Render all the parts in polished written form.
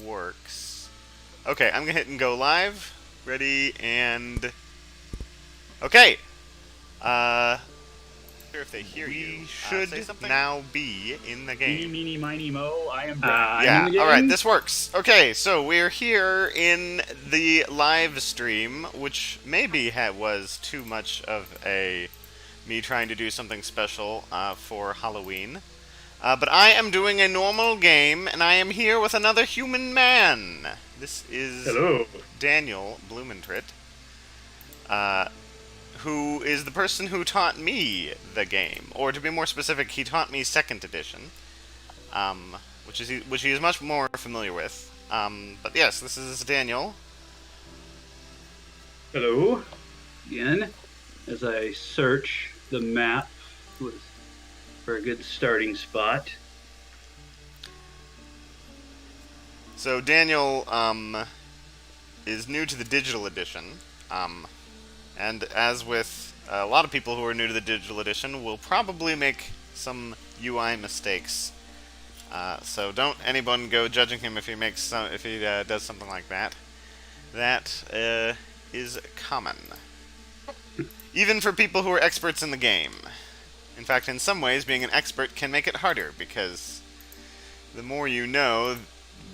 works. Okay, I'm gonna hit and go live. Ready and okay. Sure if they hear you. We should Say something. Now be in the game. Eeny, meeny, miny, mo, I am Yeah, alright, this works. Okay, so we're here in the live stream, which maybe was too much of a me trying to do something special for Halloween. But I am doing a normal game, and I am here with another human man. This is Hello. Daniel Blumentritt, who is the person who taught me the game. Or to be more specific, he taught me 2nd edition, which he is much more familiar with. But yes, this is Daniel. Hello. Again, as I search the map for a good starting spot. So Daniel is new to the digital edition, and as with a lot of people who are new to the digital edition, will probably make some UI mistakes. So don't anyone go judging him if he does something like that. That is common, even for people who are experts in the game. In fact, in some ways, being an expert can make it harder, because the more you know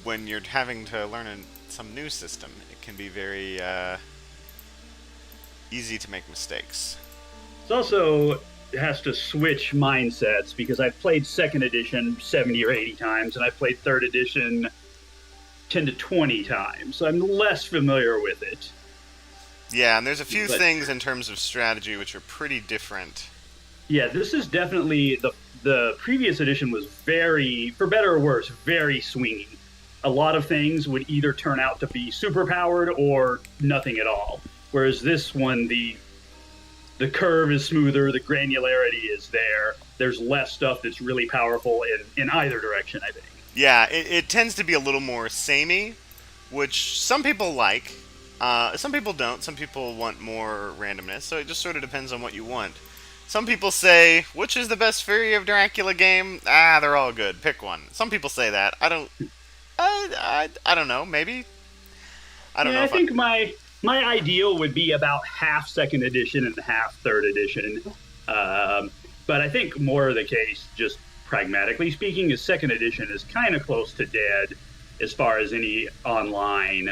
when you're having to learn some new system, it can be very easy to make mistakes. It's also has to switch mindsets, because I've played 2nd edition 70 or 80 times, and I've played 3rd edition 10 to 20 times, so I'm less familiar with it. Yeah, and there's a few things in terms of strategy which are pretty different. Yeah, this is definitely the previous edition was very, for better or worse, very swingy. A lot of things would either turn out to be super powered or nothing at all. Whereas this one, the curve is smoother, the granularity is there. There's less stuff that's really powerful in either direction, I think. Yeah, it tends to be a little more samey, which some people like. Some people don't. Some people want more randomness, so it just sort of depends on what you want. Some people say, which is the best Fury of Dracula game? They're all good. Pick one. Some people say that. I don't know. Maybe. I don't know. I think my ideal would be about half 2nd edition and half 3rd edition. But I think more of the case, just pragmatically speaking, is 2nd edition is kind of close to dead as far as any online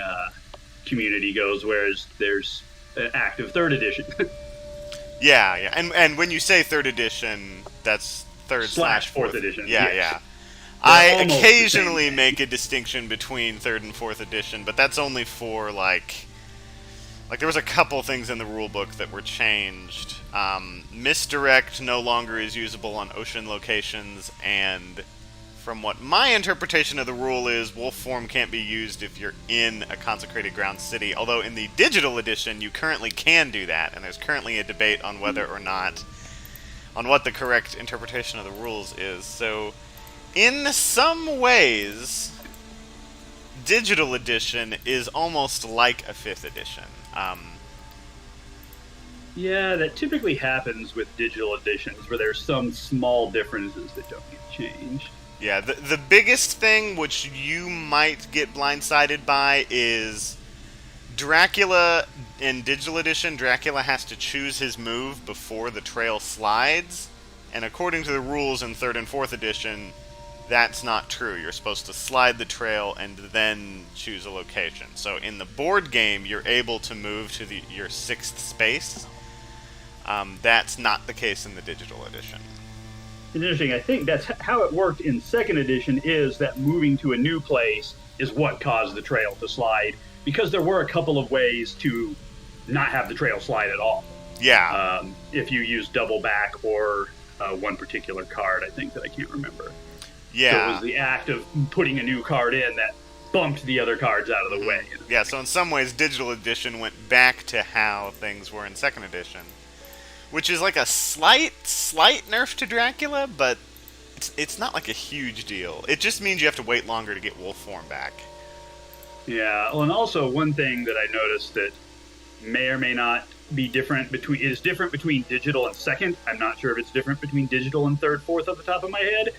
community goes, whereas there's an active 3rd edition. Yeah. And when you say 3rd edition, that's 3rd/4th edition. Yeah, yes. yeah. I occasionally make a distinction between 3rd and 4th edition, but that's only for, like there was a couple things in the rulebook that were changed. Misdirect no longer is usable on ocean locations, and from what my interpretation of the rule is, wolf form can't be used if you're in a consecrated ground city, although in the digital edition you currently can do that, and there's currently a debate on whether or not, on what the correct interpretation of the rules is. So in some ways, digital edition is almost like a 5th edition. Yeah, that typically happens with digital editions, where there's some small differences that don't get changed. Yeah, the biggest thing which you might get blindsided by is Dracula in digital edition. Dracula has to choose his move before the trail slides, and according to the rules in 3rd and 4th edition, that's not true. You're supposed to slide the trail and then choose a location. So in the board game, you're able to move to your 6th space. That's not the case in the digital edition. It's interesting. I think that's how it worked in 2nd edition, is that moving to a new place is what caused the trail to slide, because there were a couple of ways to not have the trail slide at all. Yeah. If you use double back or one particular card, I think, that I can't remember. Yeah. So it was the act of putting a new card in that bumped the other cards out of the way. Yeah, so in some ways, digital edition went back to how things were in 2nd edition, which is like a slight nerf to Dracula, but it's not like a huge deal. It just means you have to wait longer to get wolf form back. Yeah, well, and also one thing that I noticed that may or may not be different between digital and 2nd. I'm not sure if it's different between digital and 3rd, 4th off the top of my head.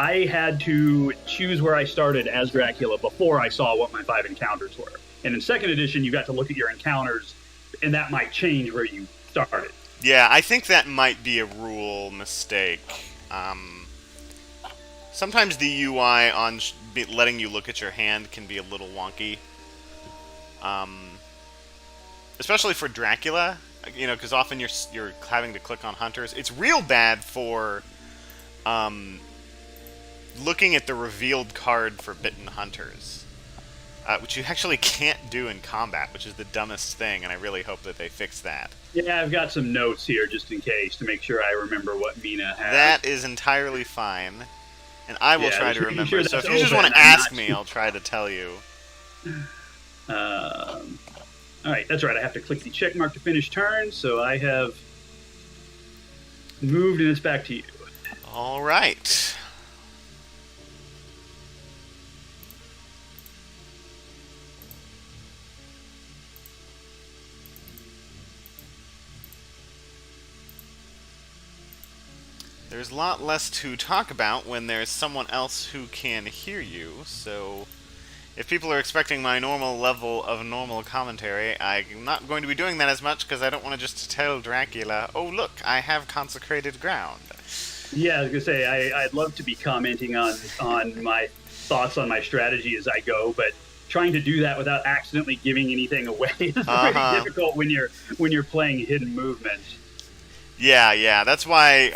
I had to choose where I started as Dracula before I saw what my 5 encounters were. And in second edition, you got to look at your encounters, and that might change where you started. Yeah, I think that might be a rule mistake. Sometimes the UI on letting you look at your hand can be a little wonky. Especially for Dracula, you know, because often you're having to click on hunters. It's real bad for looking at the revealed card for bitten hunters, which you actually can't do in combat, which is the dumbest thing, and I really hope that they fix that. Yeah, I've got some notes here just in case to make sure I remember what Mina has. That is entirely fine, and I will try to remember. Sure so if you just want to ask me, I'll try to tell you. All right, that's right. I have to click the check mark to finish turn, so I have moved, and it's back to you. All right. There's a lot less to talk about when there's someone else who can hear you, so if people are expecting my normal level of normal commentary, I'm not going to be doing that as much because I don't want to just tell Dracula, oh look, I have consecrated ground. Yeah, I was going to say, I'd love to be commenting on my thoughts on my strategy as I go, but trying to do that without accidentally giving anything away is pretty difficult when you're playing hidden movement. Yeah, that's why,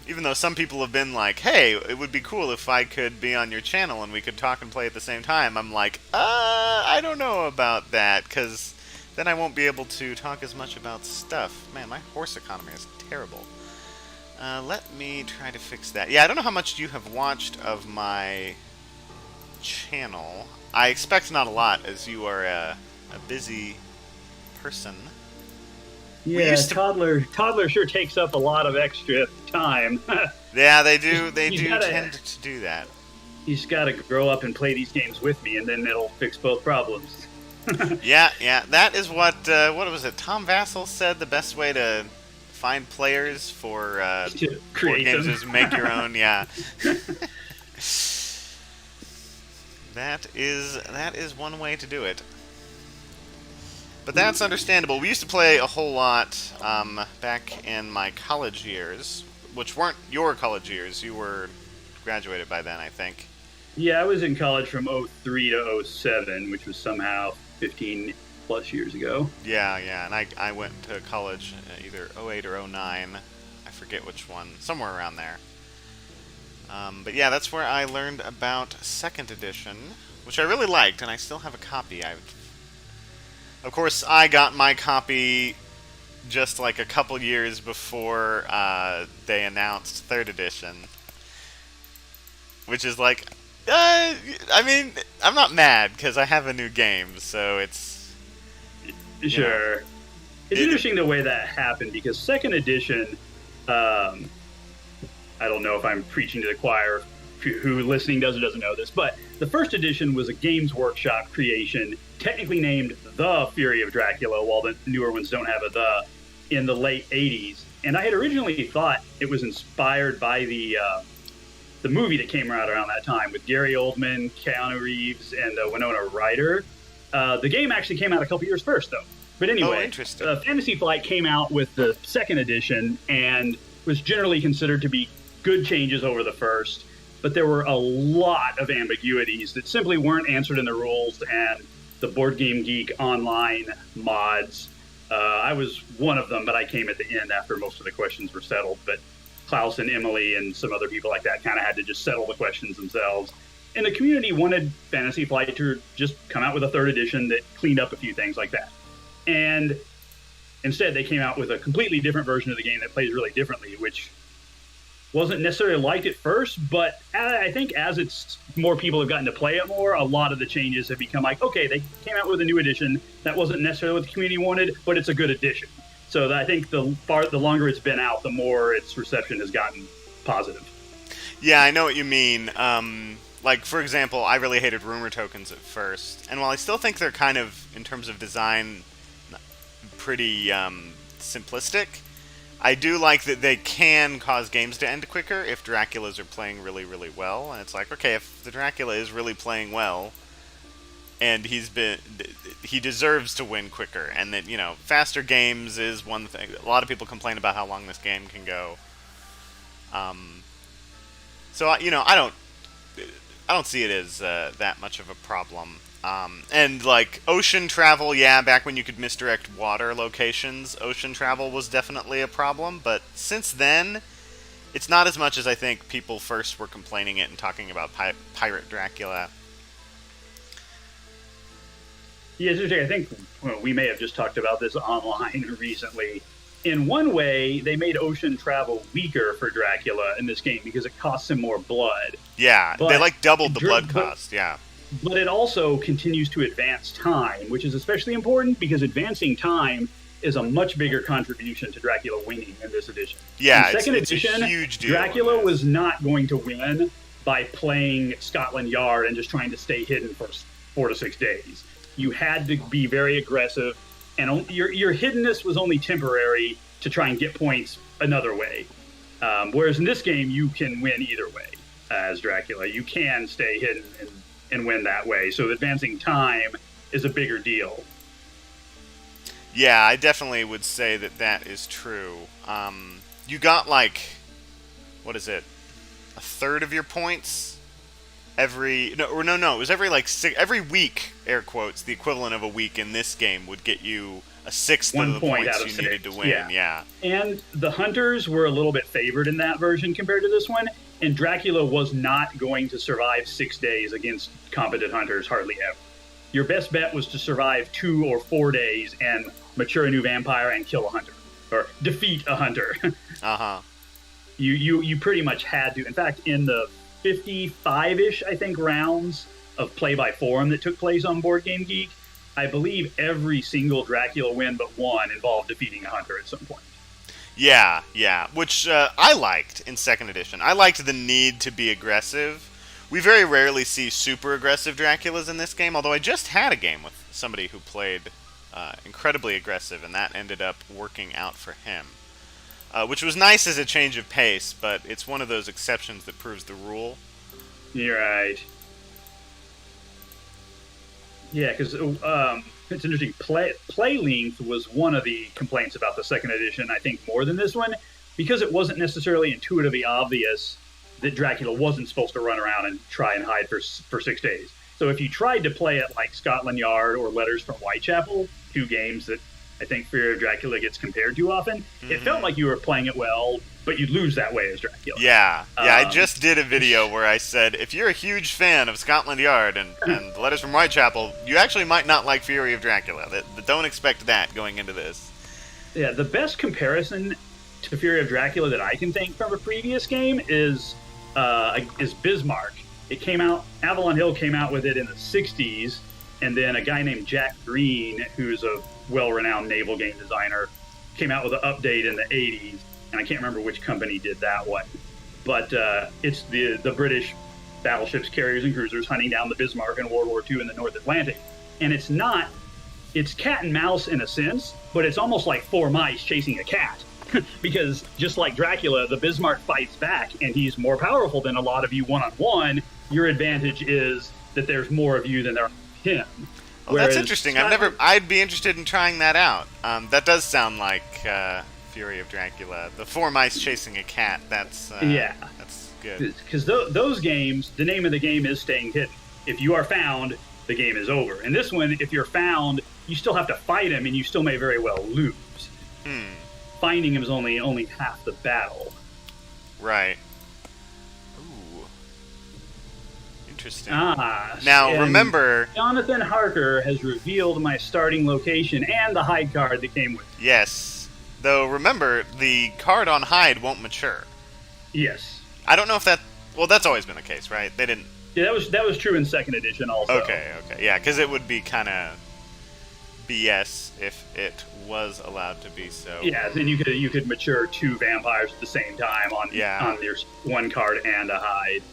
even though some people have been like, hey, it would be cool if I could be on your channel and we could talk and play at the same time, I'm like, I don't know about that, because then I won't be able to talk as much about stuff. Man, my horse economy is terrible. Let me try to fix that. Yeah, I don't know how much you have watched of my channel. I expect not a lot, as you are a busy person. Yeah, toddler sure takes up a lot of extra time. Yeah, they do tend to do that. You just gotta grow up and play these games with me, and then it'll fix both problems. Yeah, that is what was it? Tom Vassell said the best way to find players for board games is make your own. Yeah. That is one way to do it. But that's understandable. We used to play a whole lot back in my college years, which weren't your college years. You were graduated by then, I think. Yeah, I was in college from 03 to 07, which was somehow 15 plus years ago. Yeah, and I went to college either 08 or 09. I forget which one. Somewhere around there. But yeah, that's where I learned about 2nd edition, which I really liked, and I still have a copy. Of course, I got my copy just like a couple years before they announced 3rd edition. Which is like, I mean, I'm not mad because I have a new game, so it's... Sure. It's interesting the way that happened, because 2nd edition, I don't know if I'm preaching to the choir, who listening does or doesn't know this, but the 1st edition was a Games Workshop creation, technically named The Fury of Dracula, while the newer ones don't have a "the," in the late 80s. And I had originally thought it was inspired by the movie that came out around that time with Gary Oldman, Keanu Reeves, and Winona Ryder. The game actually came out a couple years first, though. But anyway, Fantasy Flight came out with the 2nd edition and was generally considered to be good changes over the first. But there were a lot of ambiguities that simply weren't answered in the rules, and the Board Game Geek online mods. I was one of them, but I came at the end after most of the questions were settled. But Klaus and Emily and some other people like that kind of had to just settle the questions themselves. And the community wanted Fantasy Flight to just come out with a 3rd edition that cleaned up a few things like that. And instead, they came out with a completely different version of the game that plays really differently, which wasn't necessarily liked at first, but I think as more people have gotten to play it more, a lot of the changes have become like, okay, they came out with a new edition. That wasn't necessarily what the community wanted, but it's a good edition. So I think the longer it's been out, the more its reception has gotten positive. Yeah, I know what you mean. Like, for example, I really hated rumor tokens at first, and while I still think they're kind of, in terms of design, pretty simplistic, I do like that they can cause games to end quicker if Draculas are playing really, really well. And it's like, okay, if the Dracula is really playing well, and he deserves to win quicker. And that, faster games is one thing. A lot of people complain about how long this game can go. So I don't see it as that much of a problem. And like ocean travel, yeah, back when you could misdirect water locations, ocean travel was definitely a problem. But since then, it's not as much as I think people first were complaining it and talking about Pirate Dracula. Yeah, I think we may have just talked about this online recently. In one way, they made ocean travel weaker for Dracula in this game because it costs him more blood. Yeah, but they like doubled the blood cost, yeah. But it also continues to advance time, which is especially important because advancing time is a much bigger contribution to Dracula winning in this edition. Yeah, in second it's edition, a huge deal. Dracula was not going to win by playing Scotland Yard and just trying to stay hidden for 4 to 6 days. You had to be very aggressive, and your hiddenness was only temporary to try and get points another way. Whereas in this game, you can win either way as Dracula. You can stay hidden and win that way. So advancing time is a bigger deal. Yeah, I definitely would say that is true. You got what is it? A third of your points it was every week, air quotes, the equivalent of a week in this game would get you a sixth of the points you needed to win. Yeah. And the hunters were a little bit favored in that version compared to this one, and Dracula was not going to survive 6 days against competent hunters hardly ever. Your best bet was to survive 2 or 4 days and mature a new vampire and kill a hunter, or defeat a hunter. Uh-huh. You pretty much had to. In fact, in the 55-ish, I think, rounds of play-by-forum that took place on Board Game Geek, I believe every single Dracula win but one involved defeating a hunter at some point. Yeah, which I liked in second edition. I liked the need to be aggressive. We very rarely see super aggressive Draculas in this game, although I just had a game with somebody who played incredibly aggressive, and that ended up working out for him. Which was nice as a change of pace, but it's one of those exceptions that proves the rule. You're right. Yeah, because it's interesting. Play length was one of the complaints about the second edition, I think, more than this one, because it wasn't necessarily intuitively obvious that Dracula wasn't supposed to run around and try and hide for 6 days. So if you tried to play it like Scotland Yard or Letters from Whitechapel, 2 games that I think Fear of Dracula gets compared to often, It felt like you were playing it well, but you'd lose that way as Dracula. Yeah, I just did a video where I said, if you're a huge fan of Scotland Yard and Letters from Whitechapel, you actually might not like Fury of Dracula. Don't expect that going into this. Yeah, the best comparison to Fury of Dracula that I can think from a previous game is Bismarck. It came out, Avalon Hill came out with it in the 60s, and then a guy named Jack Green, who's a well-renowned naval game designer, came out with an update in the 80s, and I can't remember which company did that one. But it's the British battleships, carriers, and cruisers hunting down the Bismarck in World War II in the North Atlantic. And it's cat and mouse in a sense, but it's almost like 4 mice chasing a cat. Because just like Dracula, the Bismarck fights back, and he's more powerful than a lot of you one-on-one. Your advantage is that there's more of you than there are of him. Oh, that's interesting. I'd be interested in trying that out. That does sound like Fury of Dracula. The 4 mice chasing a cat. That's good. Because those games, the name of the game is staying hidden. If you are found, the game is over. In this one, if you're found, you still have to fight him, and you still may very well lose. Finding him is only half the battle. Right. Ooh. Interesting. Now, remember... Jonathan Harker has revealed my starting location and the hide card that came with it. Yes. Though, remember, the card on hide won't mature. Yes. I don't know if that... Well, that's always been the case, right? They didn't... Yeah, that was true in second edition also. Okay. Yeah, because it would be kind of BS if it was allowed to be so. Yeah, then you could mature 2 vampires at the same time on your 1 card and a hide.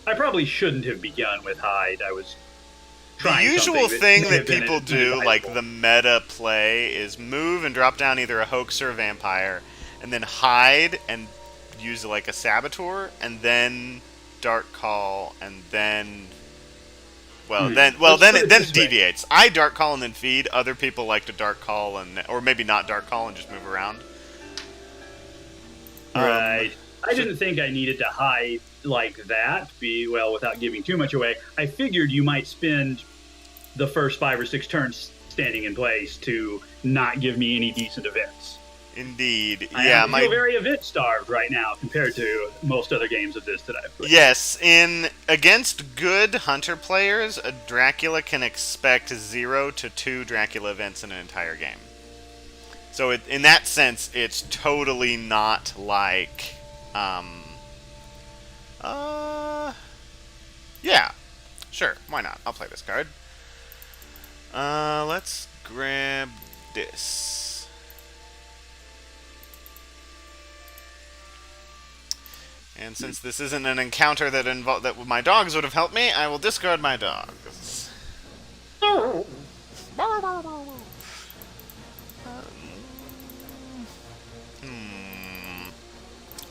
I probably shouldn't have begun with hide. I was The trying usual something thing may that have been people do, like invaluable. the meta play, is move and drop down either a hoax or a vampire, and then hide and use like a saboteur, and then dark call, and then Let's put it then it this way. deviates. I dark call and then feed. Other people like to dark call and or maybe not dark call and just move around. Um, Right. I so didn't think I needed to hide like that, without giving too much away. I figured you might spend the first 5 or 6 turns standing in place to not give me any decent events. indeed, I yeah, feel my very event starved right now compared to most other games of this that I've played. yes, in against good hunter players, a Dracula can expect 0 to 2 Dracula events in an entire game. So in that sense, it's totally not like, um, uh, yeah, sure, why not? I'll play this card. Let's grab this. And since this isn't an encounter that my dogs would have helped me, I will discard my dogs.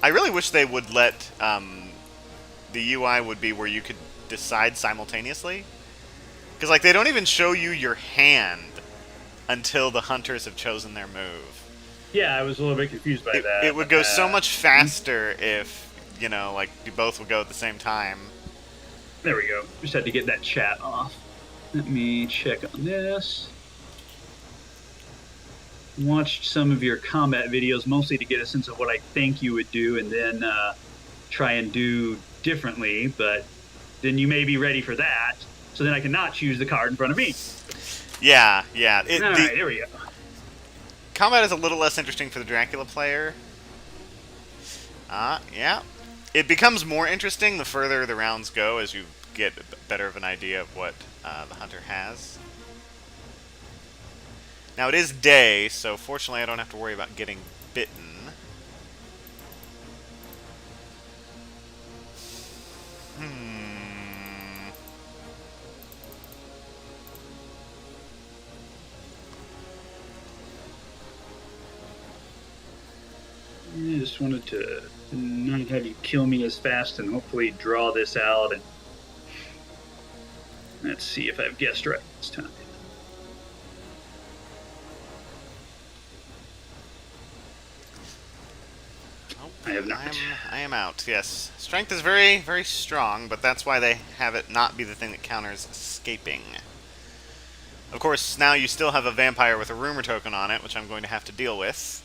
I really wish they would let the UI would be where you could decide simultaneously, because like they don't even show you your hand until the hunters have chosen their move. Yeah, I was a little bit confused by It that. would go so much faster if like you both would go at the same time. There we go. Just had to get that chat off. Let me check on this. Watched some of your combat videos, mostly to get a sense of what I think you would do, and then try and do differently. But then you may be ready for that, so then I can not choose the card in front of me. Yeah. All right, there we go. Combat is a little less interesting for the Dracula player. Yeah. It becomes more interesting the further the rounds go as you get better of an idea of what the hunter has. Now it is day, so fortunately I don't have to worry about getting bitten. I just wanted to not have you kill me as fast and hopefully draw this out. And let's see if I've guessed right this time. I have not. I am out, yes. Strength is very, very strong, but that's why they have it not be the thing that counters escaping. Of course, now you still have a vampire with a rumor token on it, which I'm going to have to deal with.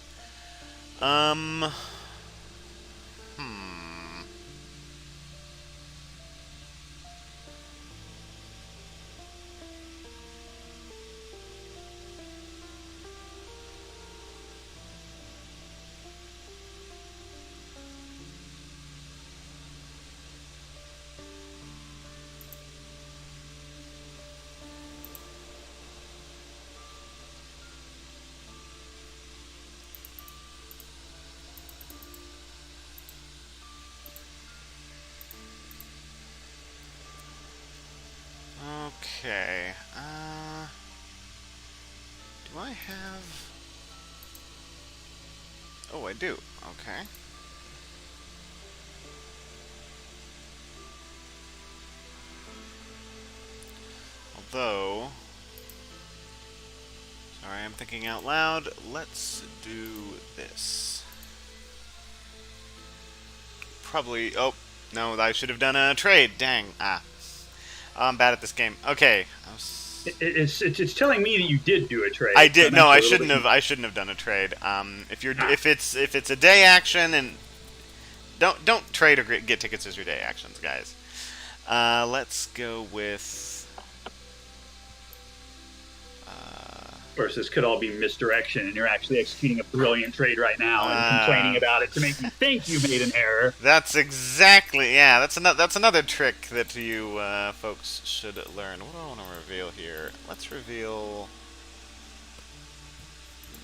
Okay, do I have... Oh, I do. Okay. Although... Sorry, I'm thinking out loud. Let's do this. Probably... Oh, no, I should have done a trade. Dang. I'm bad at this game. Okay. It's telling me that you did do a trade. I did. So No, I shouldn't have. I shouldn't have done a trade. If it's a day action, and don't trade or get tickets as your day actions, guys. Let's go with. Of course, this could all be misdirection, and you're actually executing a brilliant trade right now and complaining about it to make me think you made an error. That's exactly, yeah. That's another trick that you folks should learn. What do I want to reveal here? Let's reveal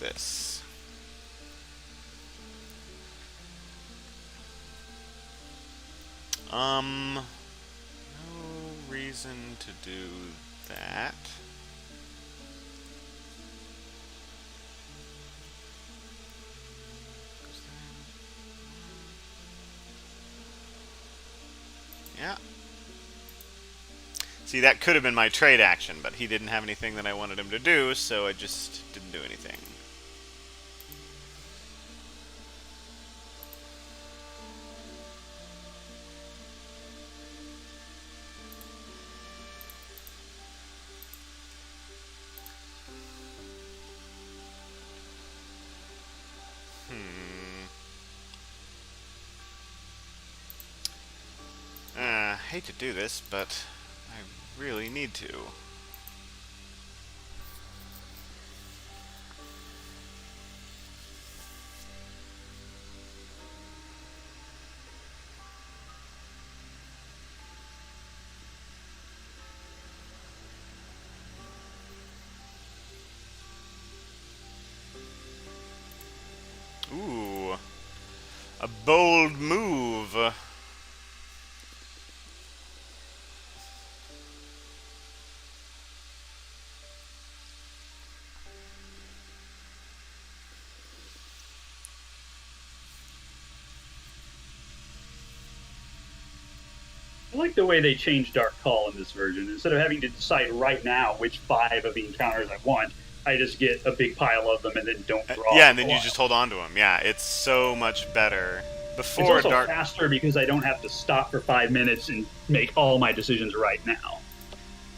this. No reason to do that. Yeah. See, that could have been my trade action, but he didn't have anything that I wanted him to do, so I just didn't do anything. Hate to do this, but I really need to. Ooh, a bold move. I like the way they changed Dark Call in this version. Instead of having to decide right now which 5 of the encounters I want, I just get a big pile of them and then don't draw. Yeah, and then you just hold on to them. Yeah, it's so much better. Before it's also Dark... faster because I don't have to stop for 5 minutes and make all my decisions right now.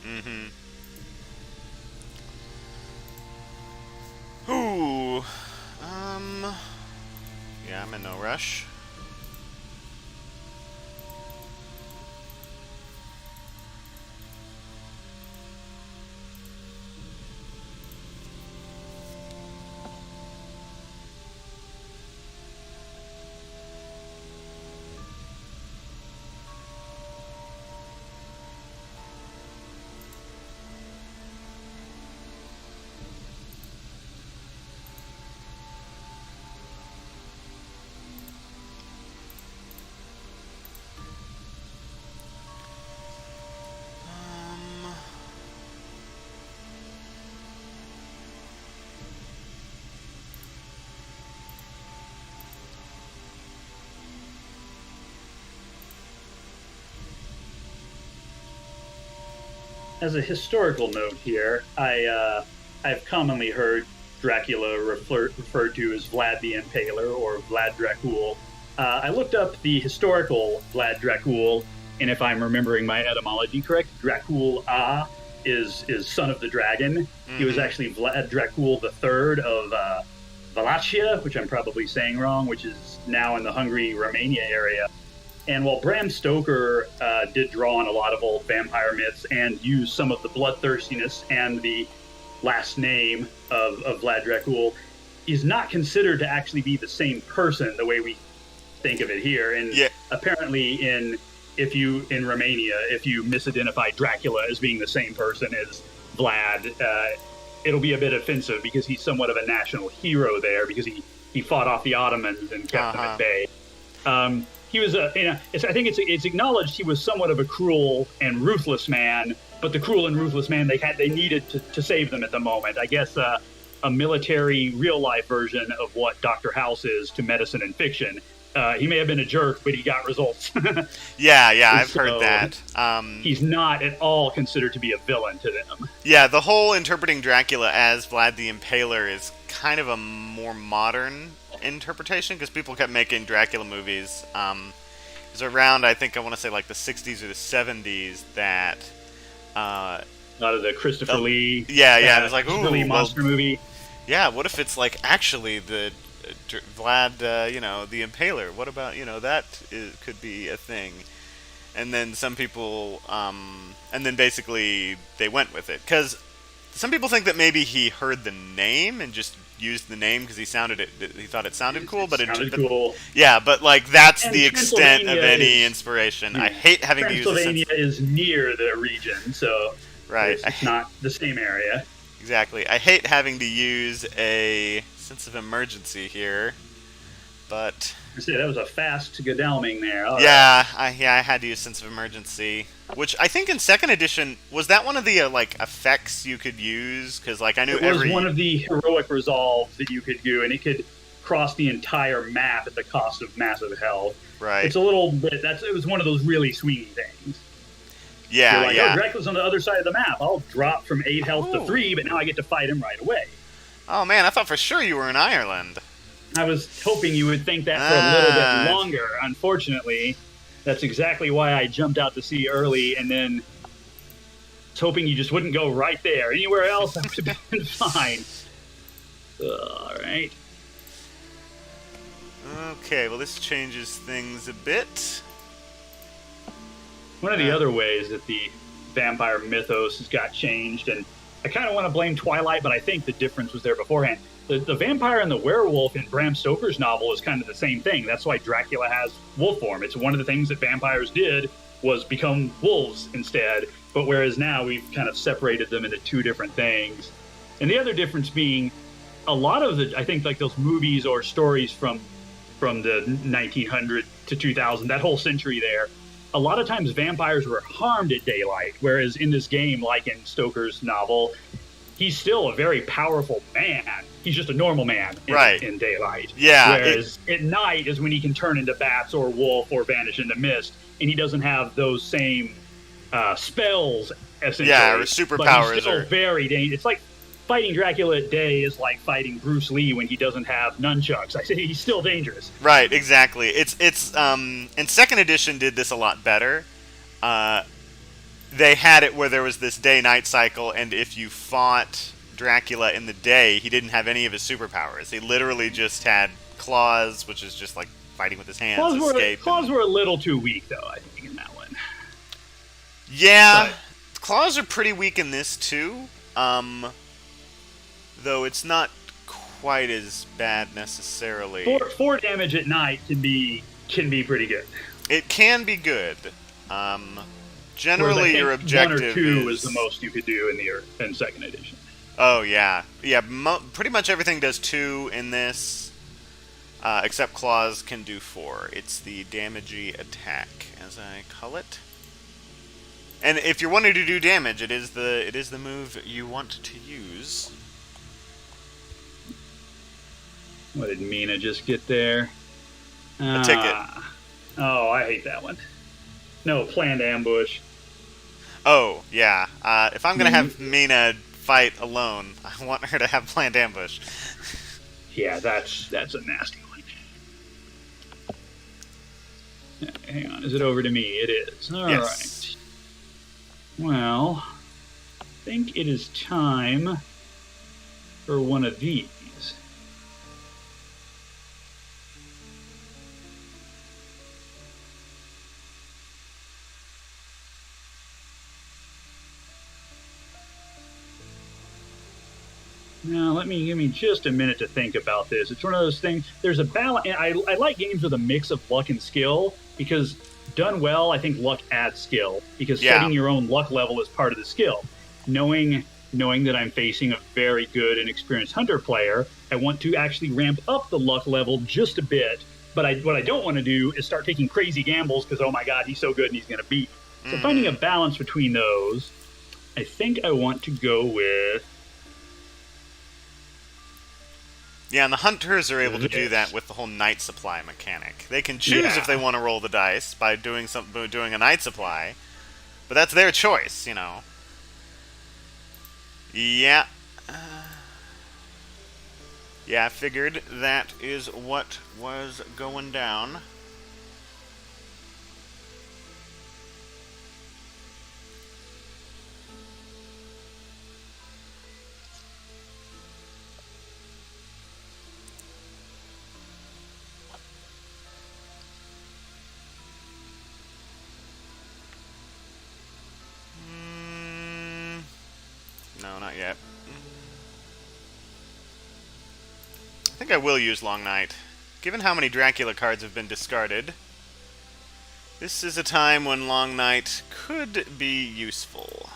Mm-hmm. Ooh. Yeah, I'm in no rush. As a historical note here, I've commonly heard Dracula referred to as Vlad the Impaler or Vlad Dracul. I looked up the historical Vlad Dracul, and if I'm remembering my etymology correct, Dracul is son of the dragon. Mm-hmm. He was actually Vlad Dracul III of Wallachia, which I'm probably saying wrong, which is now in the Hungary-Romania area. And while Bram Stoker did draw on a lot of old vampire myths and use some of the bloodthirstiness and the last name of Vlad Dracul, he's not considered to actually be the same person the way we think of it here. And apparently in Romania, if you misidentify Dracula as being the same person as Vlad, it'll be a bit offensive because he's somewhat of a national hero there because he fought off the Ottomans and kept them at bay. He was I think it's acknowledged he was somewhat of a cruel and ruthless man, but the cruel and ruthless man they needed to save them at the moment. I guess a military, real life version of what Dr. House is to medicine and fiction. He may have been a jerk, but he got results. yeah, I've heard that. He's not at all considered to be a villain to them. Yeah, the whole interpreting Dracula as Vlad the Impaler is kind of a more modern interpretation because people kept making Dracula movies. It was around, I want to say like the 60s or the 70s that a lot of the Christopher Lee it was like, ooh, Lee monster movie. Yeah, what if it's like actually the Vlad the Impaler, what about could be a thing. And then some people and then basically they went with it because some people think that maybe he heard the name and just used the name because he thought it sounded cool, but it sounded cool. Yeah, but like that's the extent of any inspiration. I hate having to use Pennsylvania is near the region, so right, it's not the same area. Exactly. I hate having to use a sense of emergency here. But I say that was a fast Godalming there. All right. I had to use Sense of Emergency, which I think in second edition was that one of the like effects you could use, because like I knew It was one of the heroic resolves that you could do, and it could cross the entire map at the cost of massive health. right. It's a little bit. It was one of those really swingy things. Yeah, You're like, yeah. oh, Dracula's on the other side of the map. I'll drop from 8 health to 3, but now I get to fight him right away. Oh man, I thought for sure you were in Ireland. I was hoping you would think that for a little bit longer. Unfortunately, that's exactly why I jumped out to sea early, and then was hoping you just wouldn't go right there. Anywhere else, I would have been fine. All right. Okay, well this changes things a bit. One of the other ways that the vampire mythos has got changed, and I kind of want to blame Twilight, but I think the difference was there beforehand. The vampire and the werewolf in Bram Stoker's novel is kind of the same thing. That's why Dracula has wolf form. It's one of the things that vampires did was become wolves instead. But whereas now we've kind of separated them into two different things. And the other difference being a lot of the, I think like those movies or stories from the 1900 to 2000, that whole century there, a lot of times vampires were harmed at daylight. Whereas in this game, like in Stoker's novel, he's still a very powerful man. He's just a normal man in daylight. Yeah. Whereas at night is when he can turn into bats or wolf or vanish into mist, and he doesn't have those same spells, essentially. Yeah, or superpowers. But he's still very dangerous. It's like fighting Dracula at day is like fighting Bruce Lee when he doesn't have nunchucks. I say he's still dangerous. Right, exactly. It's and second edition did this a lot better. They had it where there was this day-night cycle, and if you fought Dracula in the day, he didn't have any of his superpowers. He literally just had claws, which is just like fighting with his hands. Claws were a little too weak, though, I think, in that one. Yeah, but claws are pretty weak in this, too. Though it's not quite as bad, necessarily. 4 damage at night can be pretty good. It can be good. Generally, your objective 1 or 2 is the most you could do in second edition. Oh yeah, pretty much everything does 2 in this, except claws can do 4. It's the damagey attack, as I call it. And if you're wanting to do damage, it is the move you want to use. What did Mina just get there? A ticket. Oh, I hate that one. No, planned ambush. Oh, yeah. If I'm going to have Mina fight alone, I want her to have planned ambush. Yeah, that's a nasty one. Hang on, is it over to me? It is. All right. Well, I think it is time for one of these. Now, give me just a minute to think about this. It's one of those things. There's a balance. I like games with a mix of luck and skill because, done well, I think luck adds skill because setting your own luck level is part of the skill. Knowing that I'm facing a very good and experienced hunter player, I want to actually ramp up the luck level just a bit. But what I don't want to do is start taking crazy gambles because, oh my god, he's so good and he's going to beat me. So finding a balance between those, I think I want to go with... Yeah, and the hunters are able to do that with the whole night supply mechanic. They can choose if they want to roll the dice by doing a night supply, but that's their choice, you know. Yeah. Yeah, I figured that is what was going down. No, not yet. I think I will use Long Night. Given how many Dracula cards have been discarded, this is a time when Long Night could be useful.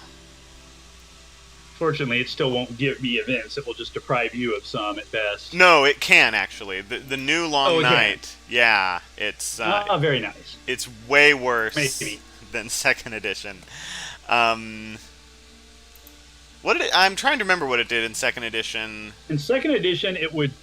Fortunately, it still won't give me events. It will just deprive you of some at best. No, it can actually. The new Oh, Long it can. Night, yeah, Ah, very nice. it's way worse Maybe. than second edition. Um, what did I'm trying to remember what it did in second edition. In second edition, it would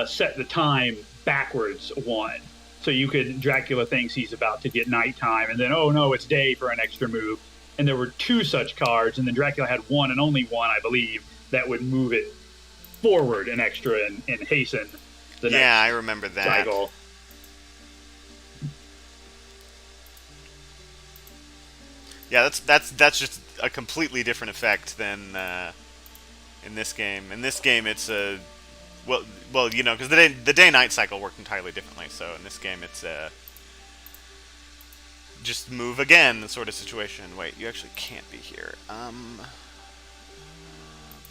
set the time backwards one. So you could, Dracula thinks he's about to get nighttime, and then, oh no, it's day for an extra move. And there were two such cards, and then Dracula had one and only one, I believe, that would move it forward an extra and hasten the next Yeah, I remember that. cycle. Yeah, that's just a completely different effect than in this game. In this game, it's a well, you know, because the day night cycle worked entirely differently. So in this game, it's a just move again sort of situation. Wait, you actually can't be here. But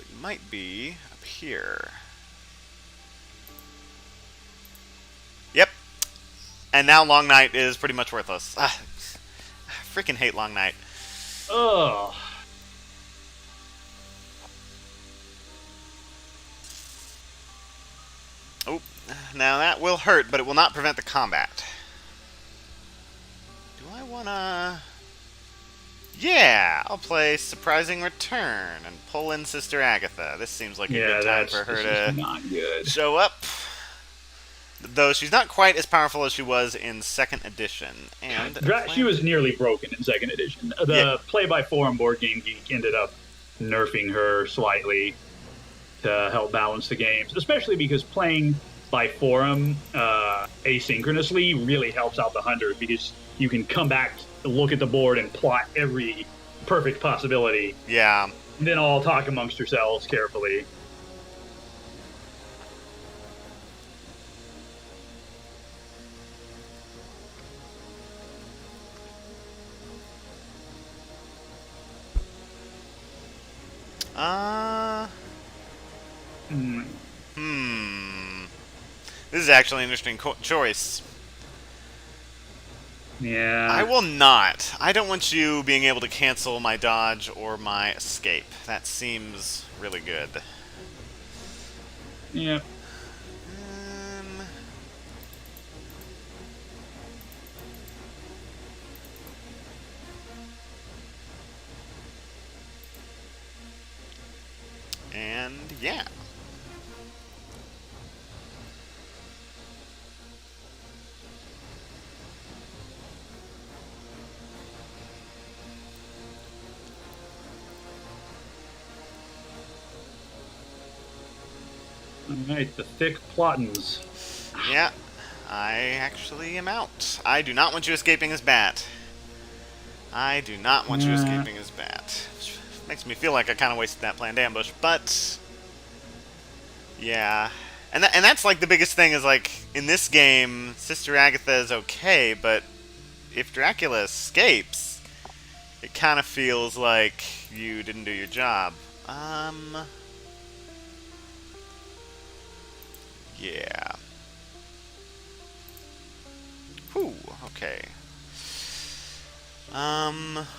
you might be up here. Yep. And now Long Night is pretty much worthless. I freaking hate Long Night. Ugh. Oh, now that will hurt, but it will not prevent the combat. Do I wanna... Yeah, I'll play Surprising Return and pull in Sister Agatha. This seems like a good time for her to not good. show up. Though she's not quite as powerful as she was in second edition. And She was nearly broken in second edition. The play-by-forum Board Game Geek ended up nerfing her slightly to help balance the games, especially because playing by forum asynchronously really helps out the hunter, because you can come back, look at the board, and plot every perfect possibility. Yeah. And then all talk amongst yourselves carefully. This is actually an interesting choice. Yeah. I will not. I don't want you being able to cancel my dodge or my escape. That seems really good. Yeah. And yeah. Alright, the thick plottins. Yeah, I actually am out. I do not want you escaping as Bat. I do not want you escaping as Bat. Which makes me feel like I kind of wasted that planned ambush, but... Yeah. And that's like the biggest thing is like, in this game, Sister Agatha is okay, but if Dracula escapes, it kind of feels like you didn't do your job. Yeah. Whew, okay.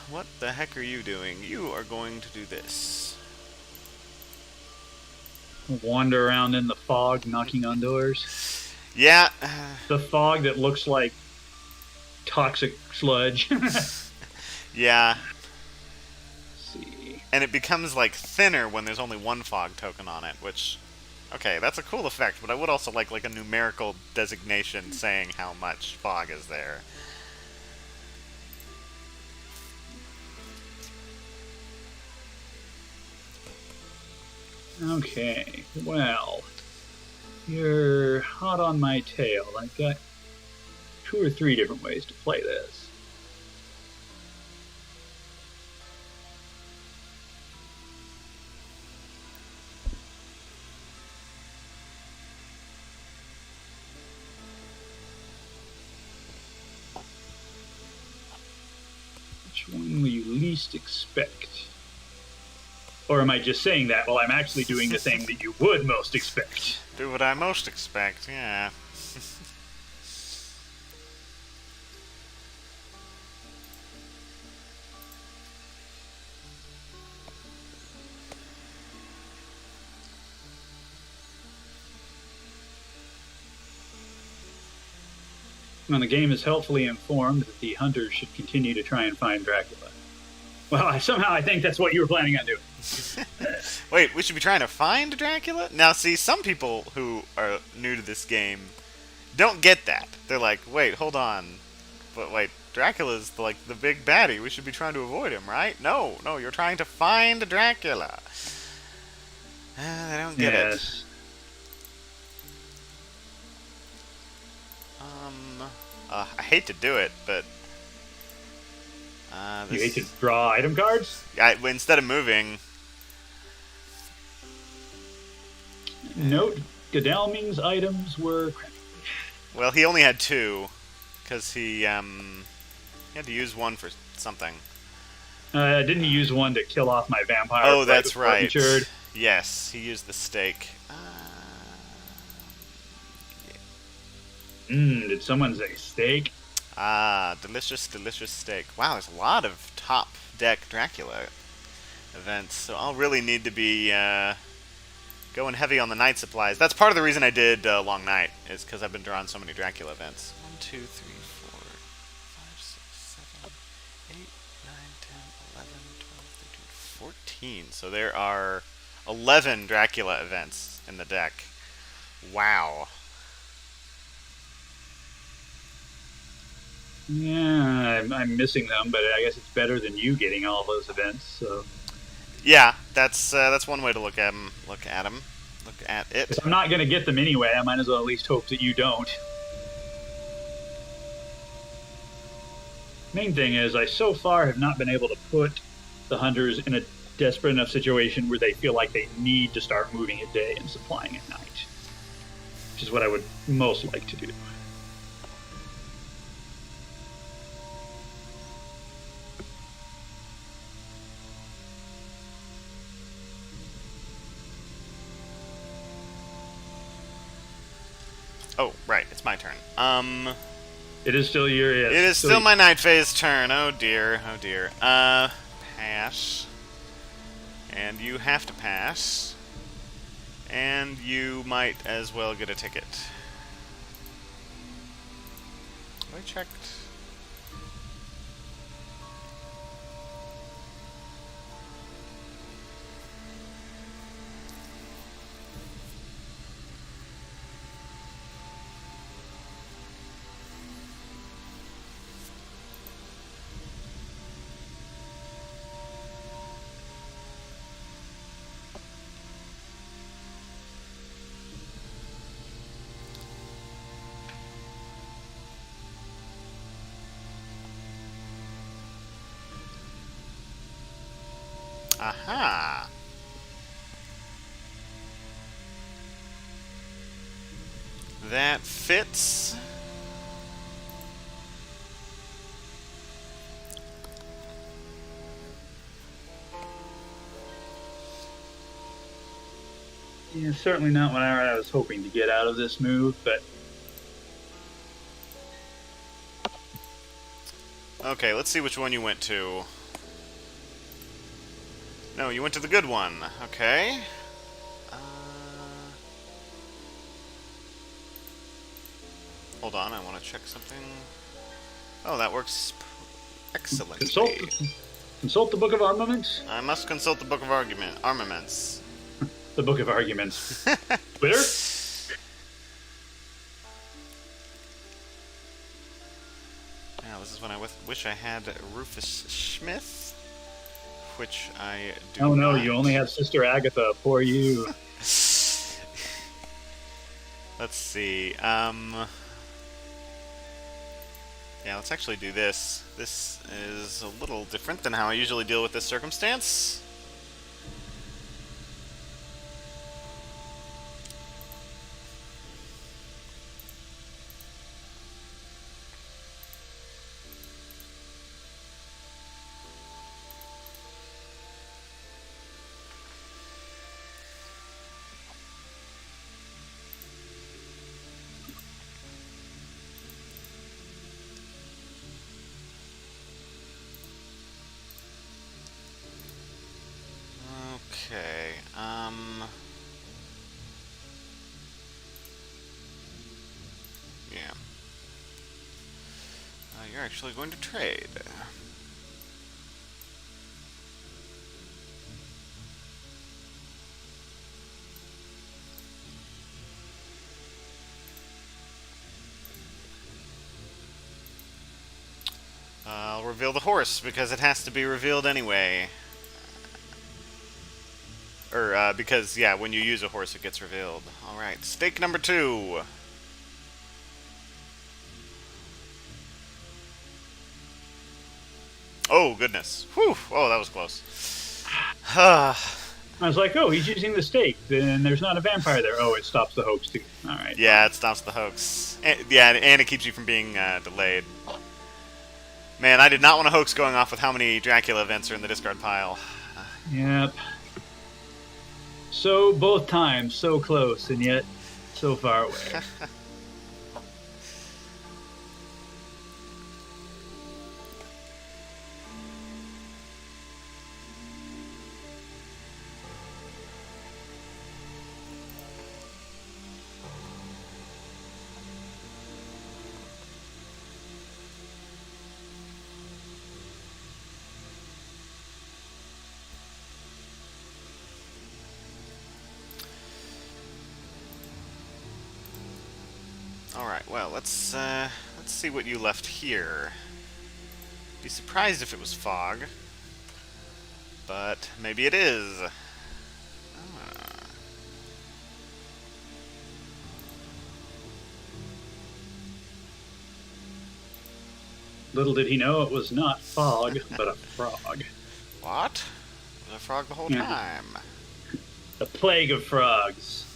What the heck are you doing? You are going to do this. Wander around in the fog, knocking on doors. Yeah. The fog that looks like toxic sludge. Yeah. Let's see. And it becomes like thinner when there's only one fog token on it, which... Okay, that's a cool effect, but I would also like a numerical designation saying how much fog is there. Okay, well, you're hot on my tail. I've got 2 or 3 different ways to play this. Which one will you least expect? Or am I just saying that while I'm actually doing the thing that you would most expect? Do what I most expect, yeah. When the game is helpfully informed that the hunters should continue to try and find Dracula. Well, I think that's what you were planning on doing. Wait, we should be trying to find Dracula? Now, see, some people who are new to this game don't get that. They're like, wait, hold on. But wait, Dracula's like the big baddie. We should be trying to avoid him, right? No, you're trying to find Dracula. They don't get it. I hate to do it, but you hate to draw item cards? Instead of moving. Note, Godalming's items were... Well, he only had 2, because he had to use one for something. Didn't he use one to kill off my vampire? Oh, that's right. Yes, he used the stake. Did someone say steak? Delicious, delicious steak. Wow, there's a lot of top deck Dracula events, so I'll really need to be going heavy on the night supplies. That's part of the reason I did Long Night, is because I've been drawing so many Dracula events. 1, 2, 3, 4, 5, 6, 7, 8, 9, 10, 11, 12, 13, 14. So there are 11 Dracula events in the deck. Wow. Yeah, I'm missing them, but I guess it's better than you getting all those events. So. Yeah, that's one way to look at them. Look at it. If I'm not going to get them anyway, I might as well at least hope that you don't. Main thing is, I so far have not been able to put the hunters in a desperate enough situation where they feel like they need to start moving at day and supplying at night, which is what I would most like to do. Oh, right, it's my turn. It is still your... It is still my night phase turn. Oh dear, oh dear. Pass. And you have to pass. And you might as well get a ticket. Have I checked? Aha! That fits. Yeah, certainly not what I was hoping to get out of this move, but... Okay, let's see which one you went to. No, you went to the good one. Okay. Hold on, I want to check something. Oh, that works excellently. Consult the Book of Armaments? I must consult the Book of Armaments. The Book of Arguments. Twitter? Now, this is when I wish I had Rufus Smith. Which I do Oh no, not. you only have Sister Agatha. Poor you. Let's see. Yeah, let's actually do this. This is a little different than how I usually deal with this circumstance. we're actually going to trade. I'll reveal the horse, because it has to be revealed anyway. Or, because, yeah, when you use a horse, it gets revealed. Alright, stake number 2. Oh, goodness. Whew. Oh, that was close. I was like, oh, he's using the stake. Then there's not a vampire there. Oh, it stops the hoax, too. Alright. Yeah, it stops the hoax. Yeah, and it keeps you from being delayed. Man, I did not want a hoax going off with how many Dracula events are in the discard pile. Yep. So, both times, so close, and yet so far away. Alright, well, let's see what you left here. Be surprised if it was fog. But maybe it is. Little did he know it was not fog, but a frog. What? It was a frog the whole time. The plague of frogs.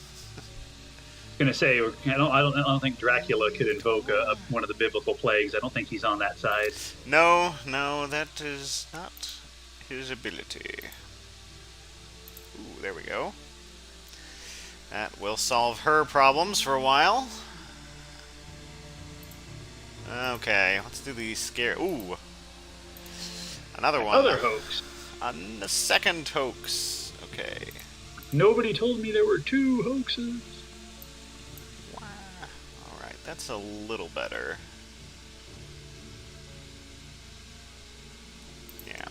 Gonna say, I don't think Dracula could invoke one of the biblical plagues. I don't think he's on that side. No, that is not his ability. Ooh, there we go. That will solve her problems for a while. Okay, let's do the scare. Ooh, another one. Other hoax. The second hoax. Okay. Nobody told me there were 2 hoaxes. Alright, that's a little better. Yeah.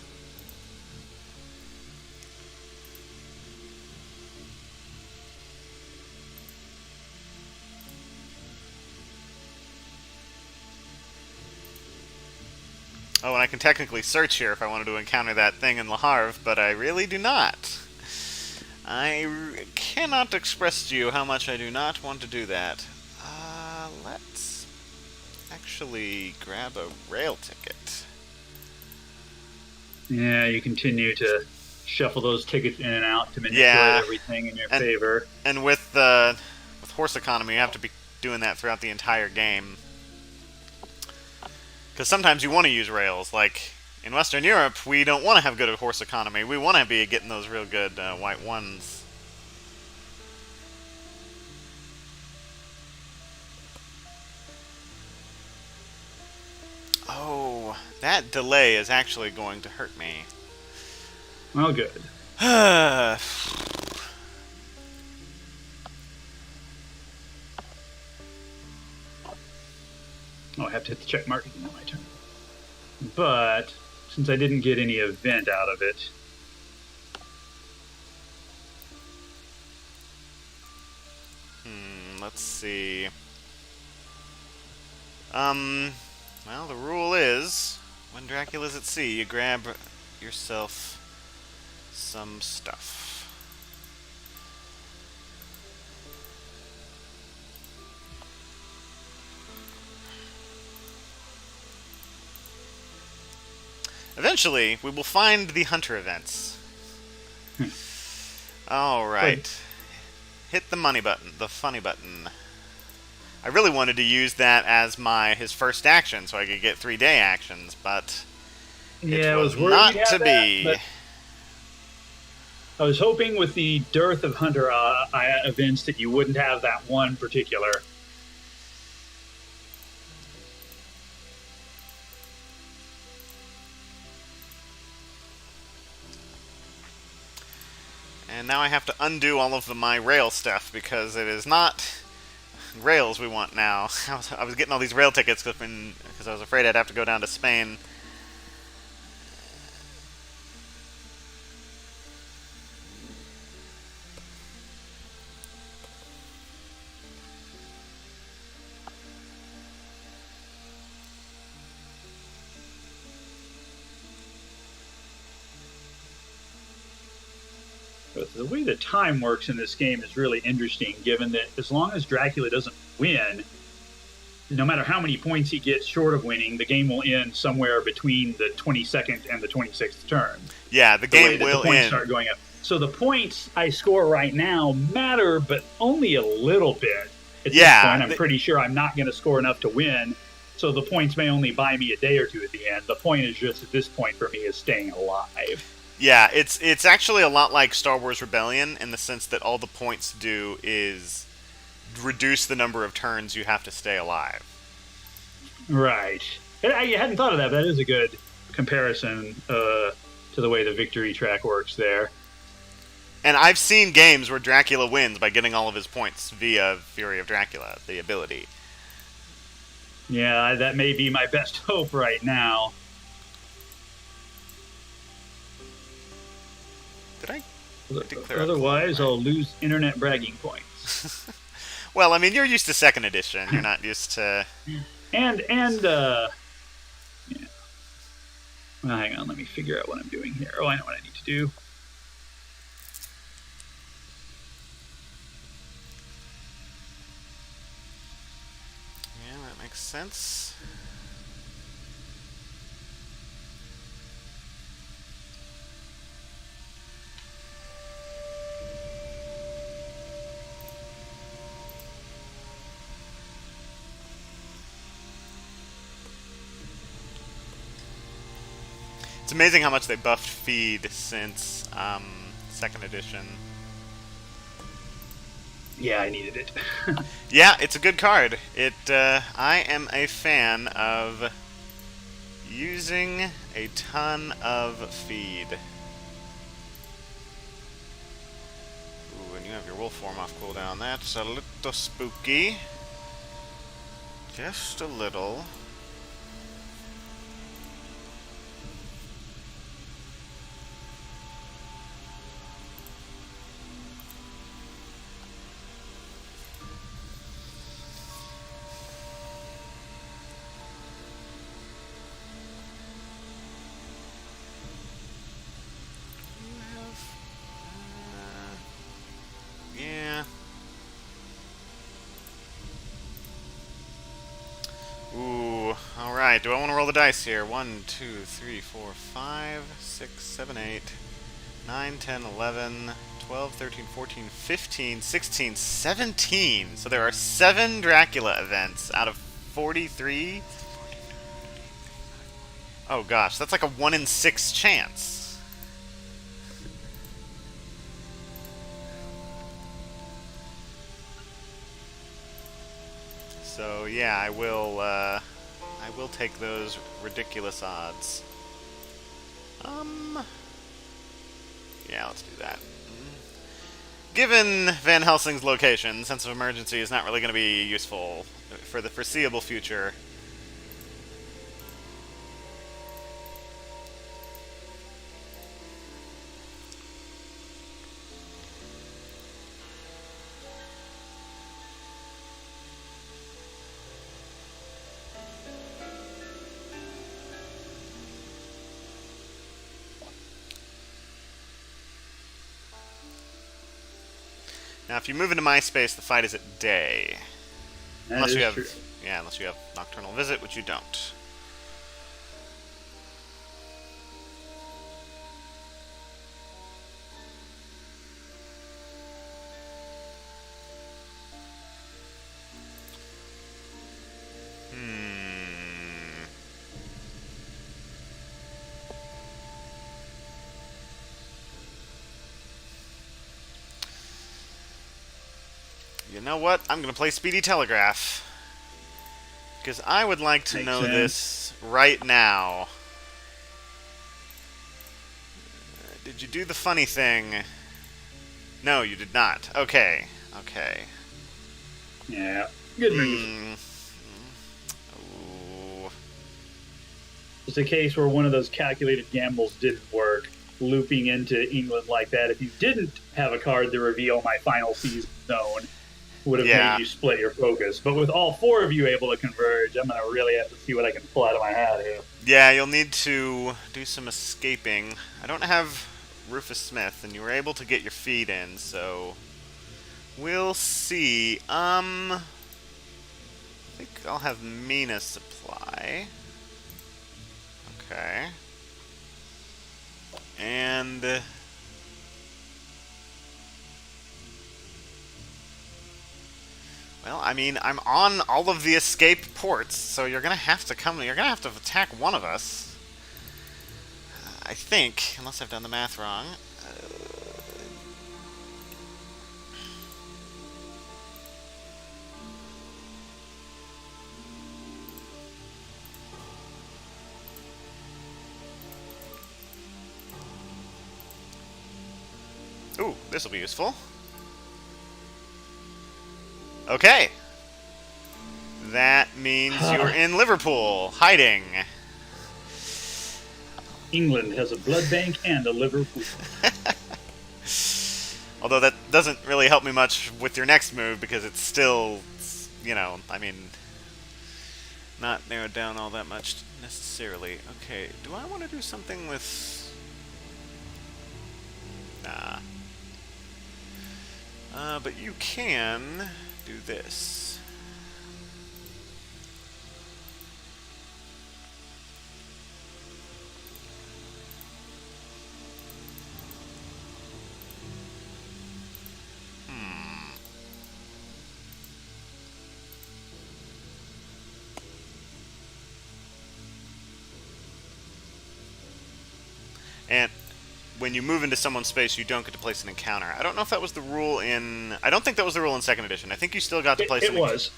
Oh, and I can technically search here if I wanted to encounter that thing in Le Havre, but I really do not. I cannot express to you how much I do not want to do that. Let's actually grab a rail ticket. Yeah, you continue to shuffle those tickets in and out to manipulate everything in your favor. And with horse economy, you have to be doing that throughout the entire game. Because sometimes you want to use rails. Like, in Western Europe, we don't want to have good horse economy. We want to be getting those real good white ones. Oh, that delay is actually going to hurt me. Well, good. Oh, I have to hit the check mark again on my turn. But, since I didn't get any event out of it... Let's see. Well, the rule is, when Dracula's at sea, you grab yourself some stuff. Eventually, we will find the hunter events. Alright. Hit the money button, the funny button. I really wanted to use that as his first action so I could get 3-day actions, but it was not to be. I was hoping with the dearth of hunter events that you wouldn't have that one particular. And now I have to undo all of my rail stuff because it is not rails we want now. I was getting all these rail tickets because I was afraid I'd have to go down to Spain. But the way the time works in this game is really interesting, given that as long as Dracula doesn't win, no matter how many points he gets short of winning, the game will end somewhere between the 22nd and the 26th turn. Yeah, the game will the points end. Start going up. So the points I score right now matter, but only a little bit. At this point, I'm pretty sure I'm not going to score enough to win, so the points may only buy me a day or two at the end. The point is just, at this point for me, is staying alive. Yeah, it's actually a lot like Star Wars Rebellion in the sense that all the points do is reduce the number of turns you have to stay alive. Right. I hadn't thought of that. That is a good comparison to the way the victory track works there. And I've seen games where Dracula wins by getting all of his points via Fury of Dracula, the ability. Yeah, that may be my best hope right now. Did I declare Otherwise, I'll lose internet bragging points. Well, I mean, you're used to second edition. You're not used to... Yeah. Well, hang on, let me figure out what I'm doing here. Oh, I know what I need to do. Yeah, that makes sense. It's amazing how much they buffed feed since second edition. Yeah, I needed it. Yeah, it's a good card. I am a fan of using a ton of feed. Ooh, and you have your wolf form off cooldown. That's a little spooky. Just a little. Yeah. Ooh, alright. Do I want to roll the dice here? 1, 2, 3, 4, 5, 6, 7, 8, 9, 10, 11, 12, 13, 14, 15, 16, 17. So there are 7 Dracula events out of 43. Oh gosh, that's like a 1 in 6 chance. So yeah, I will take those ridiculous odds. Yeah, let's do that. Given Van Helsing's location, sense of emergency is not really going to be useful for the foreseeable future. Now, if you move into my space, the fight is at day. Unless you have, true. Yeah, unless you have Nocturnal Visit, which you don't. You know what? I'm going to play Speedy Telegraph. Because I would like to know this right now. Did you do the funny thing? No, you did not. Okay. Okay. Yeah. Good move. Mm. Ooh. It's a case where one of those calculated gambles didn't work. Looping into England like that, if you didn't have a card to reveal my final season zone, would have made Yeah. you split your focus. But with all four of you able to converge, I'm going to really have to see what I can pull out of my hat here. Yeah, you'll need to do some escaping. I don't have Rufus Smith, and you were able to get your feet in, so we'll see. I think I'll have Mina supply. Okay. And well, I mean, I'm on all of the escape ports, so you're gonna have to come. You're gonna have to attack one of us. I think, unless I've done the math wrong. Ooh, this will be useful. Okay. That means you're in Liverpool, hiding. England has a blood bank and a Liverpool. Although that doesn't really help me much with your next move because it's still, I mean, not narrowed down all that much necessarily. Okay, do I want to do something with... Nah. But you can do this. And when you move into someone's space, you don't get to place an encounter. I don't know if that was the rule in... I don't think that was the rule in 2nd edition. I think you still got to place It was.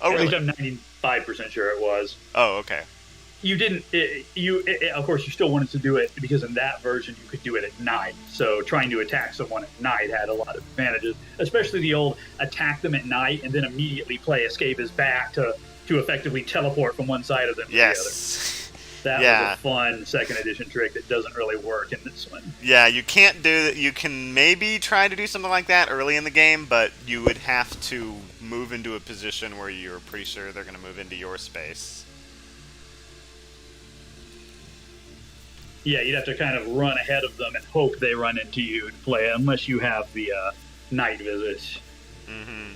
Oh, really? At least I'm 95% sure it was. Oh, okay. You didn't... of course, you still wanted to do it because in that version, you could do it at night. So trying to attack someone at night had a lot of advantages, especially the old attack them at night and then immediately play escape as back to effectively teleport from one side of them to the other. That was a fun 2nd edition trick that doesn't really work in this one. Yeah, you can't do that. You can maybe try to do something like that early in the game, but you would have to move into a position where you're pretty sure they're going to move into your space. Yeah, you'd have to kind of run ahead of them and hope they run into you to play, unless you have the night visit. Mm-hmm.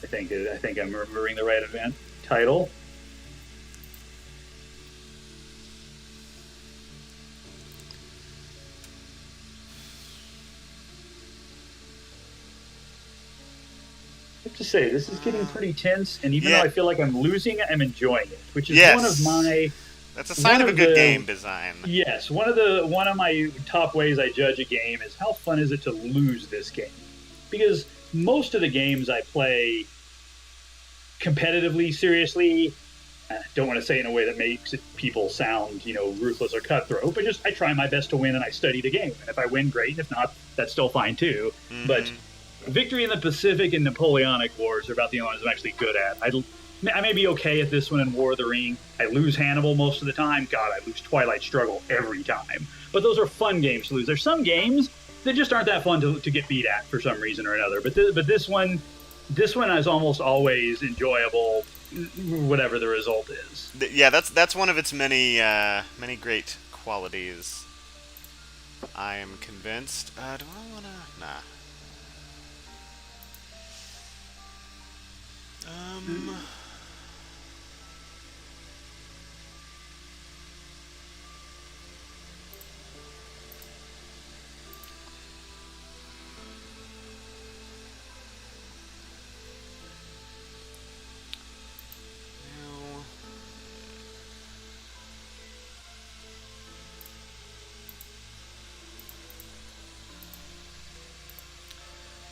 I think I'm remembering the right event title. I have to say, this is getting pretty tense, and even though I feel like I'm losing, I'm enjoying it, which is one of my... That's a sign of a good game design. Yes, one of my top ways I judge a game is how fun is it to lose this game, because most of the games I play competitively, seriously, I don't want to say in a way that makes people sound, ruthless or cutthroat, but just I try my best to win and I study the game. And if I win, great. And if not, that's still fine too. Mm-hmm. But Victory in the Pacific and Napoleonic Wars are about the only ones I'm actually good at. I may be okay at this one in War of the Ring. I lose Hannibal most of the time. God, I lose Twilight Struggle every time. But those are fun games to lose. There's some games that just aren't that fun to get beat at for some reason or another. But this one is almost always enjoyable, whatever the result is. Yeah, that's one of its many great qualities. I am convinced. Do I wanna? Nah.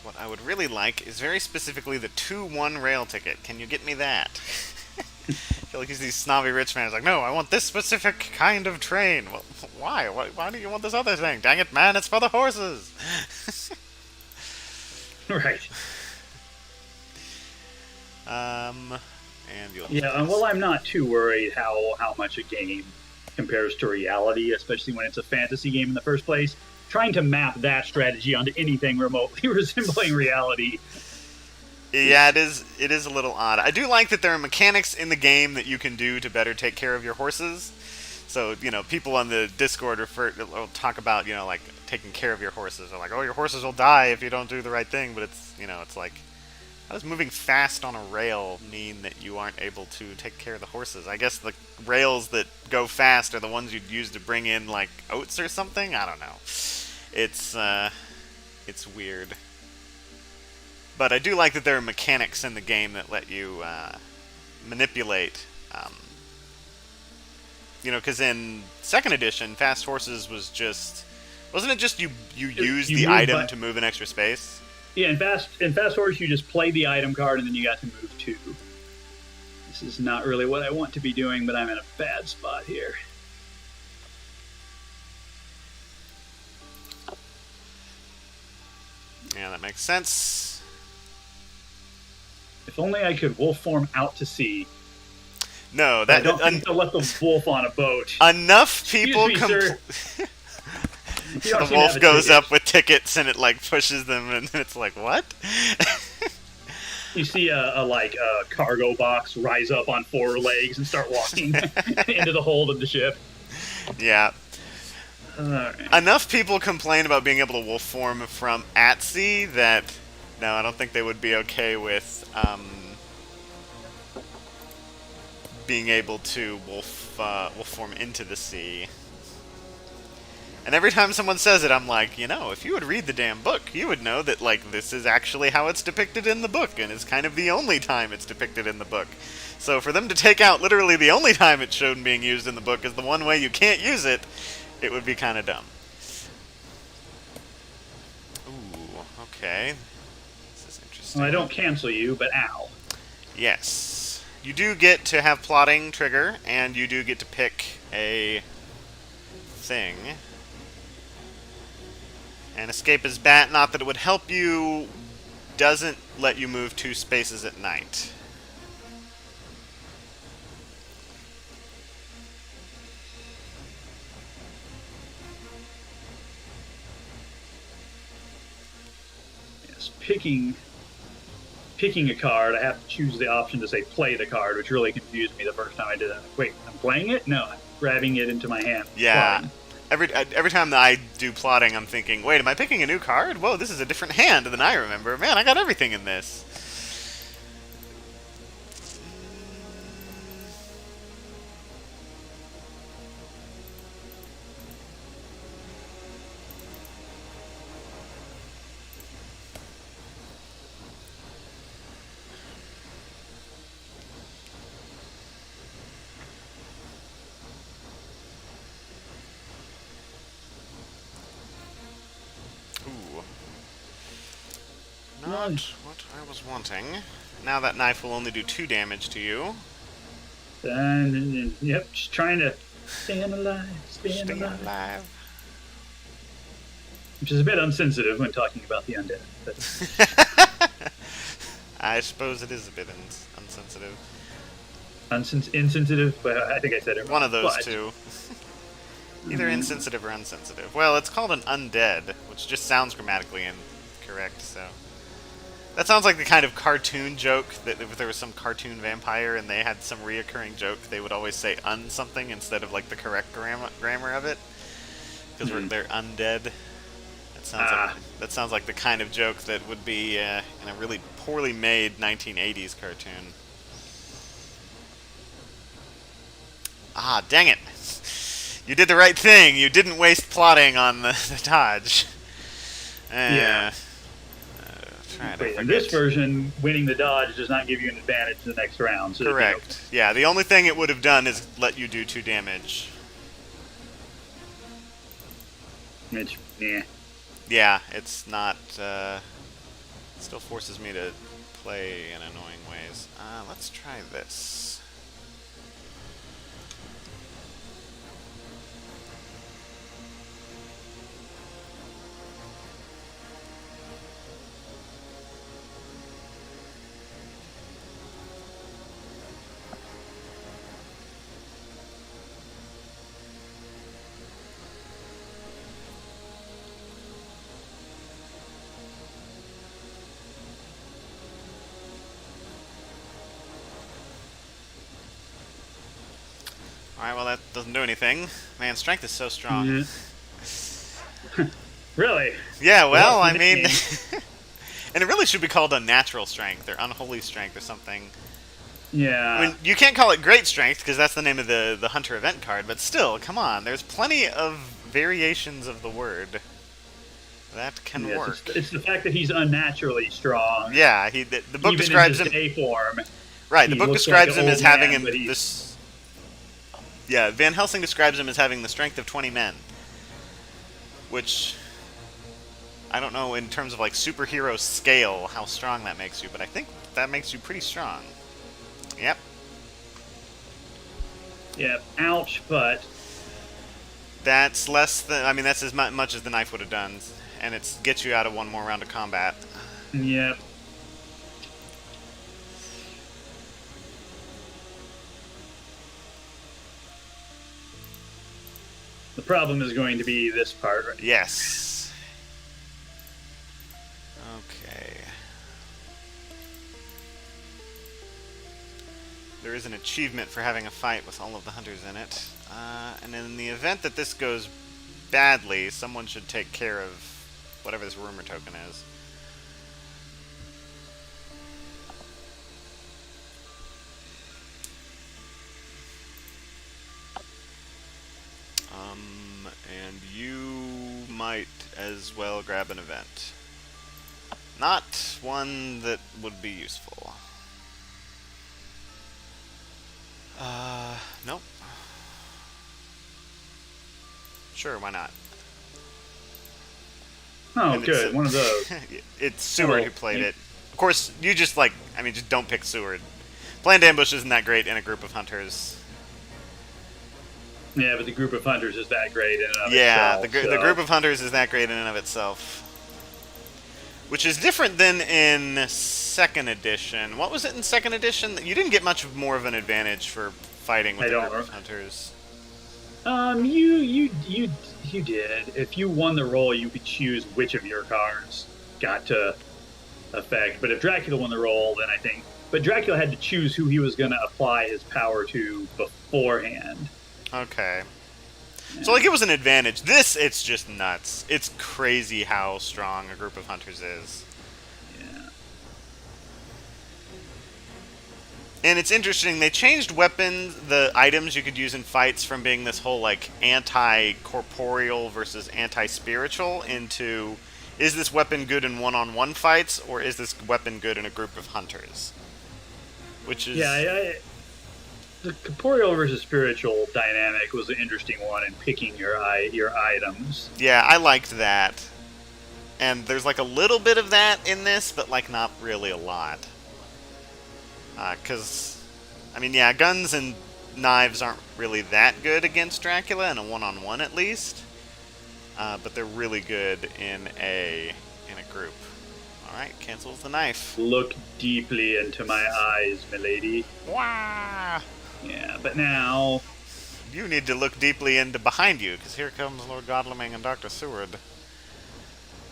What I would really like is very specifically the 2-1 rail ticket. Can you get me that? I feel like he's these snobby rich man. He's like, no, I want this specific kind of train. Well, why? Why do you want this other thing? Dang it, man, it's for the horses. Right. And you'll Yeah, and well, I'm not too worried how much a game compares to reality, especially when it's a fantasy game in the first place. Trying to map that strategy onto anything remotely resembling reality. Yeah, it is. It is a little odd. I do like that there are mechanics in the game that you can do to better take care of your horses. So people on the Discord will talk about like taking care of your horses. They're like, oh, your horses will die if you don't do the right thing. But it's like, how does moving fast on a rail mean that you aren't able to take care of the horses? I guess the rails that go fast are the ones you'd use to bring in like oats or something. I don't know. It's weird. But I do like that there are mechanics in the game that let you manipulate. Because in second edition, Fast Horses wasn't it just you use the item to move an extra space? Yeah, in Fast Horse, you just play the item card and then you got to move 2. This is not really what I want to be doing, but I'm in a bad spot here. Yeah, that makes sense. If only I could wolf form out to sea. No, I don't think they'll let the wolf on a boat. Enough people sir. The wolf goes up with tickets and it like pushes them, and it's like, what? You see a cargo box rise up on 4 legs and start walking into the hold of the ship. Yeah. Right. Enough people complain about being able to wolf form from at sea that no, I don't think they would be okay with being able to wolf form into the sea. And every time someone says it, I'm like, if you would read the damn book, you would know that, like, this is actually how it's depicted in the book, and it's kind of the only time it's depicted in the book. So for them to take out literally the only time it's shown being used in the book is the one way you can't use it, it would be kind of dumb. Ooh, okay. This is interesting. Well, I don't cancel you, but ow. Yes. You do get to have plotting trigger, and you do get to pick a thing. And escape is bat, not that it would help you, doesn't let you move 2 spaces at night. Yes, picking a card, I have to choose the option to say play the card, which really confused me the first time I did that. Wait, I'm playing it? No, I'm grabbing it into my hand. Yeah. Plotting. Every time that I do plotting, I'm thinking, wait, am I picking a new card? Whoa, this is a different hand than I remember. Man, I got everything in this. Not what I was wanting. Now that knife will only do 2 damage to you. Yep, just trying to stay alive. Which is a bit unsensitive when talking about the undead. But I suppose it is a bit unsensitive. Insensitive, but I think I said it wrong. One of those two. Either insensitive or unsensitive. Well, it's called an undead, which just sounds grammatically incorrect, so... That sounds like the kind of cartoon joke that if there was some cartoon vampire and they had some reoccurring joke, they would always say something instead of like the correct grammar of it. Because they're undead. That sounds like the kind of joke that would be in a really poorly made 1980s cartoon. Ah, dang it. You did the right thing. You didn't waste plotting on the dodge. Yeah. Wait, in this version, winning the dodge does not give you an advantage in the next round. So correct. Yeah, the only thing it would have done is let you do 2 damage. Which, yeah. Yeah, it's not... it still forces me to play in annoying ways. Let's try this. Alright, well that doesn't do anything. Man, strength is so strong. Yeah. Really? Yeah, well, Rough I mean... name. and it really should be called unnatural strength, or unholy strength, or something. I Yeah. mean, you can't call it great strength, because that's the name of the Hunter event card, but still, come on, there's plenty of variations of the word. That can Yes, work. it's the fact that he's unnaturally strong. Yeah, the book Even describes in his him... day form, Right, the he book looks like describes an him old as having man, him but he's this... Yeah, Van Helsing describes him as having the strength of 20 men. Which... I don't know in terms of like superhero scale how strong that makes you, but I think that makes you pretty strong. Yep. yeah. Ouch, but That's less than... I mean, that's as much as the knife would have done. And it gets you out of one more round of combat. yeah. The problem is going to be this part, right? Yes. Okay. There is an achievement for having a fight with all of the hunters in it. And in the event that this goes badly, someone should take care of whatever this rumor token is. And you might as well grab an event. Not one that would be useful. Nope. Sure, why not? Oh, And good. One of those. it's Seward who played it. Of course, you just just don't pick Seward. Planned ambush isn't that great in a group of hunters. Yeah, but the group of hunters is that great in and of Yeah, itself. the group of hunters is that great in and of itself. Which is different than in 2nd edition. What was it in 2nd edition? You didn't get much more of an advantage for fighting with the group of hunters. You did. If you won the roll, you could choose which of your cards got to affect. But if Dracula won the roll, then I think. But Dracula had to choose who he was going to apply his power to beforehand. Okay. So, like, it was an advantage. This, it's just nuts. It's crazy how strong a group of hunters is. Yeah. And it's interesting, they changed weapons, the items you could use in fights from being this whole, like, anti-corporeal versus anti-spiritual into, is this weapon good in one-on-one fights, or is this weapon good in a group of hunters? Which is... Yeah, the corporeal versus spiritual dynamic was an interesting one in picking your items. Yeah, I liked that. And there's like a little bit of that in this, but like not really a lot. Because, I mean, yeah, guns and knives aren't really that good against Dracula, in a one-on-one at least. But they're really good in a group. Alright, cancels the knife. Look deeply into my eyes, milady. Wah! Yeah, but now... You need to look deeply into behind you, because here comes Lord Godalming and Dr. Seward.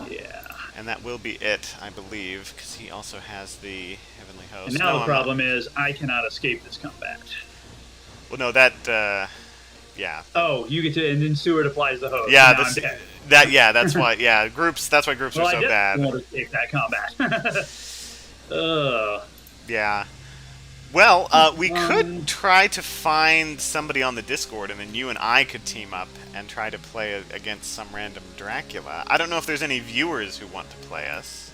Yeah. And that will be it, I believe, because he also has the Heavenly Host. And now the problem is, I cannot escape this combat. Well, no, that, yeah. Oh, you get to, and then Seward applies the host. Yeah, I'm dead. That's why, yeah, that's why groups are so bad. I won't escape that combat. Yeah. Well, we could try to find somebody on the Discord, and then you and I could team up and try to play against some random Dracula. I don't know if there's any viewers who want to play us.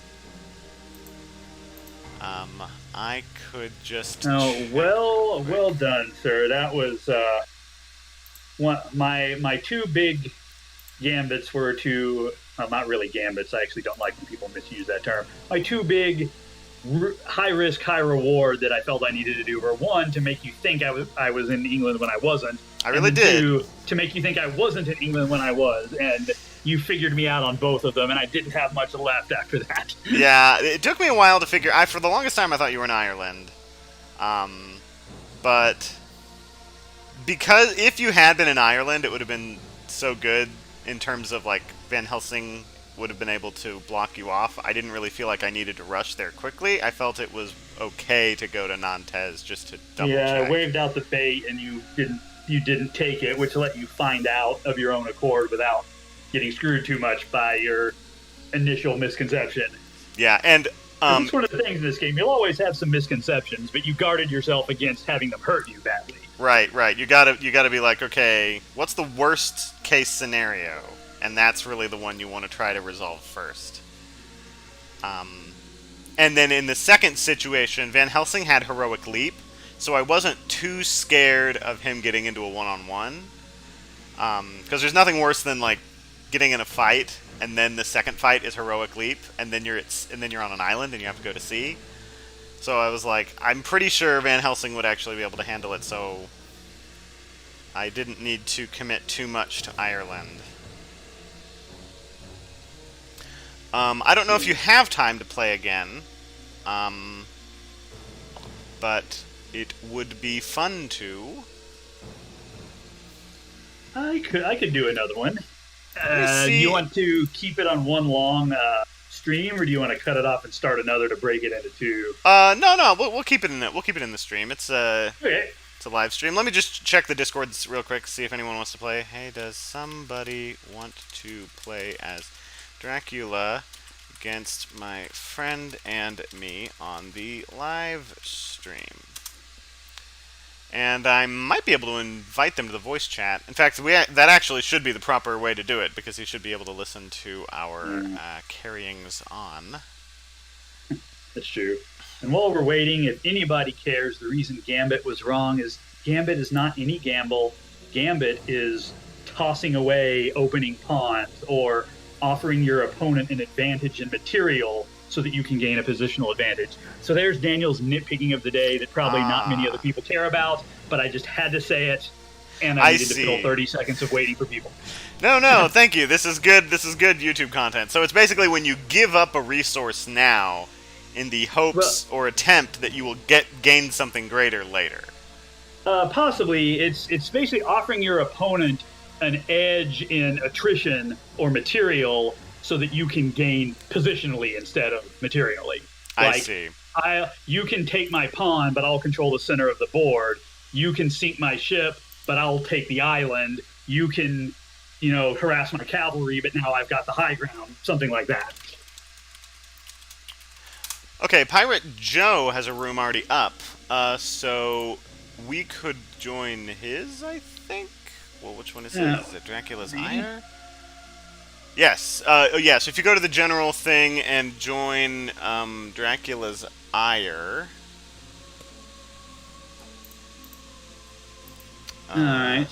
I could just... Oh, well done, sir. That was, my two big gambits were to... not really gambits. I actually don't like when people misuse that term. My two big... high risk, high reward that I felt I needed to do were one, to make you think I was in England when I wasn't. I really did. Two, to make you think I wasn't in England when I was, and you figured me out on both of them, and I didn't have much left after that. Yeah, it took me a while to figure. For the longest time, I thought you were in Ireland, but because if you had been in Ireland, it would have been so good in terms of like Van Helsing would have been able to block you off. I didn't really feel like I needed to rush there quickly. I felt it was okay to go to Nantes just to double check. Yeah, I waved out the bait, and you you didn't take it, which let you find out of your own accord without getting screwed too much by your initial misconception. Yeah, and It's one of the things in this game. You'll always have some misconceptions, but you guarded yourself against having them hurt you badly. right. You gotta be like, okay, what's the worst case scenario? And that's really the one you want to try to resolve first. And then in the second situation, Van Helsing had Heroic Leap, so I wasn't too scared of him getting into a one-on-one. Because there's nothing worse than like getting in a fight and then the second fight is Heroic Leap, and then you're on an island and you have to go to sea. So I was like, I'm pretty sure Van Helsing would actually be able to handle it, so I didn't need to commit too much to Ireland. I don't know if you have time to play again, but it would be fun to. I could do another one. See. Do you want to keep it on one long stream, or do you want to cut it off and start another to break it into two? No, we'll keep it in it. We'll keep it in the stream. It's Okay. It's a live stream. Let me just check the Discords real quick, see if anyone wants to play. Hey, does somebody want to play as Dracula against my friend and me on the live stream? And I might be able to invite them to the voice chat. In fact, that actually should be the proper way to do it, because he should be able to listen to our carryings on. That's true. And while we're waiting, if anybody cares, the reason Gambit was wrong is Gambit is not any gamble. Gambit is tossing away opening pawns or offering your opponent an advantage in material so that you can gain a positional advantage. So there's Daniel's nitpicking of the day that probably not many other people care about, but I just had to say it, and I needed to fill 30 seconds of waiting for people. No, thank you. This is good YouTube content. So it's basically when you give up a resource now in the hopes or attempt that you will gain something greater later. Possibly. It's basically offering your opponent an edge in attrition or material so that you can gain positionally instead of materially. I see. You can take my pawn, but I'll control the center of the board. You can sink my ship, but I'll take the island. You can, harass my cavalry, but now I've got the high ground. Something like that. Okay, Pirate Joe has a room already up, so we could join his, I think? Well, which one is his? Is it Dracula's Ire? Yes. So if you go to the general thing and join Dracula's Ire... Alright.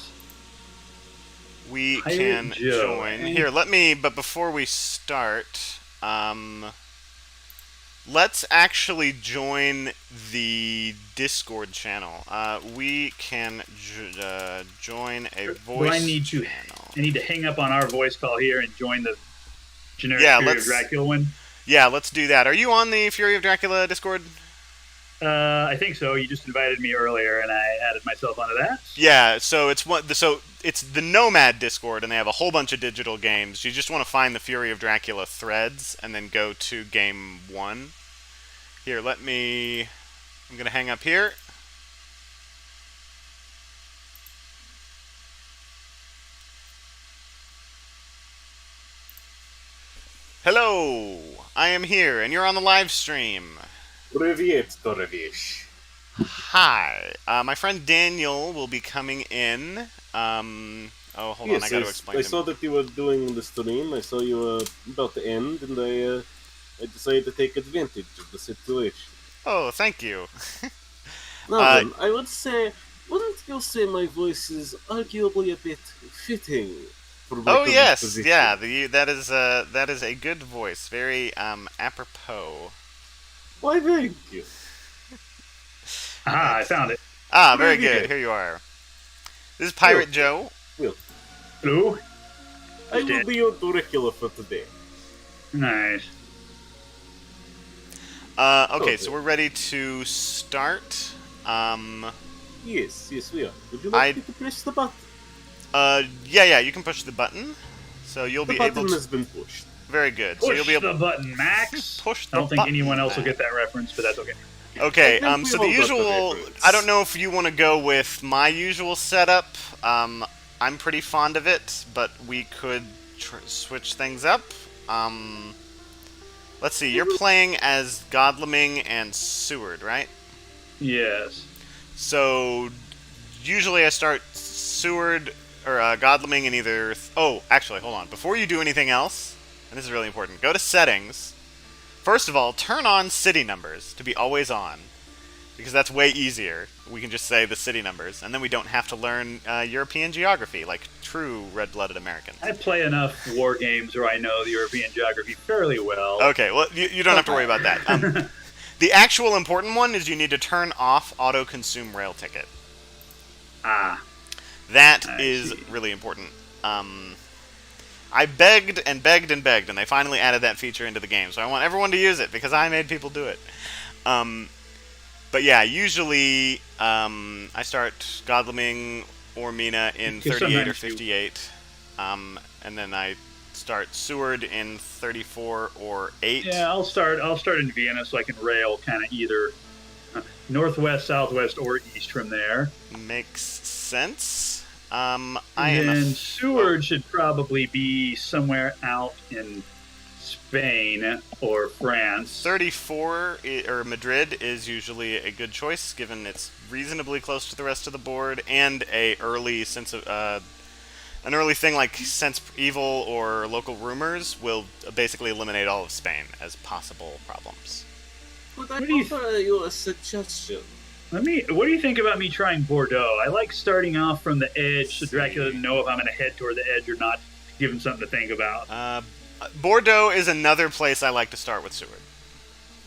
We can join. Here, but before we start, let's actually join the Discord channel. We can join a voice channel. I need to hang up on our voice call here and join the generic Fury of Dracula one? Yeah, let's do that. Are you on the Fury of Dracula Discord? I think so. You just invited me earlier, and I added myself onto that. Yeah, so it's the Nomad Discord, and they have a whole bunch of digital games. You just want to find the Fury of Dracula threads, and then go to game 1. Here, I'm going to hang up here. Hello, I am here, and you're on the live stream. Hi. My friend Daniel will be coming in. Hold on, I gotta explain. I saw that you were doing the stream. I saw you were about to end, and I decided to take advantage of the situation. Oh, thank you. Now then, I would say, wouldn't you say my voice is arguably a bit fitting for my position? Yeah. That is a good voice. Very apropos. Why, thank you. I found it. Very good. Here you are. This is Pirate Joe. Hello? I will be your Dracula for today. Nice. Okay, so we're ready to start. Yes, we are. Would you like me to press the button? Yeah, you can push the button. So you'll be able to... The button has been pushed. Very good. Push so you'll be able the button, Max. Push the I don't think button, anyone else will Max. get that reference, but that's okay. Okay, I think so we've the all got the usual... favorites. I don't know if you want to go with my usual setup. I'm pretty fond of it, but we could switch things up. Let's see, you're playing as Godleming and Seward, right? Yes. So, usually I start Seward or Godleming in either... oh, actually, hold on. Before you do anything else, and this is really important, go to Settings. First of all, turn on city numbers to be always on, because that's way easier. We can just say the city numbers, and then we don't have to learn European geography like true red-blooded Americans. I play enough war games where I know the European geography fairly well. Okay, well, you don't have to worry about that. The actual important one is you need to turn off auto-consume rail ticket. Ah. That I is see. really important. I begged and begged and begged, and they finally added that feature into the game. So I want everyone to use it, because I made people do it. But yeah, usually I start Godleming or Mina in Because 38 or sometimes you- 58. And then I start Seward in 34 or 8. Yeah, I'll start in Vienna so I can rail kind of either northwest, southwest, or east from there. Makes sense. I am And Seward should probably be somewhere out in Spain or France. 34 or Madrid is usually a good choice, given it's reasonably close to the rest of the board, and a early sense of an early thing like Sense Evil or Local Rumors will basically eliminate all of Spain as possible problems. Could I What do you offer you a suggestion? What do you think about me trying Bordeaux? I like starting off from the edge so Dracula doesn't know if I'm going to head toward the edge or not, to give him something to think about. Bordeaux is another place I like to start with Seward.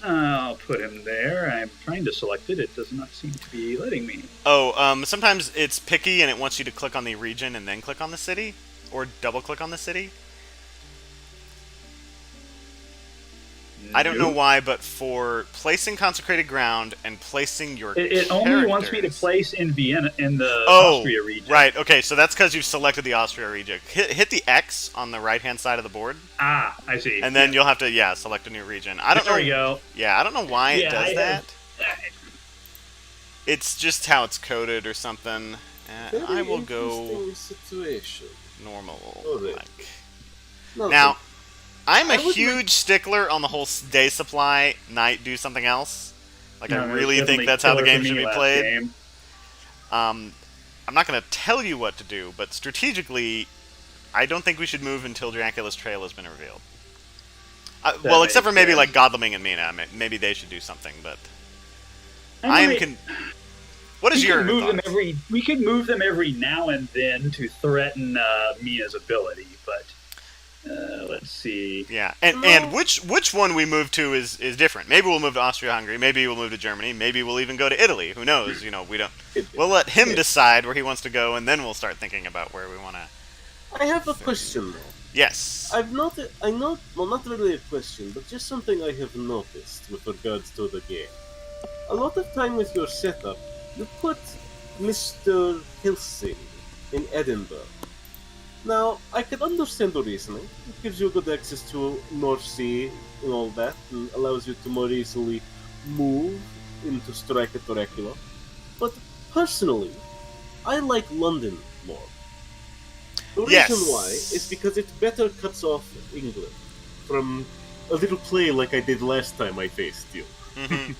I'll put him there. I'm trying to select it. It does not seem to be letting me. Oh, sometimes it's picky and it wants you to click on the region and then click on the city, or double click on the city. I don't know Nope. why, but for placing consecrated ground and placing your It only wants me to characters- place in Vienna, in the Oh, Austria region. right. Okay, so that's because you've selected the Austria region. Hit the X on the right-hand side of the board, Ah, I see. and then you'll have to select a new region. I don't There know. we go. Yeah, I don't know why it Yeah, does I that. have- It's just how it's coded or something. Very I will go interesting situation. normal. Okay. Like. Now, Now, I'm a I would huge stickler on the whole day supply, night do something else. Like, I No, really definitely think that's how the killer game for should me be last played. game. I'm not going to tell you what to do, but strategically, I don't think we should move until Dracula's Trail has been revealed. Well, except for makes maybe sense. like Godleming and Mina. Maybe they should do something, but I I might- am. What is we your could move them thoughts? we could move them every now and then to threaten Mina's ability, but let's see. Yeah, and which one we move to is different. Maybe we'll move to Austria-Hungary. Maybe we'll move to Germany. Maybe we'll even go to Italy. Who knows? We don't. We'll let him decide where he wants to go, and then we'll start thinking about where we want to. I have a question though. Yes. Well, not really a question, but just something I have noticed with regards to the game. A lot of time with your setup, you put Mr. Helsing in Edinburgh. Now, I can understand the reasoning. It gives you good access to North Sea and all that, and allows you to more easily move into strike at Dracula. But personally, I like London more. The reason Yes. why is because it better cuts off England from a little play like I did last time I faced you. Hmm.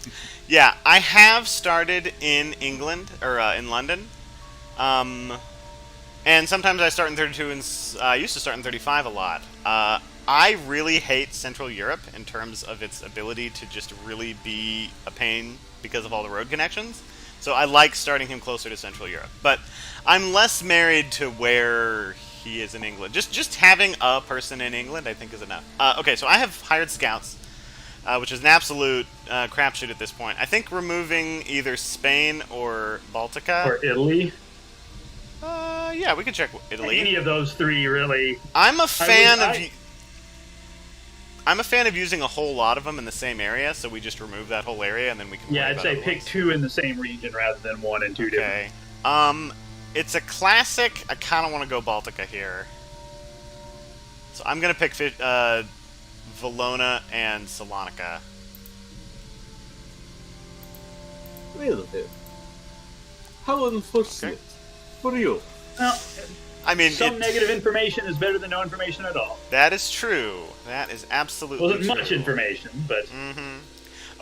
Yeah, I have started in England or in London, and sometimes I start in 32, and I used to start in 35 a lot. I really hate Central Europe in terms of its ability to just really be a pain because of all the road connections. So I like starting him closer to Central Europe, but I'm less married to where he is in England. Just having a person in England, I think, is enough. Okay, so I have hired scouts. Which is an absolute crapshoot at this point. I think removing either Spain or Baltica. Or Italy. Yeah, we can check Italy. Any of those three, really. I'm a fan I- of. I'm a fan of using a whole lot of them in the same area, so we just remove that whole area and then we can. Yeah, worry I'd about say other pick ones. two in the same region rather than one and two different. Okay. It's a classic. I kind of want to go Baltica here. So I'm gonna pick Valona and Salonika. Well then, how unfortunate for you. Well, I mean, some negative information is better than no information at all. that is true. That is absolutely Wasn't true. much information, but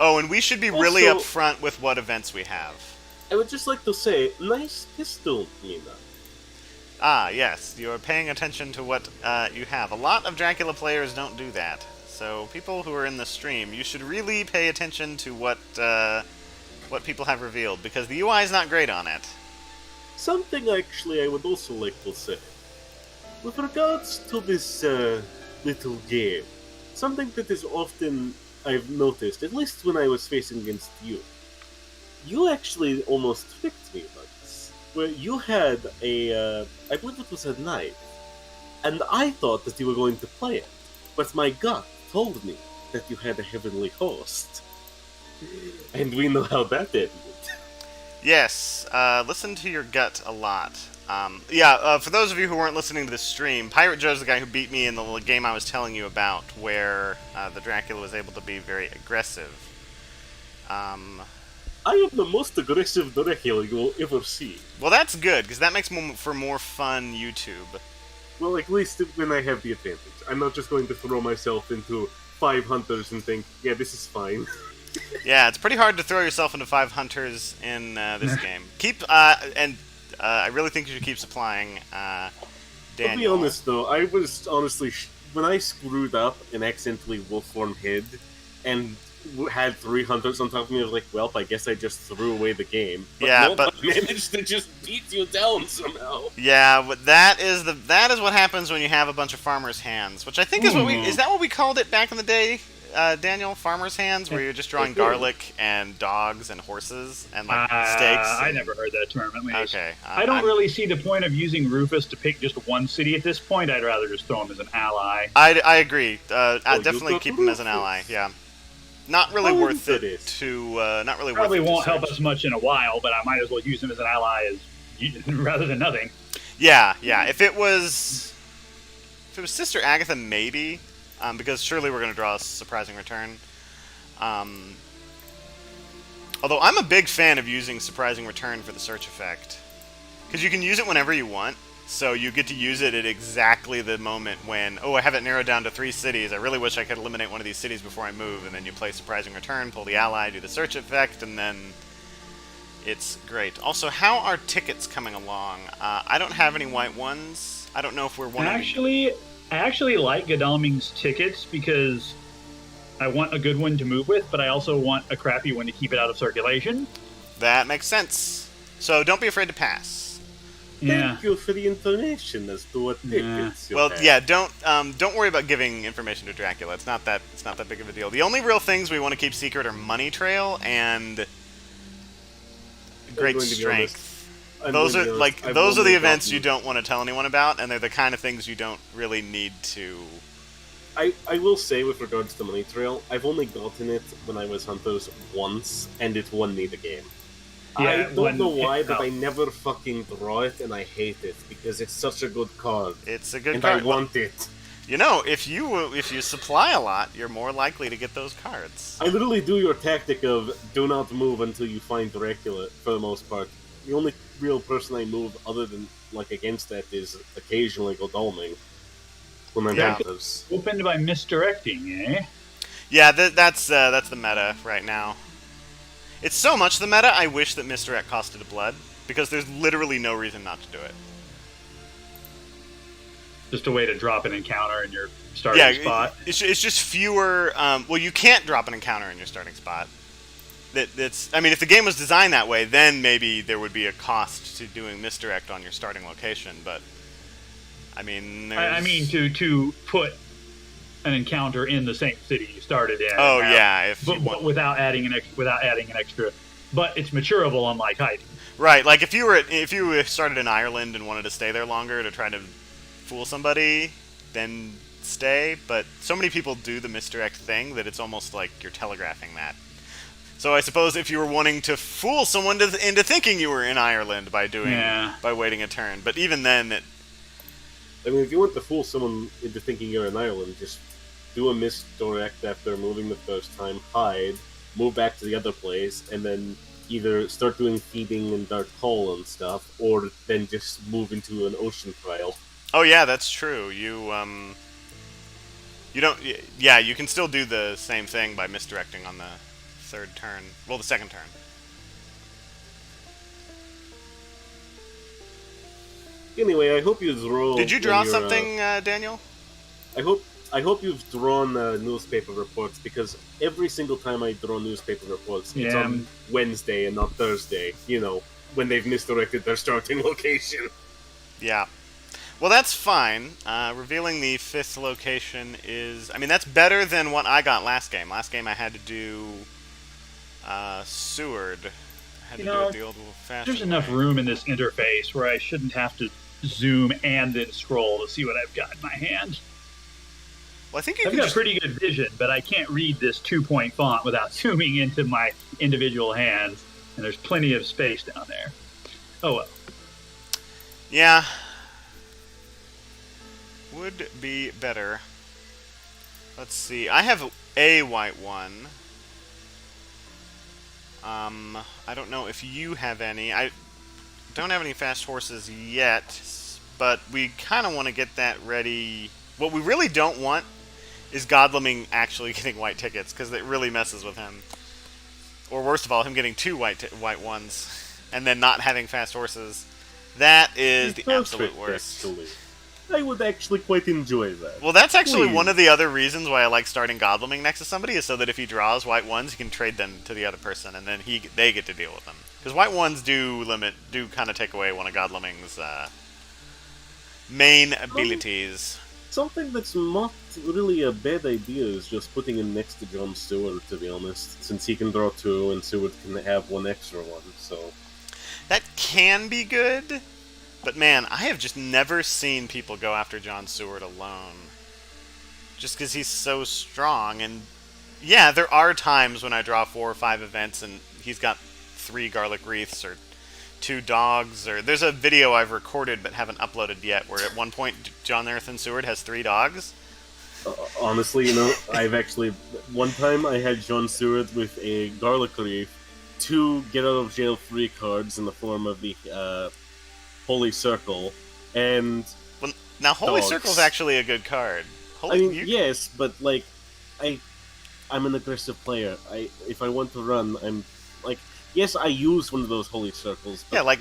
Oh, and we should be really upfront with what events we have. I would just like to say, nice pistol, Nina. Ah, yes, you're paying attention to what you have. A lot of Dracula players don't do that. So people who are in the stream, you should really pay attention to what people have revealed, because the UI is not great on it. Something actually I would also like to say. With regards to this little game, something that is often I've noticed, at least when I was facing against you, you actually almost tricked me once, where you had a, I believe it was a knife, and I thought that you were going to play it, but my gut told me that you had a heavenly host. And we know how that ended. Yes, listen to your gut a lot. For those of you who weren't listening to the stream, Pirate Joe's the guy who beat me in the little game I was telling you about, where the Dracula was able to be very aggressive. I am the most aggressive Dracula you will ever see. Well, that's good, because that makes for more fun YouTube. Well, at least when I have the advantage. I'm not just going to throw myself into 5 hunters and think, yeah, this is fine. Yeah, it's pretty hard to throw yourself into 5 hunters in this game. I really think you should keep supplying Daniel. To be honest, though, I was honestly... when I screwed up and accidentally wolf form hid, and had 3 hunters on top of me, I was like, well, I guess I just threw away the game. But yeah, but I managed to just beat you down somehow. Yeah, but that is what happens when you have a bunch of farmers' hands, which I think is is that what we called it back in the day, Daniel? Farmers' hands, where you're just drawing garlic and dogs and horses and like steaks. I never heard that term, at least. Okay, I don't really see the point of using Rufus to pick just one city at this point. I'd rather just throw him as an ally. I agree. I'd definitely keep him as an ally. Yeah. Not really worth it to. Not really. Probably worth it won't help us much in a while, but I might as well use him as an ally rather than nothing. Yeah. If it was Sister Agatha, maybe, because surely we're going to draw a surprising return. Although I'm a big fan of using surprising return for the search effect, because you can use it whenever you want. So you get to use it at exactly the moment when, I have it narrowed down to 3 cities. I really wish I could eliminate one of these cities before I move. And then you play Surprising Return, pull the ally, do the search effect, and then it's great. Also, how are tickets coming along? I don't have any white ones. I don't know if we're one. I actually like Godalming's tickets because I want a good one to move with, but I also want a crappy one to keep it out of circulation. That makes sense. So don't be afraid to pass. Yeah. Thank you for the information as to what tickets you have. Yeah, don't worry about giving information to Dracula. It's not that big of a deal. The only real things we want to keep secret are Money Trail and Great Strength. Those are the events you don't want to tell anyone about, and they're the kind of things you don't really need to. I will say, with regards to Money Trail, I've only gotten it when I was Hunters once, and it won me the game. Yeah, I don't know why, but I never fucking draw it, and I hate it, because it's such a good card. It's a good and card. And I want it. You know, if you supply a lot, you're more likely to get those cards. I literally do your tactic of do not move until you find Dracula, for the most part. The only real person I move other than, against that is occasionally Godalming. When I'm Hunters. Opened by misdirecting, eh? Yeah, that's the meta right now. It's so much the meta, I wish that Misdirect costed a blood, because there's literally no reason not to do it. Just a way to drop an encounter in your starting spot. It's just fewer... you can't drop an encounter in your starting spot. If the game was designed that way, then maybe there would be a cost to doing Misdirect on your starting location, but... to put an encounter in the same city you started in. Oh yeah, without adding an extra, but it's maturable unlike hiding. Right, like if you started in Ireland and wanted to stay there longer to try to fool somebody, then stay. But so many people do the misdirect thing that it's almost like you're telegraphing that. So I suppose if you were wanting to fool someone into thinking you were in Ireland by waiting a turn, but even then if you want to fool someone into thinking you're in Ireland, just do a misdirect after moving the first time, hide, move back to the other place, and then either start doing feeding and dark hole and stuff, or then just move into an ocean trial. Oh yeah, that's true. You don't. Yeah, you can still do the same thing by misdirecting on the third turn. Well, the second turn. Anyway, I hope you draw. Did you draw something, Daniel? I hope you've drawn newspaper reports, because every single time I draw newspaper reports, it's on Wednesday and not Thursday. You know, when they've misdirected their starting location. Yeah. Well, that's fine. Revealing the 5th location is... I mean, that's better than what I got last game. Last game I had to do Seward. I had to do it the old-fashioned There's enough room in this interface where I shouldn't have to zoom and then scroll to see what I've got in my hand. Well, I think I've got pretty good vision, but I can't read this 2-point font without zooming into my individual hands, and there's plenty of space down there. Oh well. Yeah. Would be better. Let's see. I have a white one. I don't know if you have any. I don't have any fast horses yet, but we kind of want to get that ready. What we really don't want is Godleming actually getting white tickets, because it really messes with him. Or worst of all, him getting 2 white ones, and then not having fast horses. That is the absolute worst. Actually. I would actually quite enjoy that. Well, that's actually one of the other reasons why I like starting Godleming next to somebody, is so that if he draws white ones, he can trade them to the other person, and then they get to deal with them. Because white ones do kind of take away one of Godleming's main abilities. Something that's not really a bad idea is just putting him next to John Stewart, to be honest, since he can draw 2 and Stewart can have 1 extra one, so... That can be good, but man, I have just never seen people go after John Stewart alone. Just because he's so strong, and yeah, there are times when I draw 4 or 5 events and he's got 3 garlic wreaths or 2 dogs, or there's a video I've recorded but haven't uploaded yet where at one point Jonathan Seward has 3 dogs. Honestly, you know, I've actually... One time I had John Stewart with a garlic wreath, 2 get-out-of-jail-free cards in the form of the Holy Circle, and... Well, now, Holy dogs. Circle is actually a good card. Yes, but, like, I'm an aggressive player. If I want to run, I'm, like... Yes, I use one of those Holy Circles, but, yeah, like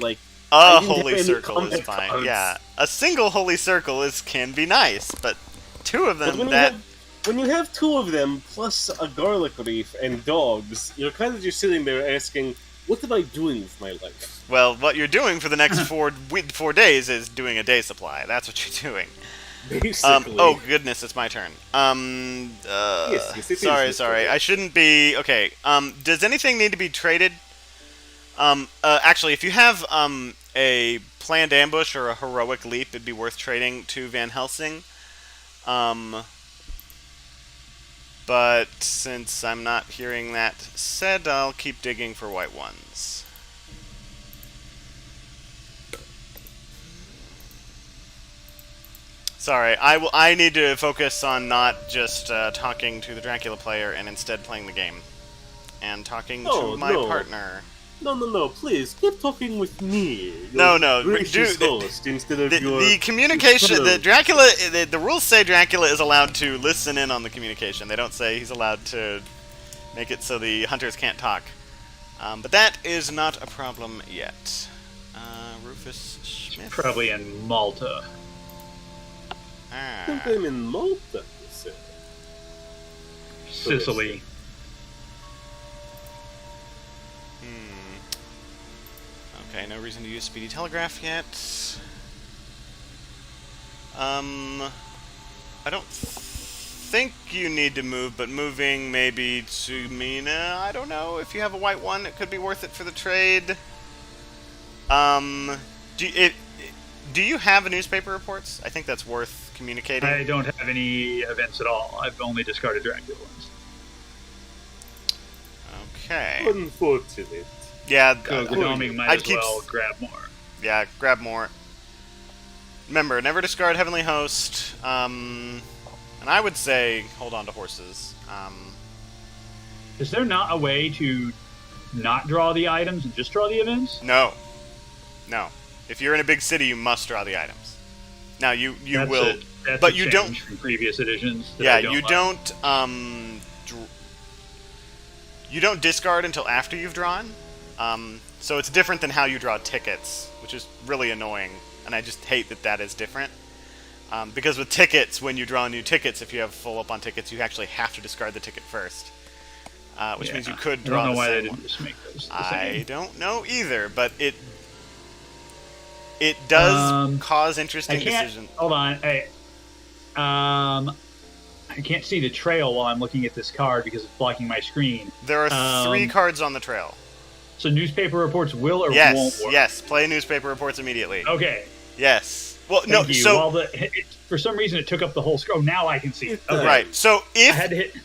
a Holy Circle is fine. Cards. Yeah, a single Holy Circle can be nice, but 2 of them, when you have 2 of them, plus a garlic wreath and dogs, you're kind of just sitting there asking, what am I doing with my life? Well, what you're doing for the next 4 days is doing a day supply. That's what you're doing. Basically. Oh, goodness, it's my turn. Yes, it is. Sorry. I shouldn't be... Okay, does anything need to be traded? Actually, if you have a planned ambush or a heroic leap, it'd be worth trading to Van Helsing. But since I'm not hearing that said, I'll keep digging for white ones. Sorry, I need to focus on not just talking to the Dracula player and instead playing the game. And talking to my partner. No, please, keep talking with me. No, host, instead of the communication, the rules say Dracula is allowed to listen in on the communication. They don't say he's allowed to make it so the hunters can't talk. But that is not a problem yet. Rufus Smith? Probably in Malta. I think I'm in Malta, you said. Sicily. Okay, no reason to use Speedy Telegraph yet. I don't think you need to move, but moving maybe to Mina. I don't know. If you have a white one, it could be worth it for the trade. Do you have newspaper reports? I think that's worth communicating. I don't have any events at all. I've only discarded Dracula ones. Okay. Unfortunate. Yeah, Godleming might as well grab more. Yeah, grab more. Remember, never discard Heavenly Host. And I would say hold on to horses. Is there not a way to not draw the items and just draw the events? No. No. If you're in a big city, you must draw the items. Now, you That's will... that's but a you change don't... from previous editions. That Yeah, I don't you like. don't, you don't discard until after you've drawn. So it's different than how you draw tickets, which is really annoying, and I just hate that that is different. Because with tickets, when you draw new tickets, if you have full up on tickets, you actually have to discard the ticket first. Which means you could draw I don't know the why they same didn't one. just make those the I same. don't know either, but it does cause interesting I can't. decisions. Hold on. Hey, I can't see the trail while I'm looking at this card because it's blocking my screen. There are 3 cards on the trail. So newspaper reports will or won't Yes, work. yes. Play newspaper reports immediately. Okay. Yes. Well, Thank no. you. So While for some reason it took up the whole screen. Oh, now I can see it. Okay. right. So I had to hit.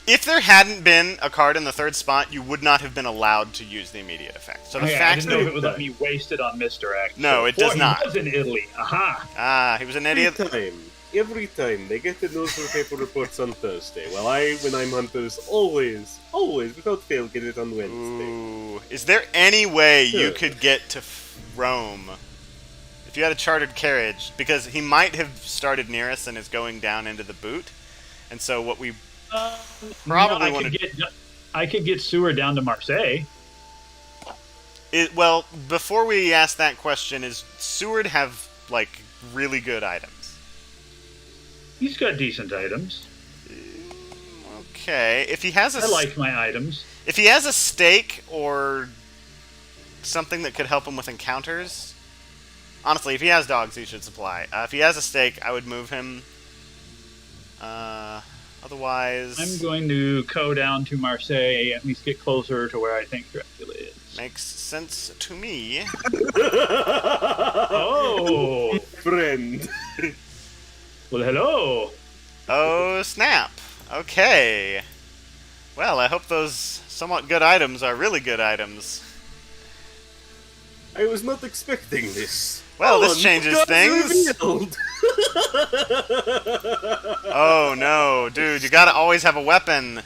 if there hadn't been a card in the 3rd spot, you would not have been allowed to use the immediate effect. So the Okay, I fact didn't know if that it would let me waste it on misdirect. No, it does not. He was in Italy. Aha. he was an idiot. Every time they get the newspaper reports on Thursday. Well, when I'm hunters, always, without fail, get it on Wednesday. Ooh. Is there any way you Sure. could get to Rome if you had a chartered carriage? Because he might have started near us and is going down into the boot. And so what we probably want to... I could get Sewer down to Marseille. Well, before we ask that question, is Seward have, like, really good items? He's got decent items. Okay. If he has I like my items. If he has a stake or something that could help him with encounters... Honestly, if he has dogs, he should supply. If he has a stake, I would move him. Otherwise... I'm going to go down to Marseille, at least get closer to where I think Dracula is. Makes sense to me. Oh! Friend. Well, hello! Oh, snap. Okay. Well, I hope those somewhat good items are really good items. I was not expecting this. Well, this changes God's things. revealed. Oh, no. Dude, you gotta always have a weapon.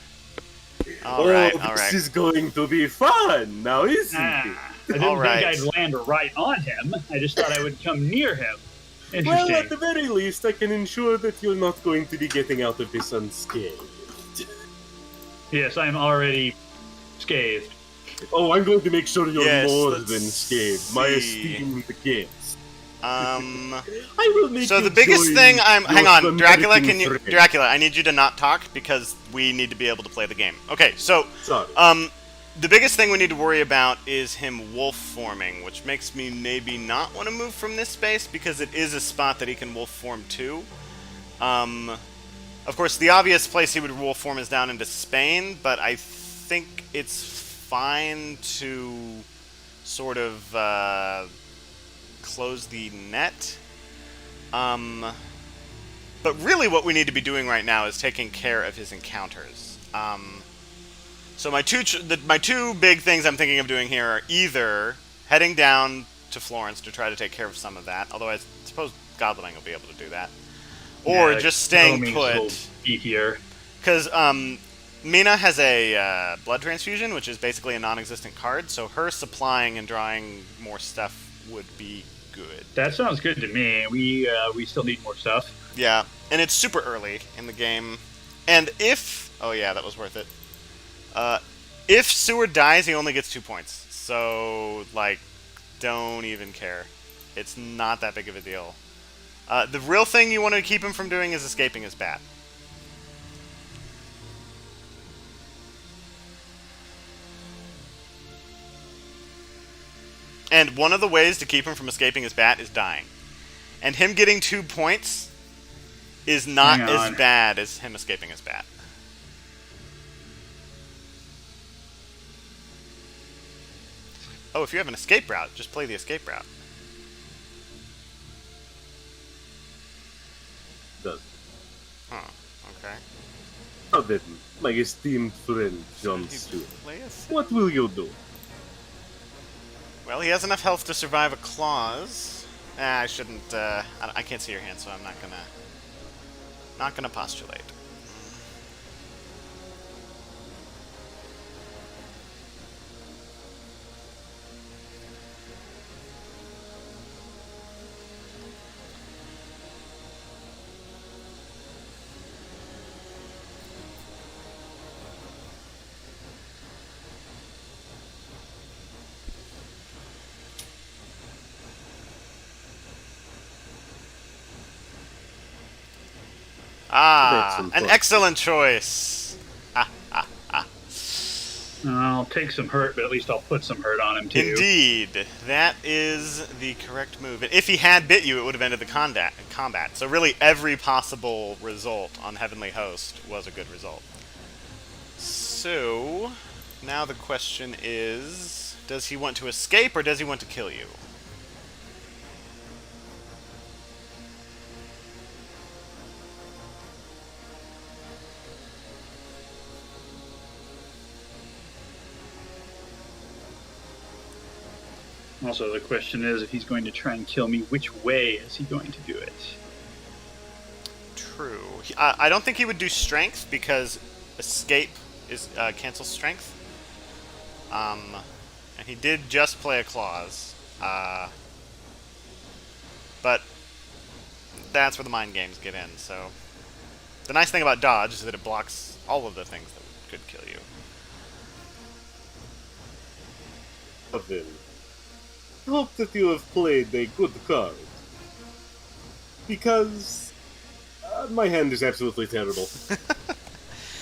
Alright, This alright. is going to be fun, now isn't it? I didn't Alright. think I'd land right on him. I just thought I would come near him. Well, Interesting. at the very least, I can ensure that you're not going to be getting out of this unscathed. Yes, I'm already scathed. Oh, I'm going to make sure you're Yes, more let's than scathed, my see. esteemed guest. Um... I will make So you the biggest join thing I'm... Hang your on, Dracula, American can you... friend. Dracula, I need you to not talk because we need to be able to play the game. Okay, so... Sorry. The biggest thing we need to worry about is him wolf forming, which makes me maybe not want to move from this space because it is a spot that he can wolf form to. Of course, the obvious place he would wolf form is down into Spain, but I think it's fine to sort of close the net. But really what we need to be doing right now is taking care of his encounters. So my two big things I'm thinking of doing here are either heading down to Florence to try to take care of some of that, although I suppose Godling will be able to do that, or Yeah, just staying Roaming's a little put. beefier. Because Mina has a blood transfusion, which is basically a non-existent card, so her supplying and drawing more stuff would be good. That sounds good to me. We still need more stuff. Yeah, and it's super early in the game. And if... Oh yeah, that was worth it. If Seward dies, he only gets 2 points. So, like, don't even care. It's not that big of a deal. The real thing you want to keep him from doing is escaping his bat. And one of the ways to keep him from escaping his bat is dying. And him getting 2 points is not Hang as on. bad as him escaping his bat. Oh, if you have an escape route, just play the escape route. Does. Huh, okay. Now then, my esteemed friend John You Stewart, play a- what will you do? Well, he has enough health to survive a clause. I shouldn't, I can't see your hand, so I'm not gonna postulate. Ah, an excellent choice. I'll take some hurt, but at least I'll put some hurt on him, too. Indeed. That is the correct move. If he had bit you, it would have ended the combat. So really, every possible result on Heavenly Host was a good result. So, now the question is, does he want to escape or does he want to kill you? Also, the question is, if he's going to try and kill me, which way is he going to do it? True. I don't think he would do strength because escape is cancels strength. And he did just play a clause. But that's where the mind games get in. So the nice thing about dodge is that it blocks all of the things that could kill you. I hope that you have played a good card. Because my hand is absolutely terrible.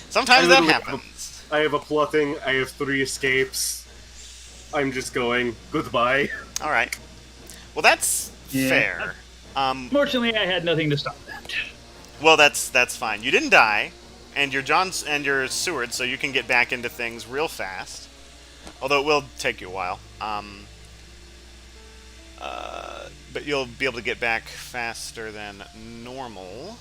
Sometimes that happens. I have a plotting, I have 3 escapes. I'm just going, goodbye. Alright. Well, that's fair. Fortunately, I had nothing to stop that. Well, that's fine. You didn't die, and you're Seward, so you can get back into things real fast. Although it will take you a while. But you'll be able to get back faster than normal.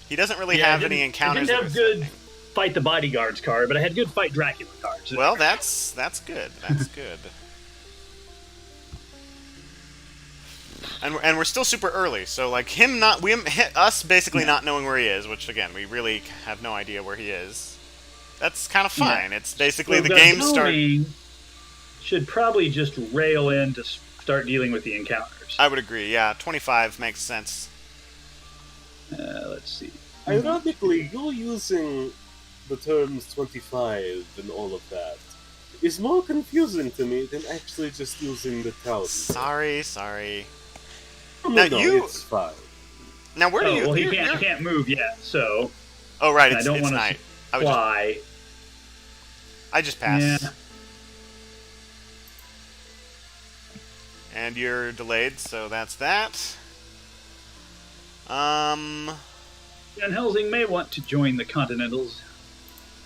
He doesn't really have any encounters. I didn't have good Fight the Bodyguards card, but I had good Fight Dracula cards. Well, that's good. That's good. And we're still super early, so like us basically not knowing where he is, which again we really have no idea where he is. That's kind of fine. Yeah. It's basically the game start. Should probably just rail in to start dealing with the encounters. I would agree. Yeah, 25 makes sense. Let's see. Ironically, you're using the terms 25 and all of that is more confusing to me than actually just using the town. Sorry. No, it's fine. Now, where do you... Well, he can't move yet, so... Oh, right, I don't want night. to fly. I just passed. Yeah. And you're delayed, so that's that. Van Helsing may want to join the Continentals.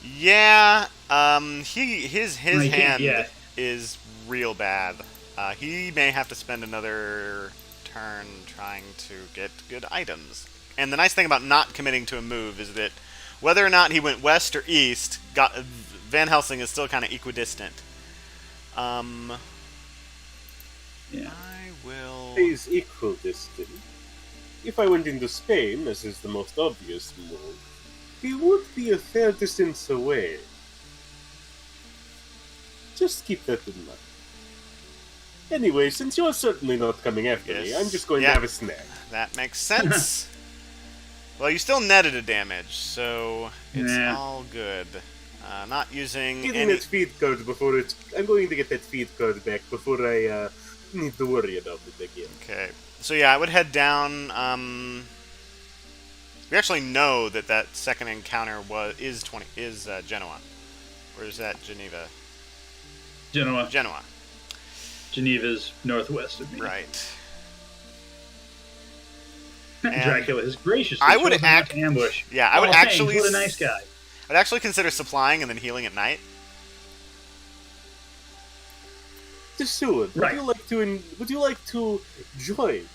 Yeah, his hand is real bad. He may have to spend another turn trying to get good items. And the nice thing about not committing to a move is that whether or not he went west or east, Van Helsing is still kind of equidistant. Yeah. I will... He's equidistant. If I went into Spain, as is the most obvious move, he would be a fair distance away. Just keep that in mind. Anyway, since you're certainly not coming after me, I'm just going to have a snack. That makes sense. Well, you still netted a damage, so it's all good. Not using Getting that feed card before it... I'm going to get that feed card back before I need to worry about it again. Okay. So yeah, I would head down. We actually know that second encounter is Genoa, or is that Geneva? Genoa. Geneva's northwest of me. Right. Dracula is graciously I would ambush. Yeah, I would actually. What a nice guy. I'd actually consider supplying and then healing at night. Seward, right. Would you like to join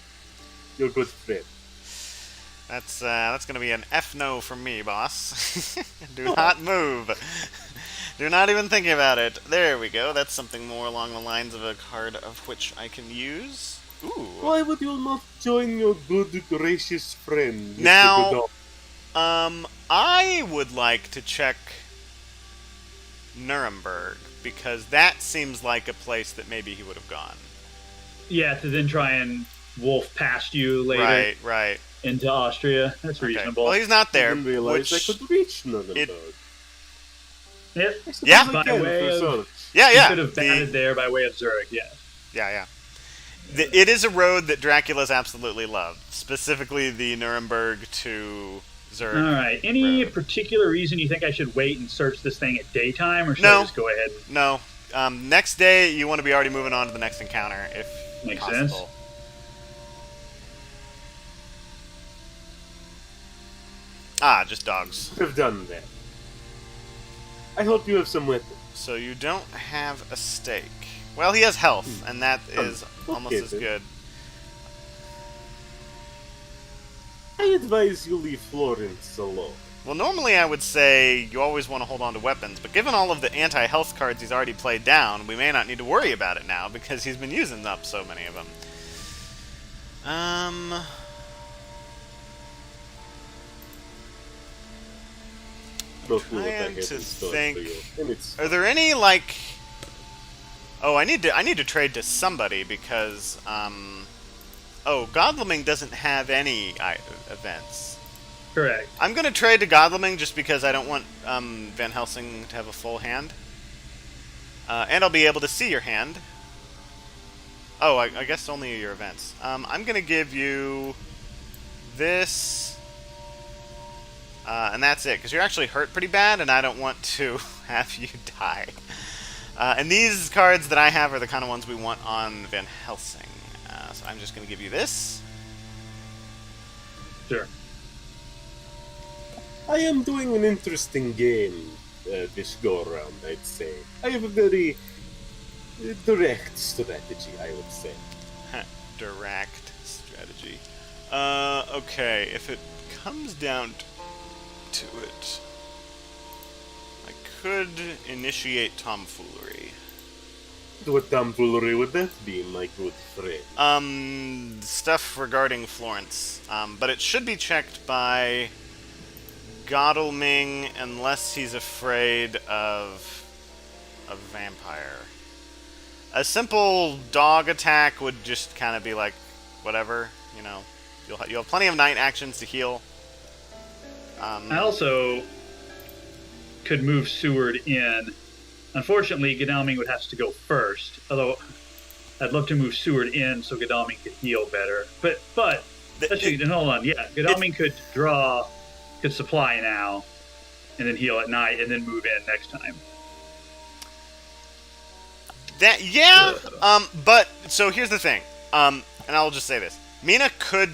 your good friend? That's going to be an F no from me, boss. Do not move. Do not even think about it. There we go. That's something more along the lines of a card of which I can use. Ooh. Why would you not join your good, gracious friend, Mr. Now, Godot? I would like to check Nuremberg, because that seems like a place that maybe he would have gone. Yeah, to then try and wolf past you later. Right. Into Austria. That's reasonable. Well, he's not there. I didn't realize I could reach Nuremberg. Yeah. By way of... Yeah. You could have batted there by way of Zurich, yeah. Yeah. It is a road that Dracula's absolutely loved. Specifically the Nuremberg to Zerg. All right. Any Road. particular reason you think I should wait and search this thing at daytime, or should No. I just go ahead? No. Next day, you want to be already moving on to the next encounter, if Makes possible. sense. Ah, just dogs. I've done that. I hope you have some weapons. So you don't have a stake. Well, he has health, and that is almost okay, as then. good. I advise you leave Florence alone. Well, normally I would say you always want to hold on to weapons, but given all of the anti-health cards he's already played down, we may not need to worry about it now, because he's been using up so many of them. Don't know what I Trying have to in store think. for you. And it's Are there any, like... Oh, I need to trade to somebody, because, Oh, Godleming doesn't have any events. Correct. I'm going to trade to Godleming just because I don't want Van Helsing to have a full hand. And I'll be able to see your hand. Oh, I guess only your events. I'm going to give you this. And that's it, because you're actually hurt pretty bad, and I don't want to have you die. And these cards that I have are the kind of ones we want on Van Helsing. So I'm just going to give you this. Sure. I am doing an interesting game this go-around, I'd say. I have a very direct strategy, I would say. Direct strategy. Okay, if it comes down to it, I could initiate tomfoolery. What tomfoolery would that be, my good friend? Stuff regarding Florence. But it should be checked by Godalming unless he's afraid of a vampire. A simple dog attack would just kind of be like, whatever, you know. You'll have plenty of night actions to heal. I also could move Seward in. Unfortunately, Godalming would have to go first. Although I'd love to move Seward in so Godalming could heal better. But actually, hold on. Yeah, Godalming could supply now, and then heal at night, and then move in next time. That but so here's the thing. And I'll just say this: Mina could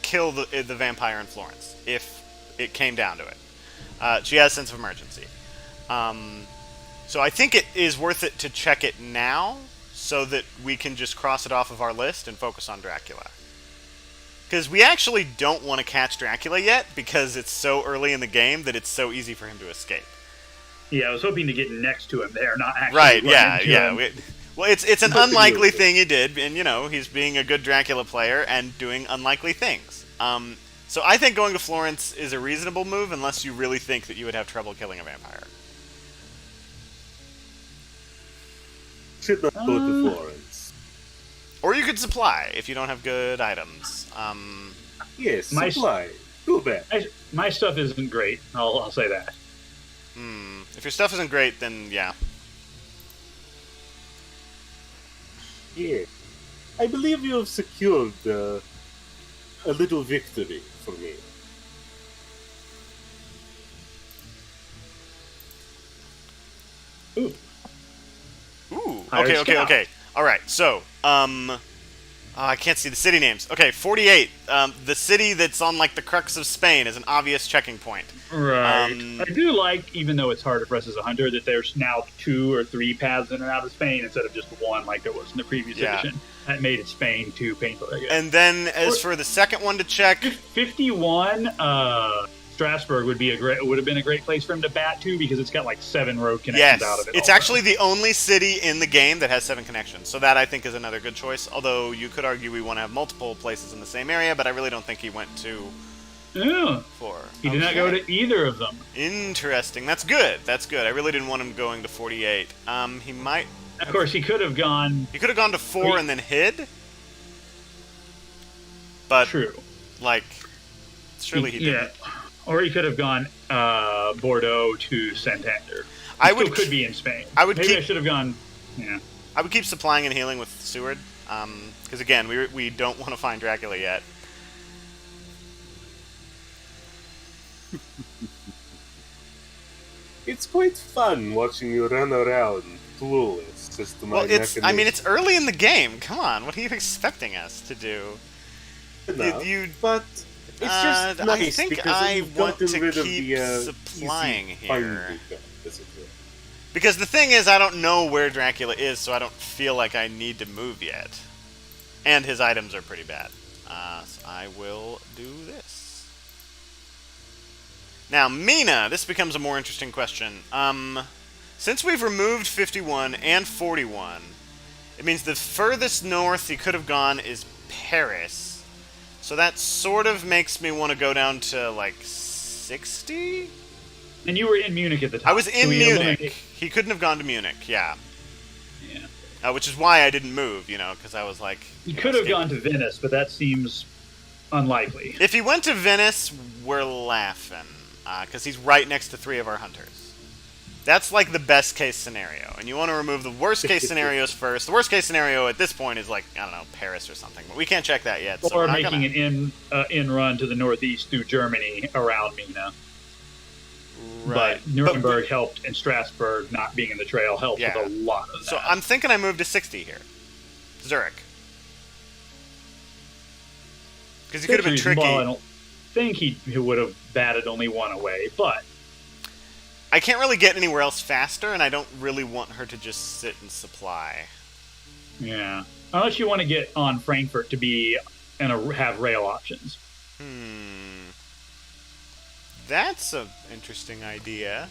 kill the vampire in Florence if it came down to it. She has sense of emergency. So I think it is worth it to check it now, so that we can just cross it off of our list and focus on Dracula. Because we actually don't want to catch Dracula yet, because it's so early in the game that it's so easy for him to escape. Yeah, I was hoping to get next to him there, not actually Right, run into yeah. him. Well, it's an unlikely thing he did, and, you know, he's being a good Dracula player and doing unlikely things. So I think going to Florence is a reasonable move, unless you really think that you would have trouble killing a vampire. Should not go to Florence. Or you could supply, if you don't have good items. Yes, My- supply. Too bad. My stuff isn't great. I'll say that. If your stuff isn't great, then yeah. Yeah. I believe you have secured a little victory for me. Ooh. Ooh, Hired scout. okay. Alright, so, I can't see the city names. Okay, 48. The city that's on, like, the crux of Spain is an obvious checking point. Right. I do like, even though it's harder for us as a hunter, that there's now 2 or 3 paths in and out of Spain instead of just 1 like there was in the previous edition. That made it Spain too painful, I guess. And then, as for the second one to check... 51, Strasbourg would have been a great place for him to bat to, because it's got like 7 road connections out of it. It's actually the only city in the game that has 7 connections, so that I think is another good choice. Although you could argue we want to have multiple places in the same area, but I really don't think he went to 4. He did not go to either of them. Interesting. That's good. I really didn't want him going to 48. He might. Of course, he could have gone. He could have gone to 4 and then hid. But True. Like, surely he didn't. Yeah. Or he could have gone Bordeaux to Santander. Could be in Spain. I should have gone. Yeah. I would keep supplying and healing with Seward, because again, we don't want to find Dracula yet. It's quite fun watching you run around clueless as to my Well, I mean, it's machinations. early in the game. Come on, what are you expecting us to do? Enough, You but it's just I nice think because I you've want gotten to rid of keep the supplying easy here. finding gun, as it were. Because the thing is, I don't know where Dracula is, so I don't feel like I need to move yet. And his items are pretty bad. So I will do this. Now, Mina, this becomes a more interesting question. Since we've removed 51 and 41, it means the furthest north he could have gone is Paris. So that sort of makes me want to go down to, like, 60? And you were in Munich at the time. I was in so Munich. He couldn't have gone to Munich, yeah. Yeah. Which is why I didn't move, because I was like... He could have gone to Venice, but that seems unlikely. If he went to Venice, we're laughing. Because he's right next to 3 of our hunters. That's like the best case scenario. And you want to remove the worst case scenarios first. The worst case scenario at this point is like, I don't know, Paris or something. But we can't check that yet. So or making an in run to the northeast through Germany around Mina. Right. But Nuremberg helped, and Strasbourg not being in the trail helped with a lot of that. So I'm thinking I moved to 60 here. Zurich. Because he could have been tricky. Well, I don't think he would have batted only 1 away, but... I can't really get anywhere else faster, and I don't really want her to just sit and supply. Yeah. Unless you want to get on Frankfurt to be and have rail options. That's an interesting idea.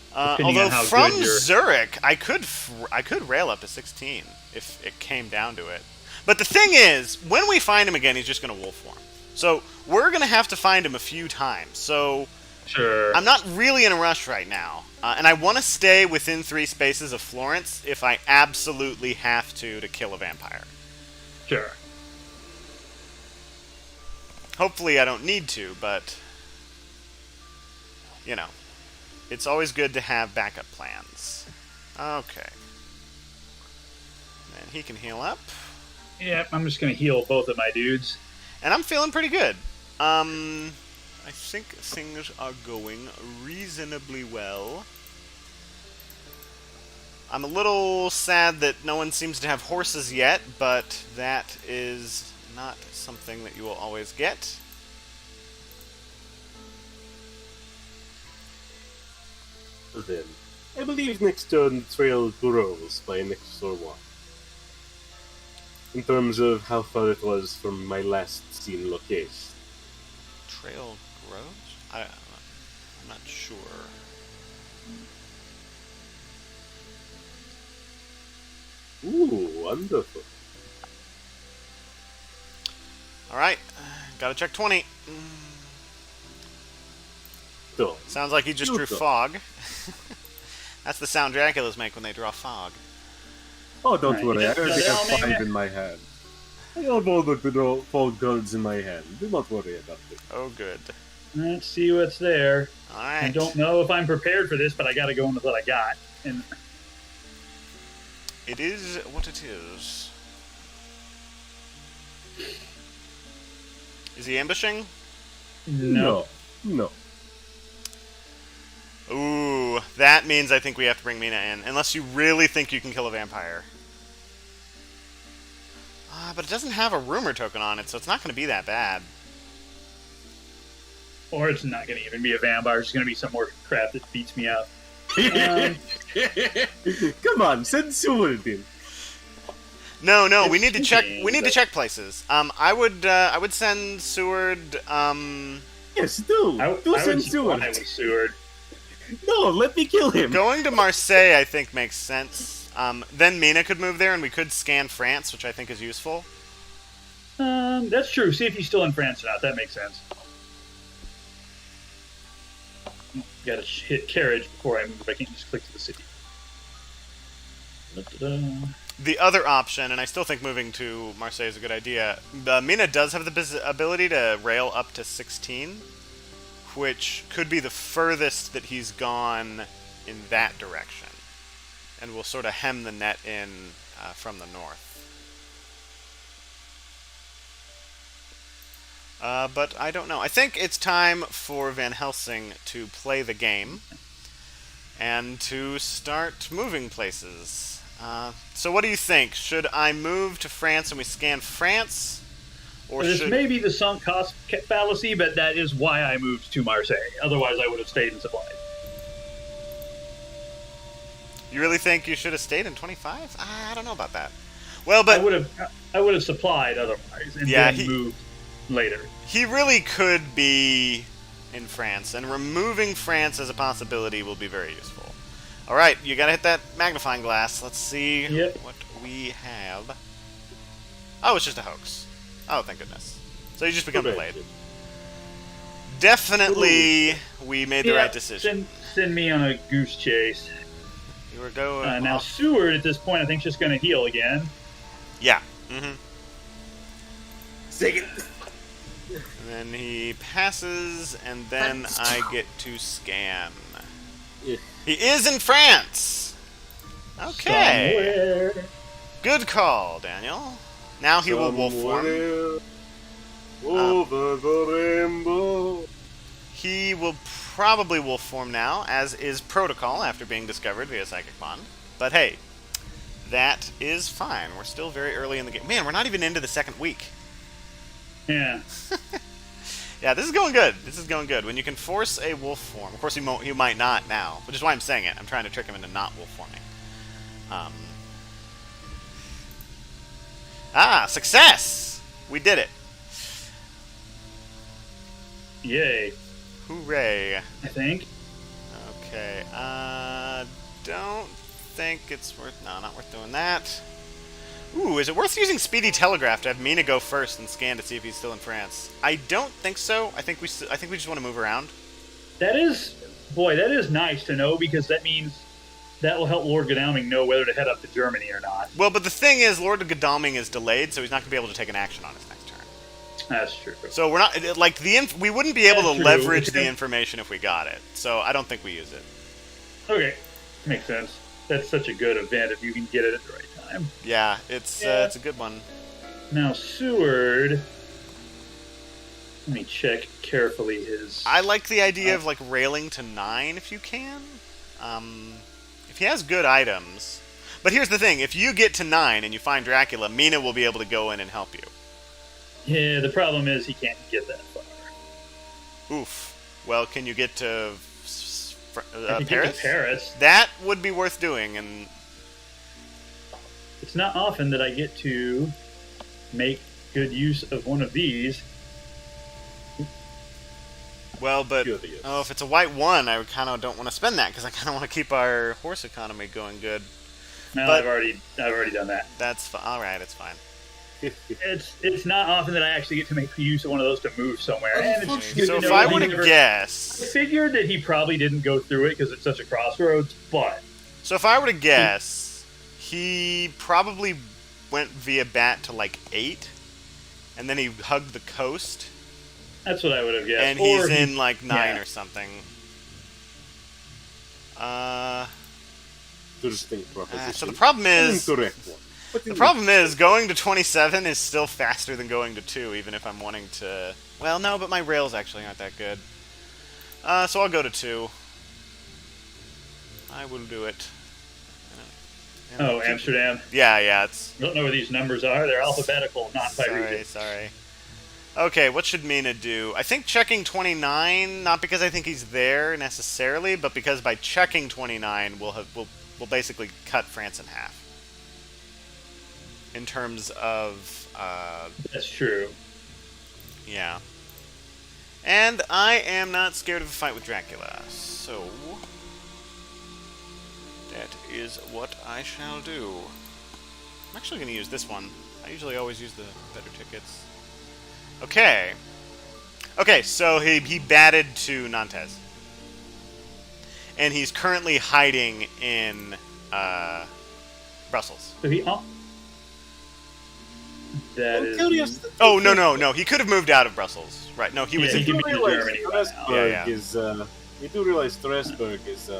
Depending Although on how from good you're... Zurich, I could rail up to 16 if it came down to it. But the thing is, when we find him again, he's just going to wolf form. So we're going to have to find him a few times. So Sure. I'm not really in a rush right now. And I want to stay within 3 spaces of Florence if I absolutely have to kill a vampire. Sure. Hopefully I don't need to, but... it's always good to have backup plans. Okay. And he can heal up. Yeah, I'm just going to heal both of my dudes. And I'm feeling pretty good. I think things are going reasonably well. I'm a little sad that no one seems to have horses yet, but that is not something that you will always get. Then, I believe next turn the trail grows by an extra 1. In terms of how far it was from my last seen location. Trail grows? I'm not sure. Ooh, wonderful. Alright, gotta check 20. Done. Sounds like he just drew fog. That's the sound Draculas make when they draw fog. Oh, don't Right. worry, I already Does have that 5 mean- in my hand. I have all the draw 4 cards in my hand. Do not worry about it. Oh, good. Let's see what's there. Alright. I don't know if I'm prepared for this, but I got to go in with what I got. And It is what it is. Is he ambushing? no. No. Ooh, that means I think we have to bring Mina in. Unless you really think you can kill a vampire. But it doesn't have a rumor token on it, so it's not going to be that bad. Or it's not going to even be a vampire. It's going to be some more crap that beats me up. Um, Come on, send Seward in. No, we need to check. cheating, We need to but- check places. I would send Seward. Yes, do. I Do would send supply Seward. with Seward. No, let me kill him. Going to Marseille, I think, makes sense. Then Mina could move there, and we could scan France, which I think is useful. That's true. See if he's still in France or not. That makes sense. Got to hit carriage before I move. I can't just click to the city. Da-da-da. The other option, and I still think moving to Marseille is a good idea. Mina does have the ability to rail up to 16, which could be the furthest that he's gone in that direction, and will sort of hem the net in from the north. But I don't know. I think it's time for Van Helsing to play the game and to start moving places. So what do you think? Should I move to France and we scan France? Or This should... may be the sunk cost fallacy, but that is why I moved to Marseille. Otherwise, I would have stayed in supplies. You really think you should have stayed in 25? I don't know about that. Well, but I would have supplied otherwise, and Yeah, then moved later. he really could be in France, and removing France as a possibility will be very useful. All right, you gotta hit that magnifying glass. Let's see what we have. Oh, it's just a hoax. Oh, thank goodness. So you just become delayed. Definitely, we made the right decision. Send me on a goose chase. You were going. Now, Seward at this point, I think, is just going to heal again. Yeah. Mm-hmm. Second. And then he passes, and then I get to scan. Yeah. He is in France! Okay. Somewhere. Good call, Daniel. Now he will wolf form. Over the rainbow. He will probably wolf form now, as is protocol after being discovered via Psychic Bond. But hey, that is fine. We're still very early in the game. Man, we're not even into the second week. Yeah. Yeah, this is going good. This is going good. When you can force a wolf form, of course he might not now, which is why I'm saying it. I'm trying to trick him into not wolf forming. Success! We did it. Yay. Hooray. I think. Okay, don't think it's worth... No, not worth doing that. Ooh, is it worth using Speedy Telegraph to have Mina go first and scan to see if he's still in France? I don't think so. I think we just want to move around. That is nice to know, because that means that will help Lord Godalming know whether to head up to Germany or not. Well, but the thing is, Lord Godalming is delayed, so he's not going to be able to take an action on his next turn. That's true. So we're not... Like, we wouldn't be able That's to true. leverage the information if we got it. So I don't think we use it. Okay. Makes sense. That's such a good event if you can get it at the right time. Yeah, it's a good one. Now, Seward... Let me check carefully his... I like the idea of, like, railing to 9 if you can. If he has good items... But here's the thing, if you get to 9 and you find Dracula, Mina will be able to go in and help you. Yeah, the problem is he can't get that far. Oof. Well, can you get to I can Paris? get to Paris. That would be worth doing, and... It's not often that I get to make good use of one of these. Well, but if it's a white 1, I kind of don't want to spend that, because I kind of want to keep our horse economy going good. No, but I've already done that. That's all right. It's fine. It's not often that I actually get to make use of one of those to move somewhere. And it's good So to if know I that were he to never- guess... I figured that he probably didn't go through it because it's such a crossroads, but... So if I were to guess, he probably went via bat to, like, 8, and then he hugged the coast, That's what I would have guessed. and Or he's he- in, like, 9 yeah. or something. Interesting proposition. So the problem is... Incorrect one. But The problem is, going to 27 is still faster than going to 2, even if I'm wanting to... Well, no, but my rails actually aren't that good. So I'll go to 2. I will do it. Oh, Amsterdam. Yeah, it's... I don't know where these numbers are. They're alphabetical, not by region. Sorry. Okay, what should Mina do? I think checking 29, not because I think he's there necessarily, but because by checking 29, we'll basically cut France in half. In terms of... That's true. Yeah. And I am not scared of a fight with Dracula, so... That is what I shall do. I'm actually going to use this one. I usually always use the better tickets. Okay. Okay, so he batted to Nantes. And he's currently hiding in Brussels. So he... Oh. That I'm is... curious. Oh, no. He could have moved out of Brussels. Right, no, he was Yeah, in... he could be in Germany by now. Strasbourg Yeah. is. You do realize Strasbourg is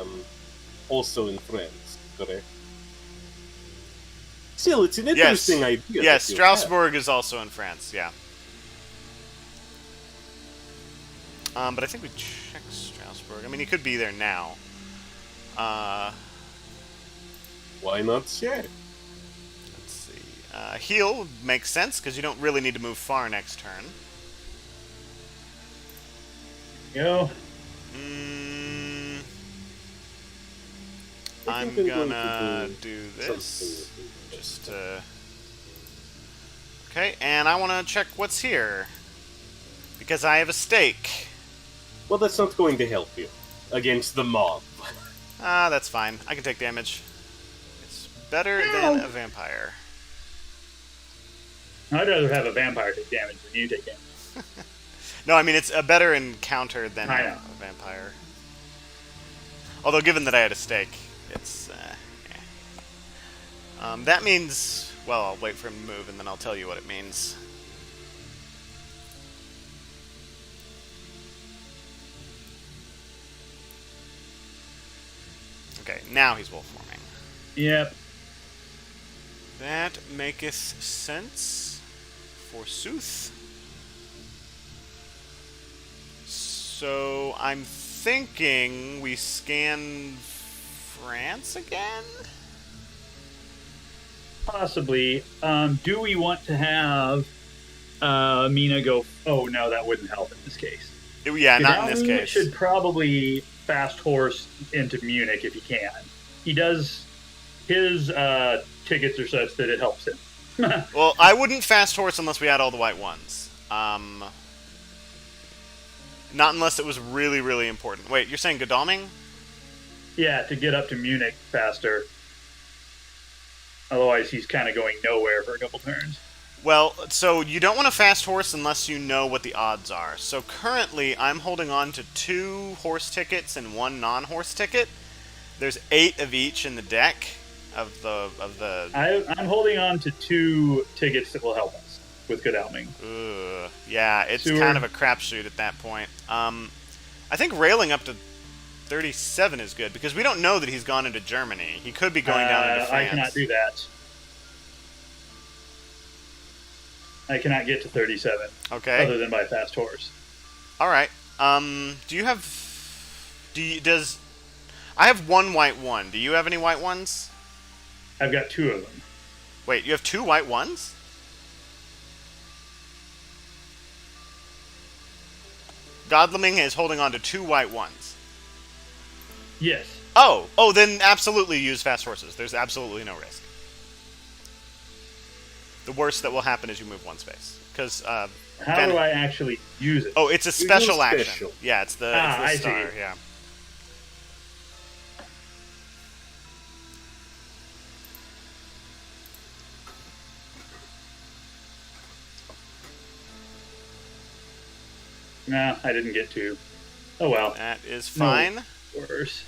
also in France, correct? Still, it's an interesting idea. Yes, that you Strasbourg is also in France, yeah. But I think we checked Strasbourg. I mean, he could be there now. Why not check? Let's see. Heal makes sense, because you don't really need to move far next turn. Go. I'm gonna do this. Just to... Okay, and I want to check what's here. Because I have a stake. Well, that's not going to help you against the mob. That's fine. I can take damage. It's better than a vampire. I'd rather have a vampire take damage than you take damage. No, I mean, it's a better encounter than a vampire. Although, given that I had a stake, it's... that means... Well, I'll wait for him to move, and then I'll tell you what it means. Okay, now he's wolf forming. Yep. That maketh sense, forsooth. So, I'm thinking we scan France again? Possibly. Do we want to have Mina go... Oh, no, that wouldn't help in this case. Yeah, not in this case. Should probably fast horse into Munich if he can. He does... His tickets are such that it helps him. Well, I wouldn't fast horse unless we had all the white ones. Not unless it was really, really important. Wait, you're saying Godalming? Yeah, to get up to Munich faster. Otherwise, he's kind of going nowhere for a couple turns. Well, so you don't want to fast horse unless you know what the odds are. So currently, I'm holding on to 2 horse tickets and 1 non-horse ticket. There's 8 of each in the deck of the. I'm holding on to 2 tickets that will help us with Godalming. Yeah, it's kind of a crapshoot at that point. I think railing up to 37 is good, because we don't know that he's gone into Germany. He could be going down into France. I cannot do that. I cannot get to 37. Okay. Other than by fast horse. All right. Do you have... I have 1 white one. Do you have any white ones? I've got 2 of them. Wait, you have 2 white ones? Godalming is holding on to 2 white ones. Yes. Oh, then absolutely use fast horses. There's absolutely no risk. The worst that will happen is you move 1 space. Because, how do I actually use it? Oh, it's a special action. Special. Yeah, it's the star, see. yeah. No, I didn't get to. Oh well. That is fine. No worse.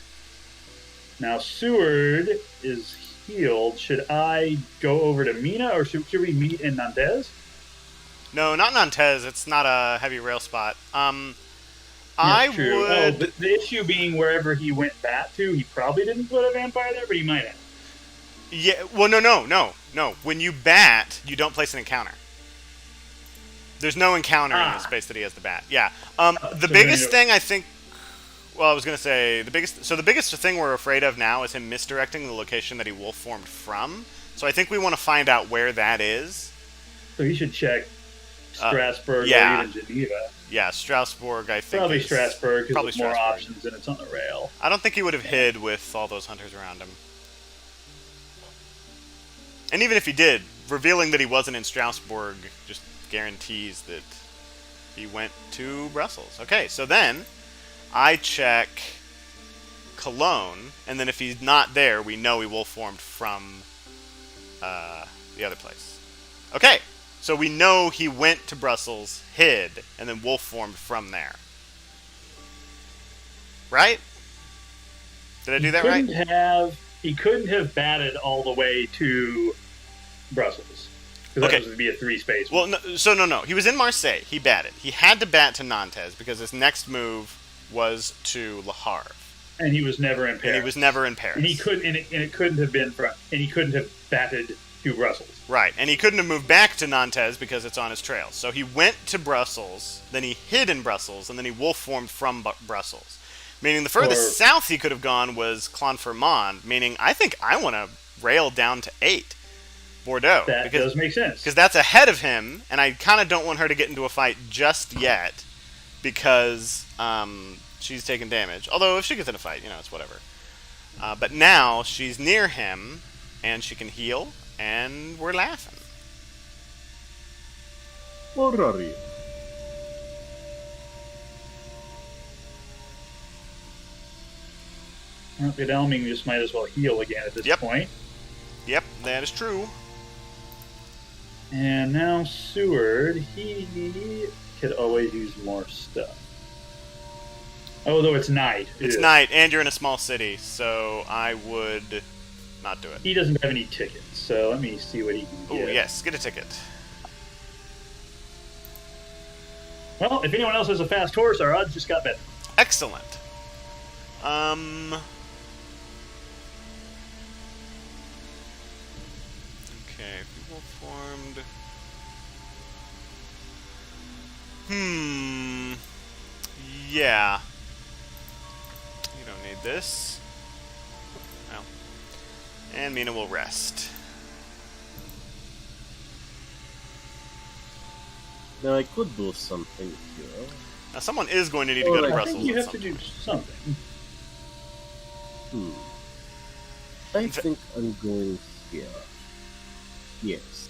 Now Seward is healed. Should I go over to Mina, or should we meet in Nantes? No, not Nantes. It's not a heavy rail spot. True. would... Oh, the issue being wherever he went back to, he probably didn't put a vampire there, but he might have. Yeah, well, no. When you bat, you don't place an encounter. There's no encounter in the space that he has the bat. Yeah. The biggest thing, I think... Well, I was going to say, the biggest thing we're afraid of now is him misdirecting the location that he wolf formed from. So I think we want to find out where that is. So he should check Strasbourg or even Geneva. Yeah, Strasbourg, I think. Probably Strasbourg, because there's more Strasbourg. options and it's on the rail. I don't think he would have hid with all those hunters around him. And even if he did, revealing that he wasn't in Strasbourg just guarantees that he went to Brussels. Okay, so then I check Cologne, and then if he's not there, we know he wolf formed from the other place. Okay, so we know he went to Brussels, hid, and then wolf formed from there. Right? Did I do that right? He couldn't have batted all the way to Brussels. Because that was to be a 3-space. Well, no. He was in Marseille. He batted. He had to bat to Nantes because his next move was to Le Havre. And he was never in Paris. And he couldn't have been from. And he couldn't have batted to Brussels. Right, and he couldn't have moved back to Nantes because it's on his trail. So he went to Brussels, then he hid in Brussels, and then he wolf formed from Brussels. Meaning the furthest south he could have gone was Clonfermond, meaning I think I want to rail down to 8. Bordeaux. That does make sense. Because that's ahead of him, and I kind of don't want her to get into a fight just yet because she's taking damage. Although if she gets in a fight, it's whatever. But now she's near him, and she can heal, and we're laughing. Where are you? Well, Godalming just might as well heal again at this point. Yep, that is true. And now Seward, he could always use more stuff. Although it's night. It's night, and you're in a small city, so I would not do it. He doesn't have any tickets, so let me see what he can get. Oh, yes, get a ticket. Well, if anyone else has a fast horse, our odds just got better. Excellent. Okay, people formed. Yeah. You don't need this. No. And Mina will rest. Now I could do something here. Now someone is going to need to go to Brussels. I think you have to do something. I think I'm going here. Yes.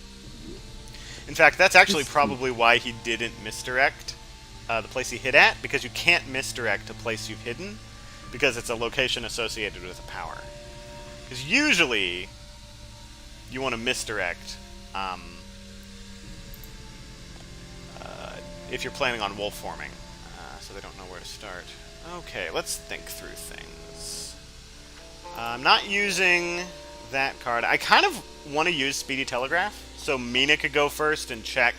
In fact, that's actually probably why he didn't misdirect the place he hid at, because you can't misdirect a place you've hidden, because it's a location associated with a power. Because usually, you want to misdirect if you're planning on wolf forming, so they don't know where to start. Okay, let's think through things. I'm not using that card. I kind of want to use Speedy Telegraph, so Mina could go first and check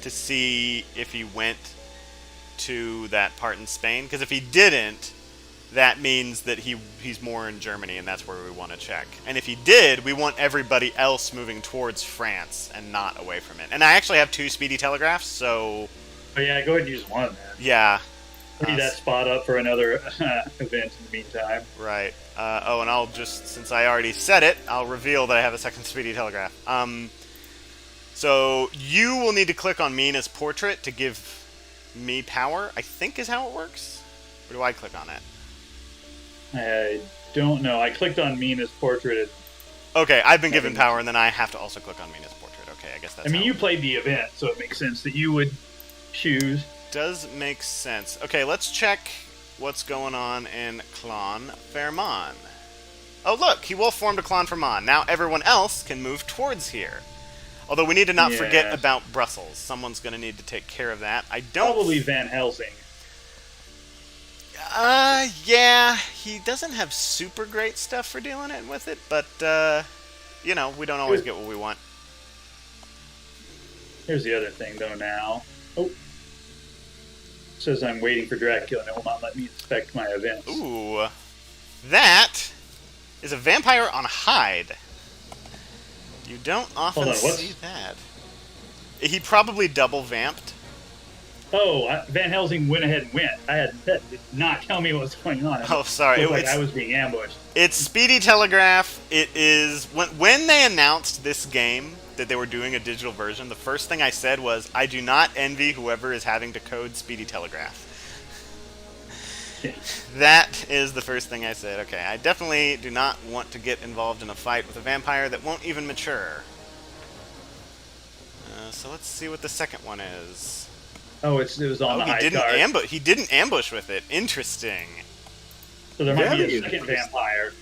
to see if he went to that part in Spain. Because if he didn't, that means that he's more in Germany, and that's where we want to check. And if he did, we want everybody else moving towards France and not away from it. And I actually have 2 Speedy Telegraphs, so... Oh yeah, go ahead and use one, man. Yeah. Leave that spot up for another event in the meantime. Right. Oh, and I'll just, since I already said it, I'll reveal that I have a second Speedy Telegraph. So you will need to click on Mina's portrait to give me power, I think is how it works? Or do I click on it? I don't know. I clicked on Mina's portrait. Okay, I've been given power, and then I have to also click on Mina's portrait. Okay, I guess that's you played the event, so it makes sense that you would choose. Does make sense. Okay, let's check what's going on in Clonfermond. Oh, look, he wolf formed a Clonfermond. Now everyone else can move towards here. Although we need to not forget about Brussels. Someone's going to need to take care of that. I don't... Probably Van Helsing. Yeah. He doesn't have super great stuff for dealing with it, but, we don't always get what we want. Here's the other thing, though, now. Oh. It says I'm waiting for Dracula, and it will not let me inspect my events. Ooh. That is a vampire on a hide. You don't often see that. He probably double vamped. Oh, Van Helsing went ahead and went. That did not tell me what was going on. Oh, sorry. It looked like I was being ambushed. It's Speedy Telegraph. It is... When they announced this game, that they were doing a digital version, the first thing I said was, I do not envy whoever is having to code Speedy Telegraph. Yeah. That is the first thing I said. Okay, I definitely do not want to get involved in a fight with a vampire that won't even mature. So let's see what the second one is. Oh, it was on the high card. He didn't ambush with it. Interesting. So there might be a second vampire.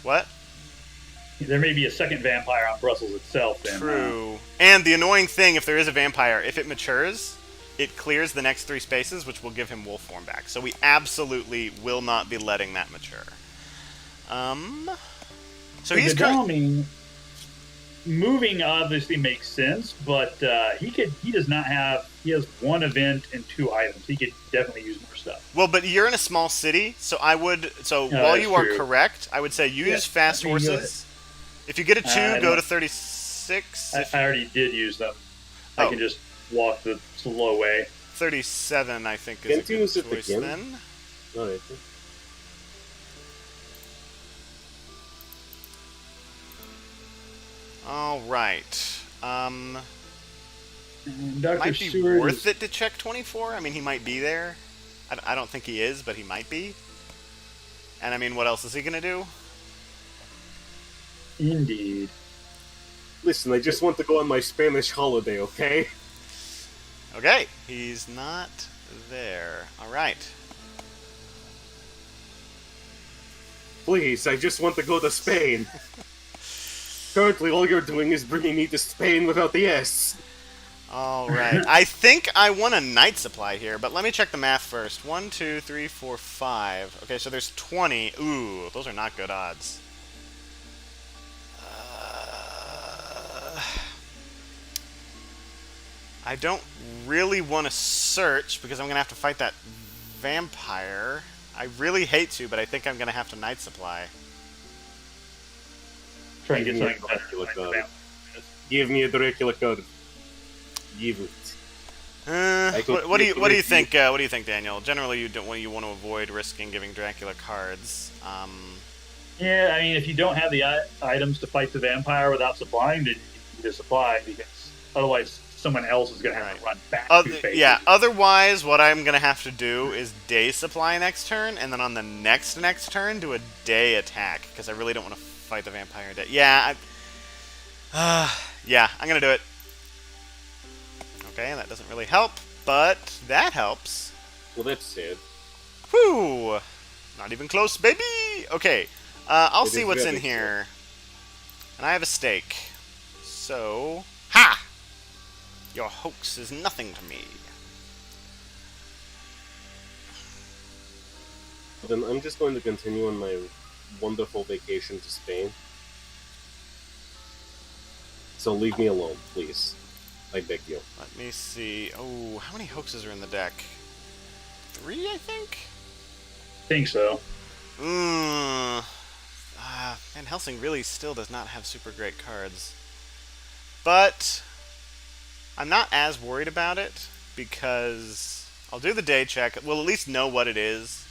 What? There may be a second vampire on Brussels itself. Then, True. And the annoying thing, if there is a vampire, if it matures, it clears the next 3 spaces, which will give him wolf form back. So we absolutely will not be letting that mature. So he's moving obviously makes sense, but he does not have. He has 1 event and 2 items. He could definitely use more stuff. Well, but you're in a small city, so I would. So while you are correct, I would say use fast horses. If you get a 2, I go don't- to 36. I already did use them. I Oh. can just walk the slow way. 37, I think, is Can't a you good use it choice again? then. Alright. Alright. And Dr. Might be Seward worth is, it to check 24. I mean, he might be there. I don't think he is, but he might be. And I mean, what else is he going to do? Indeed. Listen, I just want to go on my Spanish holiday, okay? Okay, he's not there. Alright. Please, I just want to go to Spain. Currently, all you're doing is bringing me to Spain without the S. Alright. I think I won a night supply here, but let me check the math first. 1, 2, 3, 4, 5. Okay, so there's 20. Ooh, those are not good odds. I don't really want to search because I'm going to have to fight that vampire. I really hate to, but I think I'm going to have to night supply. Try and get Give me a something better. Dracula like card. the Give me a Dracula card. Give it. What do you think? What do you think, Daniel? Generally, you want to avoid risking giving Dracula cards. Yeah, I mean, if you don't have the items to fight the vampire without supplying, then you need to supply because otherwise someone else is going to have to run back. Yeah. Otherwise, what I'm gonna have to do is day supply next turn, and then on the next turn do a day attack because I really don't want to fight the vampire day. Yeah. Yeah, I'm gonna do it. Okay, that doesn't really help, but that helps. Well, that's sad. Whew! Not even close, baby! Okay, I'll It see is what's in very here. And I have a stake. So... Ha! Your hoax is nothing to me. Then I'm just going to continue on my wonderful vacation to Spain. So leave me alone, please. I beg you. Let me see. Oh, how many hoaxes are in the deck? 3, I think? think so. Van Helsing really still does not have super great cards. But I'm not as worried about it because I'll do the day check. We'll at least know what it is,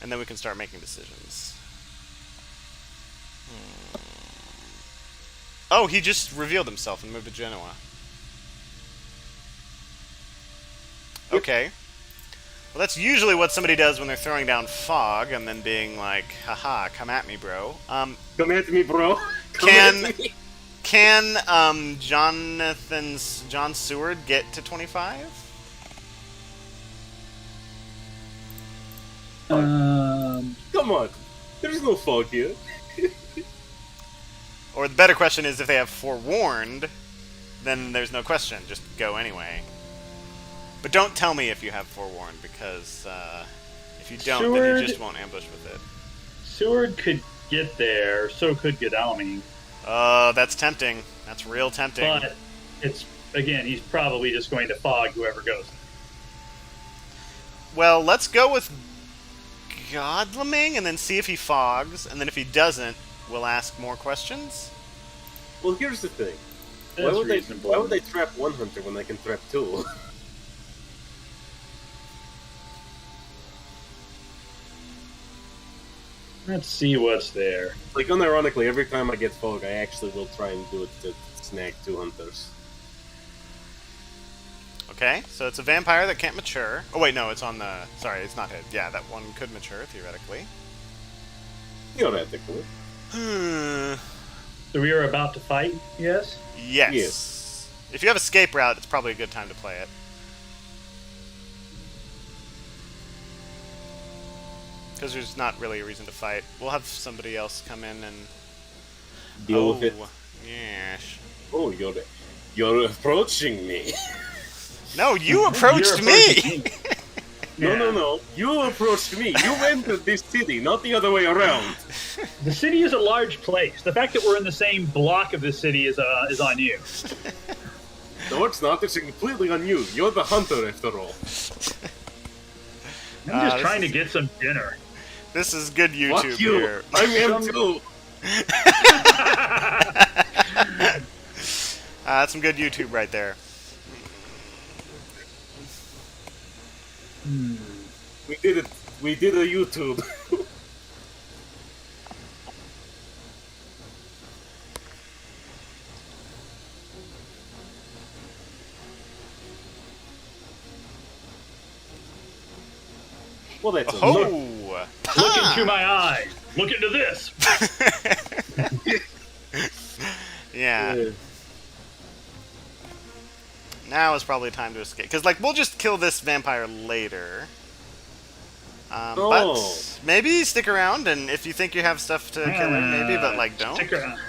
and then we can start making decisions. Oh, he just revealed himself and moved to Genoa. Okay. Well, that's usually what somebody does when they're throwing down fog and then being like, haha, come at me, bro. Come at me, bro. Can John Seward get to 25? Come on. There's no fog here. Or the better question is if they have forewarned, then there's no question. Just go anyway. But don't tell me if you have forewarned, because if you don't, then you just won't ambush with it. Seward could get there, so could Godalming. That's tempting. That's real tempting. But it's, again, he's probably just going to fog whoever goes. Well, let's go with Godalming and then see if he fogs, and then if he doesn't, we'll ask more questions. Well, here's the thing. That's Why reasonable. would I trap one hunter when I can trap two? Let's see what's there. Like, unironically, every time I get fog, I actually will try and do it to snag two hunters. Okay, so it's a vampire that can't mature. Oh wait, no, it's on the... Sorry, it's not hit. Yeah, that one could mature, theoretically. Theoretically. So we are about to fight, yes? Yes. Yes. If you have escape route, it's probably a good time to play it. Because there's not really a reason to fight. We'll have somebody else come in and... Deal with it. Yes. Oh, you're approaching me. No, you approached You're me! approaching me. Yeah. No. You approached me. You entered this city, not the other way around. The city is a large place. The fact that we're in the same block of the city is on you. No, it's not. It's completely on you. You're the hunter, after all. I'm just trying to get some dinner. This is good YouTube Fuck you. here. I am too. That's some good YouTube right there. We did it. We did a YouTube. Well, that's a look. Oh! Look into my eyes. Look into this. Yeah. Now is probably time to escape. Because, like, we'll just kill this vampire later. But maybe stick around, and if you think you have stuff to kill him, maybe, but, like, don't. Stick around.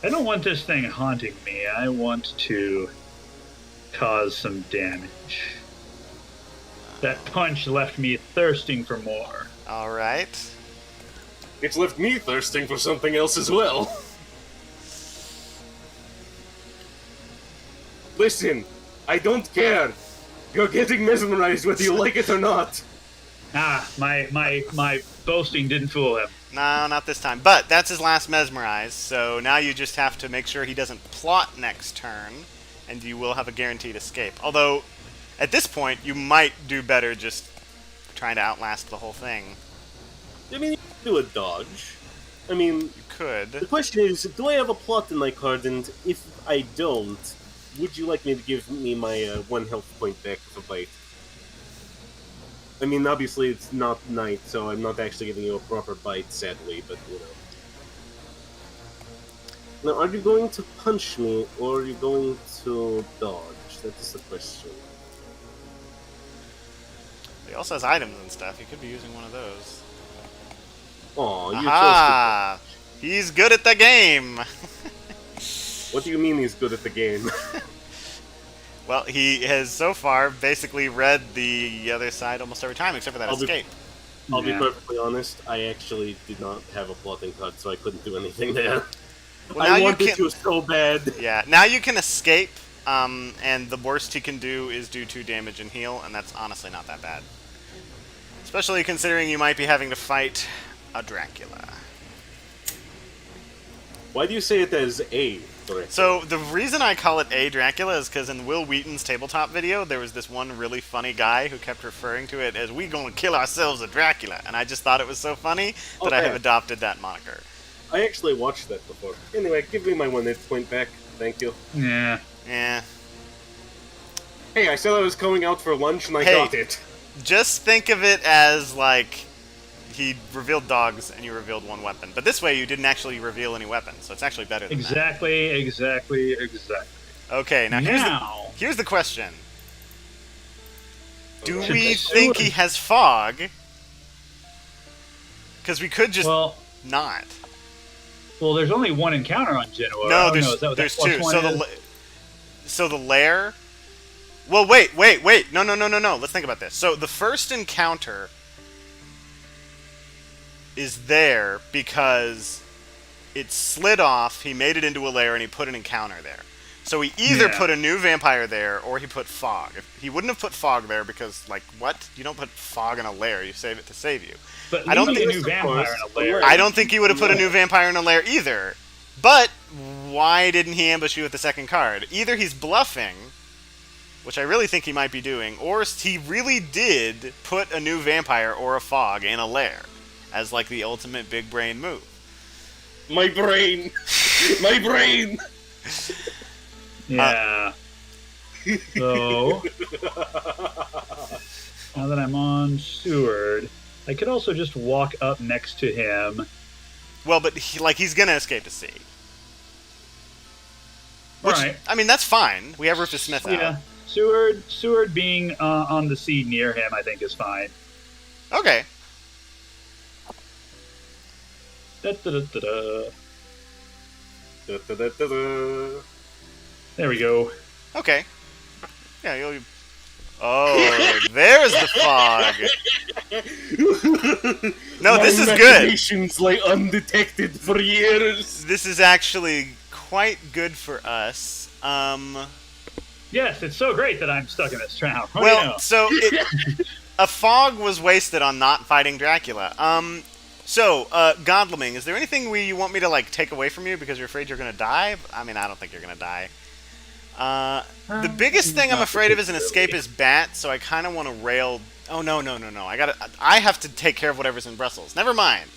I don't want this thing haunting me. I want to cause some damage. That punch left me thirsting for more. Alright. It's left me thirsting for something else as well. Listen, I don't care. You're getting mesmerized whether you like it or not. My boasting didn't fool him. No, not this time. But that's his last mesmerize, so now you just have to make sure he doesn't plot next turn, and you will have a guaranteed escape. Although, at this point, you might do better just trying to outlast the whole thing. I mean, you can do a dodge. I mean, You could. the question is, do I have a plot in my card, and if I don't, would you like me to give me my 1 health point back with a bite? I mean, obviously it's not night, so I'm not actually giving you a proper bite, sadly, but, you know. Now, are you going to punch me, or are you going to dodge? That is the question. He also has items and stuff. He could be using one of those. Aw, you Aha! He's good at the game! chose to... What do you mean he's good at the game? Well, he has so far basically read the other side almost every time, except for that escape. I'll be perfectly honest, I actually did not have a plotting card, so I couldn't do anything there. Well, now I you wanted can, to so bad. Yeah, now you can escape, and the worst he can do is do 2 damage and heal, and that's honestly not that bad. Especially considering you might be having to fight a Dracula. Why do you say it as a Dracula? So, the reason I call it a Dracula is because in Will Wheaton's tabletop video, there was this one really funny guy who kept referring to it as, "We gonna kill ourselves a Dracula," and I just thought it was so funny that I have adopted that moniker. I actually watched that before. Anyway, give me my 1 hit point back. Thank you. Yeah. Yeah. Hey, I said I was going out for lunch and I got it. Just think of it as, like, he revealed dogs and you revealed 1 weapon. But this way you didn't actually reveal any weapons, so it's actually better than Exactly. that. Okay, now here's the question. Do we think he has fog? Because we could just not. Well, there's only 1 encounter on Genoa. No, there's 2. So the lair... Well, wait. No. Let's think about this. So the first encounter is there because it slid off, he made it into a lair, and he put an encounter there. So he either put a new vampire there, or he put fog. He wouldn't have put fog there because, like, what? You don't put fog in a lair. You save it to save you. But I don't think a new vampire in a lair. I don't think he would have put a new vampire in a lair either. But why didn't he ambush you with the second card? Either he's bluffing, which I really think he might be doing, or he really did put a new vampire or a fog in a lair as, like, the ultimate big brain move. My brain! My brain! Yeah. So, now that I'm on Seward, I could also just walk up next to him. Well, but he's gonna escape to sea. Which, Alright. I mean, that's fine. We have Rufus Smith out. Yeah. Seward being on the sea near him, I think, is fine. Okay. Da-da-da-da-da. Da-da-da-da-da. There we go. Okay. Yeah, you'll... Oh, there's the fog. No, this is good. Machinations lay undetected for years. This is actually quite good for us. Yes, it's so great that I'm stuck in this town. Well, so a fog was wasted on not fighting Dracula. So, Godleming, is there anything you want me to, like, take away from you because you're afraid you're gonna die? I mean, I don't think you're gonna die. The biggest thing I'm Not afraid of is an particularly. escapist bat, so I kind of want to rail... Oh, no. I have to take care of whatever's in Brussels. Never mind.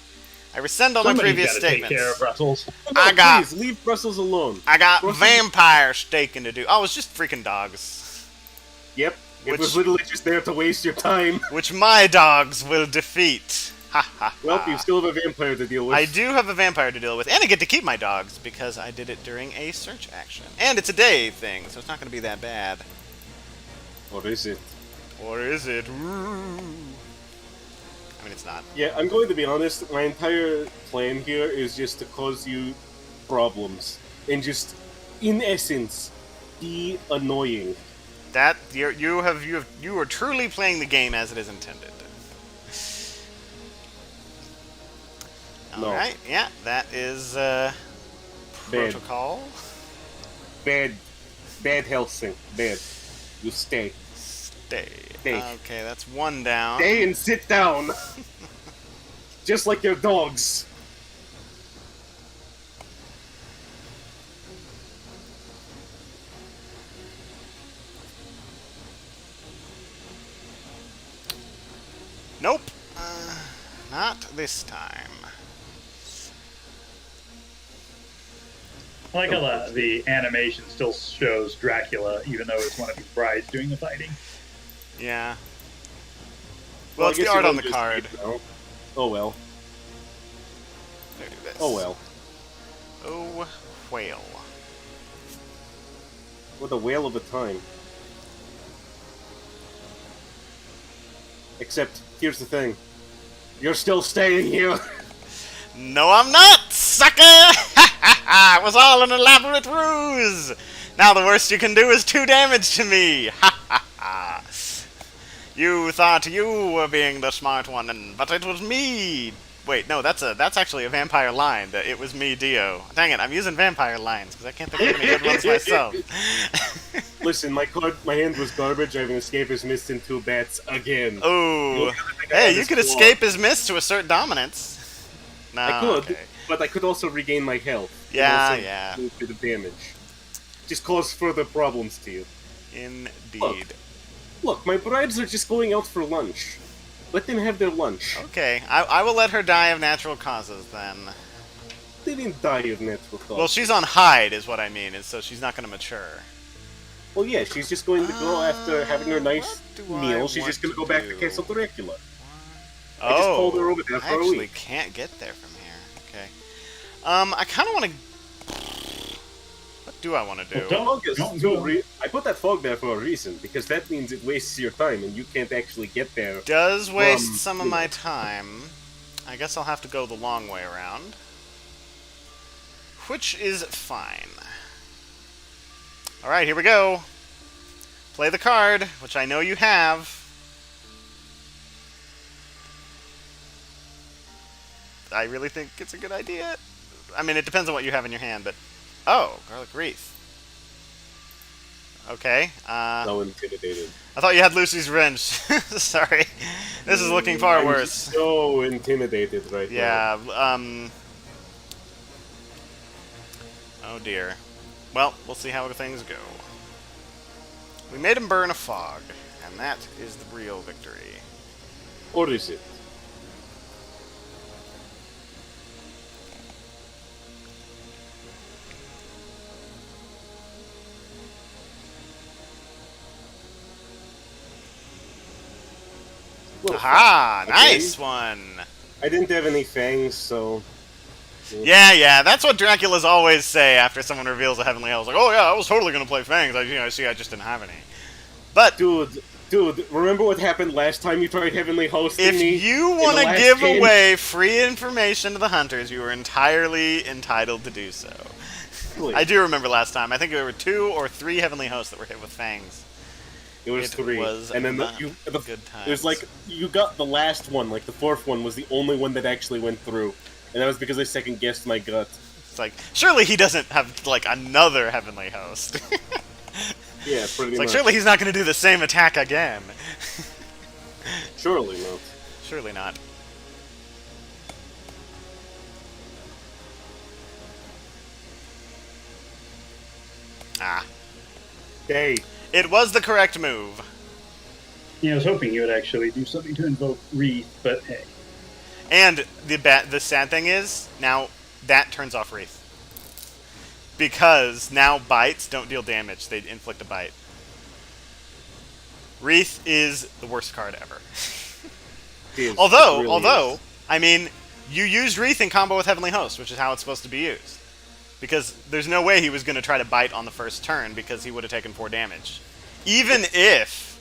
I rescind all my Somebody's previous got to take statements. care of Brussels. No, I got- please, leave Brussels alone. I got Brussels- vampire staking to do. Oh, it's just freaking dogs. Yep, it Which- was literally just there to waste your time. Which my dogs will defeat. Ha ha. Well, you still have a vampire to deal with. I do have a vampire to deal with, and I get to keep my dogs because I did it during a search action. And it's a day thing, so it's not going to be that bad. Or is it? Or is it? Ooh. I mean, it's not. Yeah, I'm going to be honest. My entire plan here is just to cause you problems and just, in essence, be annoying. That you are truly playing the game as it is intended. No. All right, yeah, that is Bad. protocol. Bad Helsing. Bad. You stay. Stay. Stay. Okay, that's one down. Stay and sit down. Just like your dogs. Nope. Not this time. I like how the animation still shows Dracula, even though it's one of his brides doing the fighting. Yeah. Well, it's I the guess art you on the don't card. just- no. Oh well. There, do this. Oh well. Oh, whale. What a whale of a time. Except, here's the thing. You're still staying here. No, I'm not, sucker! It was all an elaborate ruse! Now the worst you can do is 2 damage to me! You thought you were being the smart one, but it was me! Wait, no, that's actually a vampire line, that it was me, Dio. Dang it, I'm using vampire lines, because I can't think of any good ones myself. Listen, my hand was garbage. I have an escapist missed in 2 bats again. Ooh. I Hey, had you this could flaw. escape his miss to assert dominance. No, I could, okay. but I could also regain my health. and Yeah, also yeah. do a bit of damage. Just cause further problems to you. Indeed. Look, my brides are just going out for lunch. Let them have their lunch. Okay, I will let her die of natural causes then. They didn't die of natural causes. Well, she's on hide, is what I mean, and so she's not going to mature. Well, yeah, she's just going to go after having her nice what do I meal. She's want just going to to go back do? to Castle Dracula. Oh, I just told her over there I for a actually week. can't get there from here. Okay. I kind of want to... What do I want to do? Well, I put that fog there for a reason, because that means it wastes your time, and you can't actually get there. Does waste From- some of my time. I guess I'll have to go the long way around. Which is fine. Alright, here we go. Play the card, which I know you have. I really think it's a good idea. I mean, it depends on what you have in your hand, but... Oh, garlic wreath. Okay, So intimidated. I thought you had Lucy's Revenge. Sorry. This is looking far I'm worse. so intimidated right now. Yeah, Oh dear. Well, we'll see how things go. We made him burn a fog, and that is the real victory. Or is it? Well, Aha! okay. Nice one! I didn't have any fangs, so... Yeah, that's what Dracula's always say after someone reveals a Heavenly Hell. It's like, oh yeah, I was totally gonna play Fangs. I see I just didn't have any. But Dude, remember what happened last time you tried Heavenly Hosting if me? you in want the to last give game? away free information to the hunters, you are entirely entitled to do so. Please. I do remember last time. I think there were 2 or 3 Heavenly Hosts that were hit with Fangs. It was It 3. was and then not good it was times. like, you got the last one, like the 4th one was the only one that actually went through. And that was because I second guessed my gut. It's like, surely he doesn't have, like, another Heavenly Host. Yeah, pretty It's like, much. surely he's not going to do the same attack again. Surely not. Surely not. Ah. Hey, It was the correct move. Yeah, I was hoping you would actually do something to invoke Wreath, but hey. And the sad thing is, now that turns off Wraith. Because now bites don't deal damage, they inflict a bite. Wreath is the worst card ever. Although, I mean, you used Wreath in combo with Heavenly Host, which is how it's supposed to be used. Because there's no way he was going to try to bite on the first turn because he would have taken 4 damage. Even if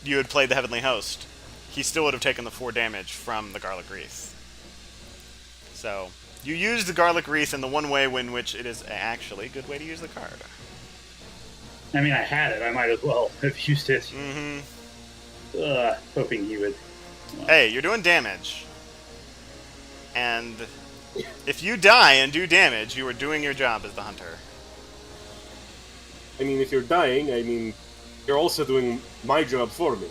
you had played the Heavenly Host, he still would have taken the 4 damage from the Garlic Wreath. So, you use the Garlic Wreath in the one way in which it is actually a good way to use the card. I mean, I had it. I might as well have used it. Mm-hmm. Hoping you would. Hey, you're doing damage. And if you die and do damage, you are doing your job as the hunter. I mean, if you're dying, I mean, you're also doing my job for me.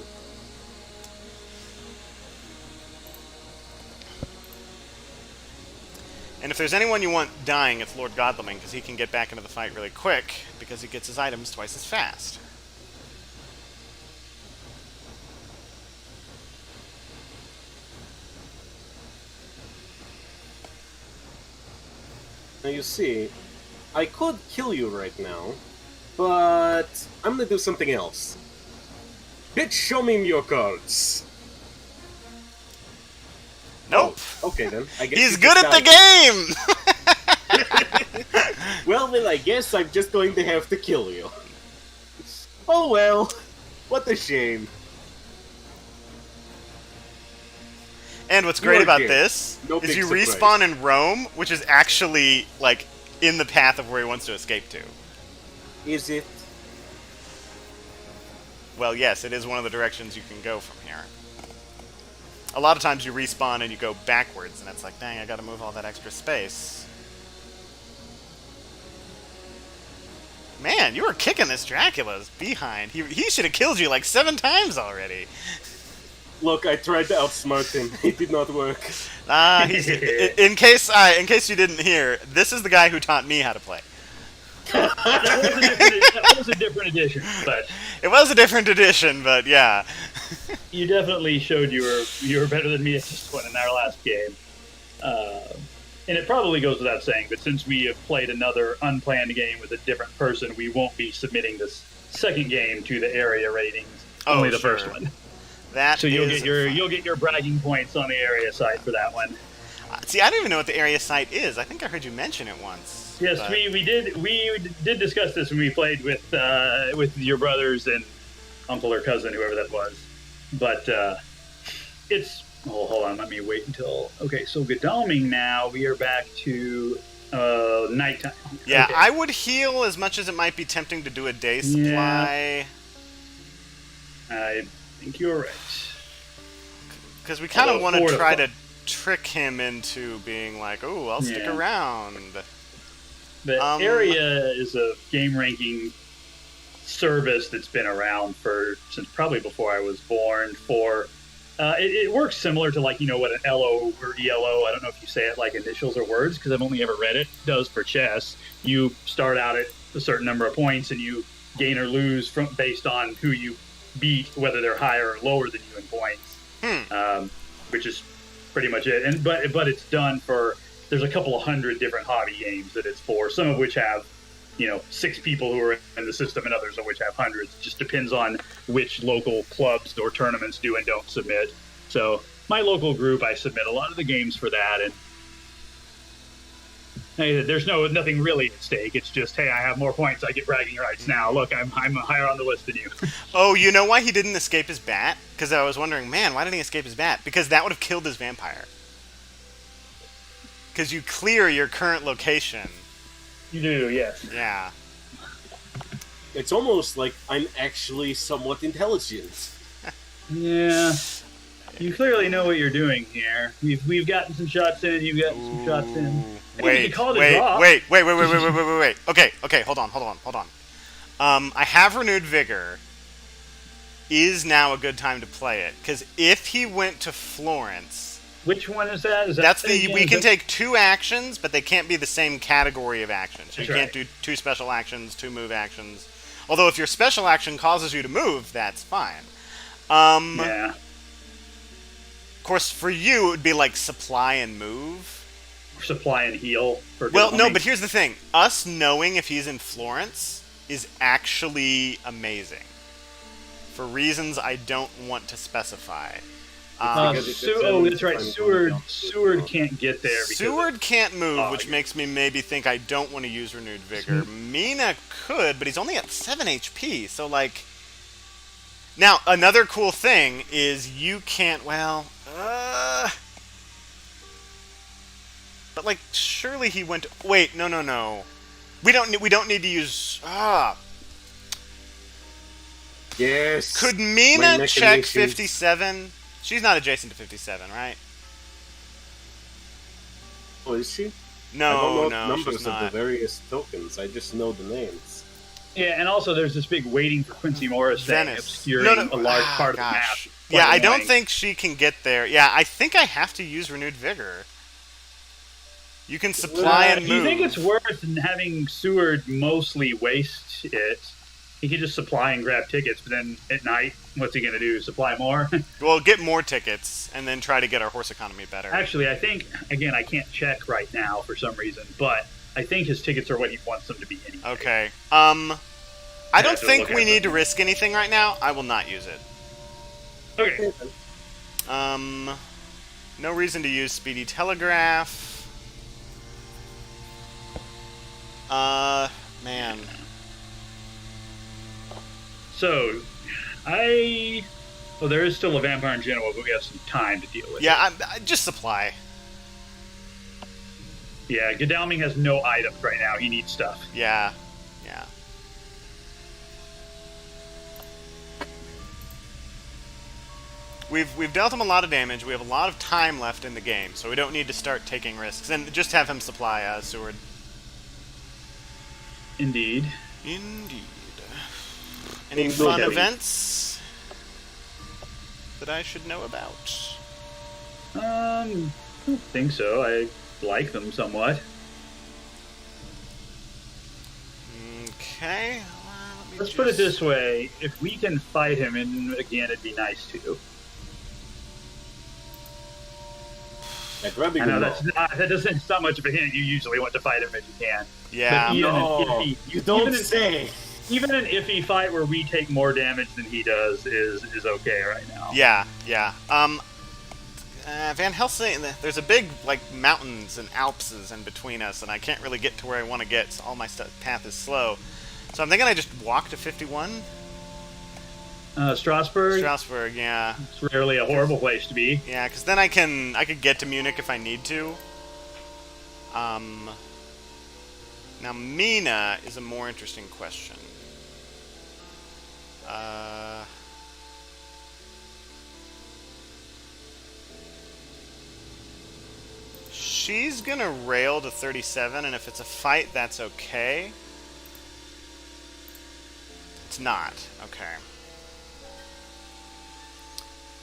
And if there's anyone you want dying, it's Lord Godleming, because he can get back into the fight really quick, because he gets his items twice as fast. Now you see, I could kill you right now, but I'm gonna do something else. Bitch, show me your cards. Nope. Oh, okay then. I guess He's you good just at the game! Well, then I guess I'm just going to have to kill you. Oh well. What a shame. And what's great about dead. this No is big you surprise. respawn in Rome, which is actually, like, in the path of where he wants to escape to. Is it? Well, yes, it is one of the directions you can go from here. A lot of times you respawn and you go backwards, and it's like, dang, I gotta move all that extra space. Man, you were kicking this Dracula's behind. He should have killed you like 7 times already. Look, I tried to outsmart him. It did not work. In case you didn't hear, this is the guy who taught me how to play. That was a different edition, but It was a different edition, but yeah. you definitely showed you were better than me at this one in our last game. And it probably goes without saying, but since we have played another unplanned game with a different person, we won't be submitting this second game to the area ratings. Only the sure. first one. So you'll get your bragging points on the area site for that one. See, I don't even know what the area site is. I think I heard you mention it once. Yes, but... we did discuss this when we played with your brothers and uncle or cousin, whoever that was. But it's hold on, let me wait until so Godalming now we are back to nighttime. Yeah, okay. I would heal as much as it might be tempting to do a day supply. I think you're right. Because we kind of want to try to trick him into being like, oh, I'll stick around. The area is a game ranking service that's been around since probably before I was born. It works similar to what an LO or ELO, I don't know if you say it like initials or words because I've only ever read it, does for chess. You start out at a certain number of points and you gain or lose based on who you beat, whether they're higher or lower than you in points, which is pretty much it. But it's done for, there's a couple of hundred different hobby games that it's for, some of which have 6 people who are in the system and others of which have hundreds. It just depends on which local clubs or tournaments do and don't submit. So my local group, I submit a lot of the games for that, and hey, there's nothing really at stake. It's just, hey, I have more points, I get bragging rights now. Look, I'm higher on the list than you. Oh, you know why he didn't escape his bat? Because I was wondering, man, why didn't he escape his bat? Because that would have killed his vampire. Because you clear your current location. You do, yes. Yeah. It's almost like I'm actually somewhat intelligent. Yeah. You clearly know what you're doing here. We've gotten some shots in, you've gotten some shots in. Wait. Okay, hold on. I have renewed vigor. Is now a good time to play it? Because if he went to Florence, Which one is that? That's we can take 2 actions, but they can't be the same category of actions. So you can't do 2 special actions, 2 move actions. Although if your special action causes you to move, that's fine. Yeah. Of course, for you, it would be like supply and move. Supply and heal. Well, no, but here's the thing. Us knowing if he's in Florence is actually amazing. For reasons I don't want to specify. That's right. Seward can't get there. Seward can't move, which makes me maybe think I don't want to use Renewed Vigor. Mina could, but he's only at 7 HP, so like... Now, another cool thing is you can't, but like, surely he went... Wait, no. We don't need to use... Yes. Could Mina check 57? She's not adjacent to 57, right? Oh, is she? No, I don't know no, numbers she's of not. the various tokens. I just know the names. Yeah, and also there's this big waiting for Quincy Morris thing obscuring a large part of the map. Yeah, I don't think she can get there. Yeah, I think I have to use Renewed Vigor. You can supply and move. Do you think it's worth having Seward mostly waste it? He could just supply and grab tickets, but then at night, what's he going to do? Supply more? Well, get more tickets, and then try to get our horse economy better. Actually, I think, again, I can't check right now for some reason, but I think his tickets are what he wants them to be anyway. Okay. I don't think we need to risk anything right now. I will not use it. Okay. No reason to use Speedy Telegraph. Man. So, well, there is still a vampire in Genoa, but we have some time to deal with. Yeah, I just supply. Yeah, Godalming has no items right now. He needs stuff. Yeah. We've dealt him a lot of damage. We have a lot of time left in the game, so we don't need to start taking risks. And just have him supply Seward. Indeed. Any fun events that I should know about? I don't think so. I like them somewhat. Okay. Let's put it this way. If we can fight him, and again, it'd be nice to. I know that's not much of a hint. You usually want to fight him if you can. Yeah. You don't say. Even an iffy fight where we take more damage than he does is okay right now. Yeah. Van Helsing, there's a big, like, mountains and Alps in between us, and I can't really get to where I want to get, so all my path is slow. So I'm thinking I just walk to 51? Strasbourg? Strasbourg, yeah. It's rarely a horrible place to be. Yeah, because then I could get to Munich if I need to. Now, Mina is a more interesting question. She's gonna rail to 37, and if it's a fight, that's okay. It's not. Okay.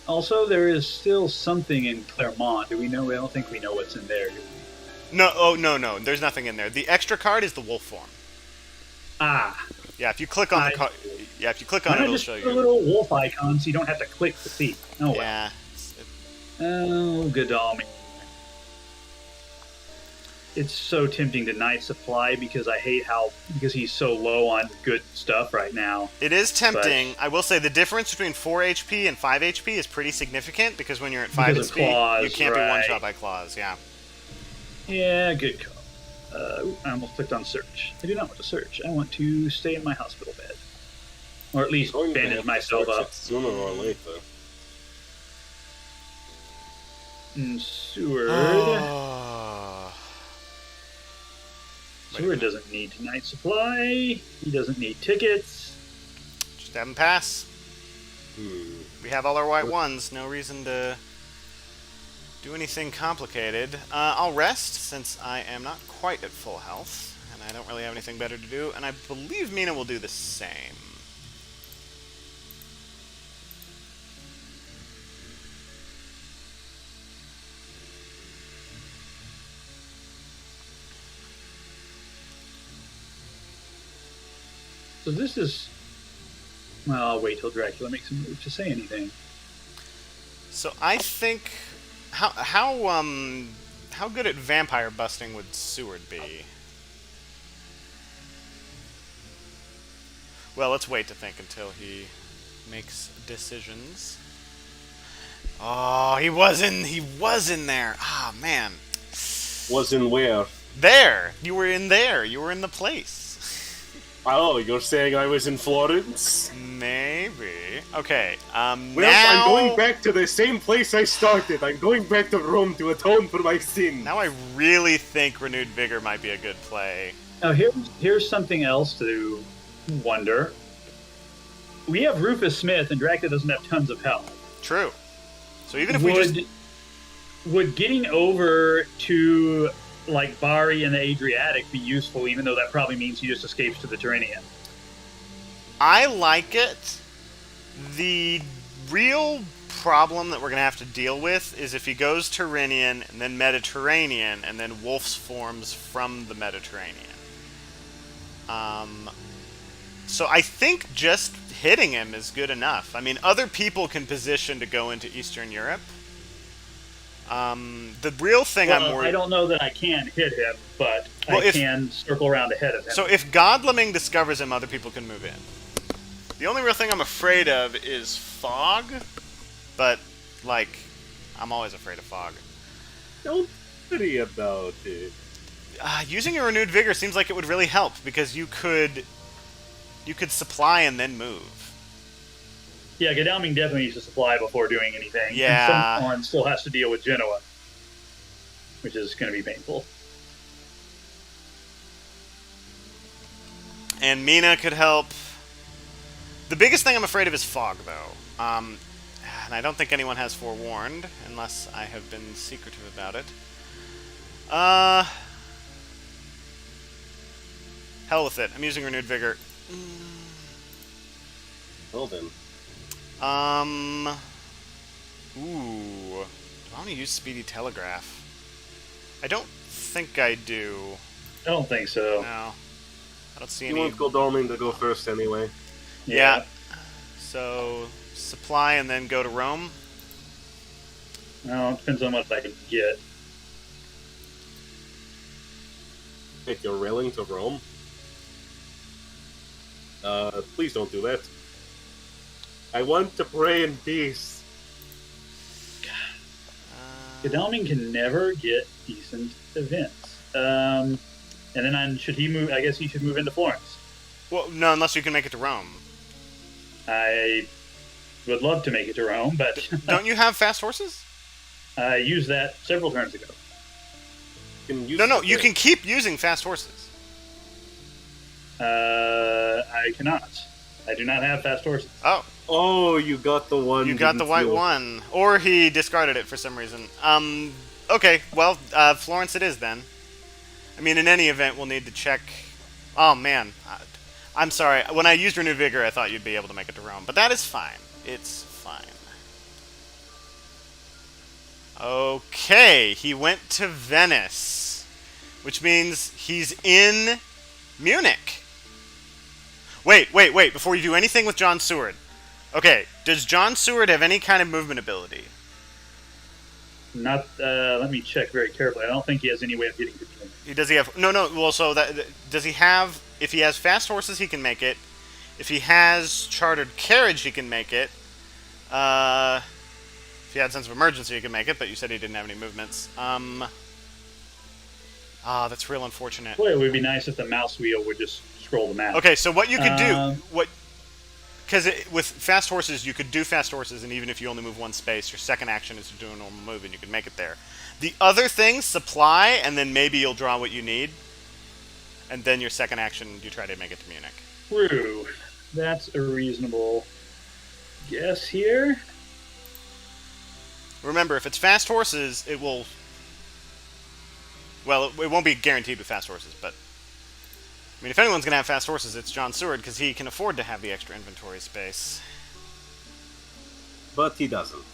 Also, there is still something in Clermont. Do we know? I don't think we know what's in there. No. Oh, no. There's nothing in there. The extra card is the wolf form. Ah. Yeah, if you click on the card, if you click on it, it'll show you. A little wolf icon, so you don't have to click to see. Oh well. Yeah. Oh, Godalming. It's so tempting to Night Supply because because he's so low on good stuff right now. It is tempting. I will say the difference between 4 HP and 5 HP is pretty significant because when you're at 5 HP, you can't be one-shot by claws, yeah. Yeah, good call. I almost clicked on search. I do not want to search. I want to stay in my hospital bed. Or at least bandage myself up. Sooner or later. And Seward... Seward doesn't need Night Supply. He doesn't need tickets. Just have him pass. We have all our white ones. No reason to do anything complicated. I'll rest since I am not quite at full health, and I don't really have anything better to do. And I believe Mina will do the same. So this is. Well, I'll wait till Dracula makes a move to say anything. So I think how good at vampire busting would Seward be? Well, let's wait to think until he makes decisions. Oh, he was in there. Ah, man. Was in where? There. You were in there. You were in the place. Oh, you're saying I was in Florence? Maybe. Okay. Well, now I'm going back to the same place I started. I'm going back to Rome to atone for my sin. now I really think Renewed Vigor might be a good play. Now here's something else to wonder. We have Rufus Smith, and Dracula doesn't have tons of health. True. So even if we just would getting over to like Bari and the Adriatic be useful, even though that probably means he just escapes to the Tyrrhenian? I like it. The real problem that we're going to have to deal with is if he goes Tyrrhenian and then Mediterranean and then Wolf's forms from the Mediterranean. So I think just hitting him is good enough. I mean, other people can position to go into Eastern Europe. The real thing I'm worried... I don't know that I can hit him, but I can circle around ahead of him. So if Godleming discovers him, other people can move in. The only real thing I'm afraid of is fog, but, like, I'm always afraid of fog. Don't worry about it. Using a Renewed Vigor seems like it would really help, because you could supply and then move. Yeah, Godalming definitely needs to supply before doing anything. Yeah. And someone still has to deal with Genoa, which is going to be painful. And Mina could help. The biggest thing I'm afraid of is fog, though. And I don't think anyone has Forewarned, unless I have been secretive about it. Hell with it. I'm using Renewed Vigor. Well then. Ooh. Do I want to use Speedy Telegraph? I don't think I do. I don't think so. No. I don't see You any... want Godalming to go first anyway. Yeah. So, supply and then go to Rome? Well, it depends on what I can get. If you're railing to Rome? Please don't do that. I want to pray in peace. Godalming can never get decent events. And then should he move? I guess he should move into Florence. Well, no, unless you can make it to Rome. I would love to make it to Rome, but Don't you have fast horses? I used that several turns ago. No, you can keep using fast horses. I cannot. I do not have fast horses. Oh. Oh, you got the one. You got the white one. Or he discarded it for some reason. Okay, well, Florence it is then. I mean, in any event, we'll need to check... Oh, man. I'm sorry. When I used Renewed Vigor, I thought you'd be able to make it to Rome. But that is fine. It's fine. Okay, he went to Venice. Which means he's in Munich. Wait. Before you do anything with John Seward. Okay, does John Seward have any kind of movement ability? Not. Let me check very carefully. I don't think he has any way of getting to Munich. Does he have... No, well, so does he have... If he has fast horses, he can make it. If he has chartered carriage, he can make it. If he had sense of emergency, he can make it, but you said he didn't have any movements. That's real unfortunate. Boy, it would be nice if the mouse wheel would just scroll the map. Okay, so what you could do... Because with fast horses, you could do fast horses, and even if you only move one space, your second action is to do a normal move, and you can make it there. The other thing, supply, and then maybe you'll draw what you need. And then your second action, you try to make it to Munich. True. That's a reasonable guess here. Remember, if it's fast horses, it will... Well, it won't be guaranteed with fast horses, but... I mean, if anyone's going to have fast horses, it's John Seward, because he can afford to have the extra inventory space. But he doesn't.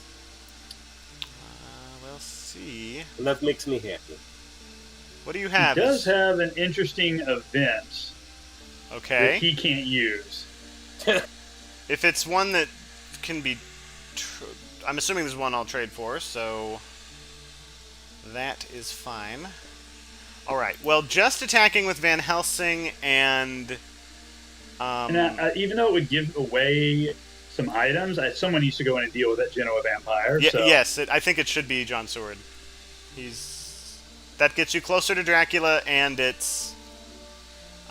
We'll see. And that makes me happy. What do you have? He does have an interesting event. that Okay. he can't use. If it's one that can be... I'm assuming there's one I'll trade for, so... that is fine. Alright, well, just attacking with Van Helsing and... And even though it would give away some items, someone needs to go in and deal with that Genoa vampire. So. Yes, I think it should be John Seward. That gets you closer to Dracula, and it's...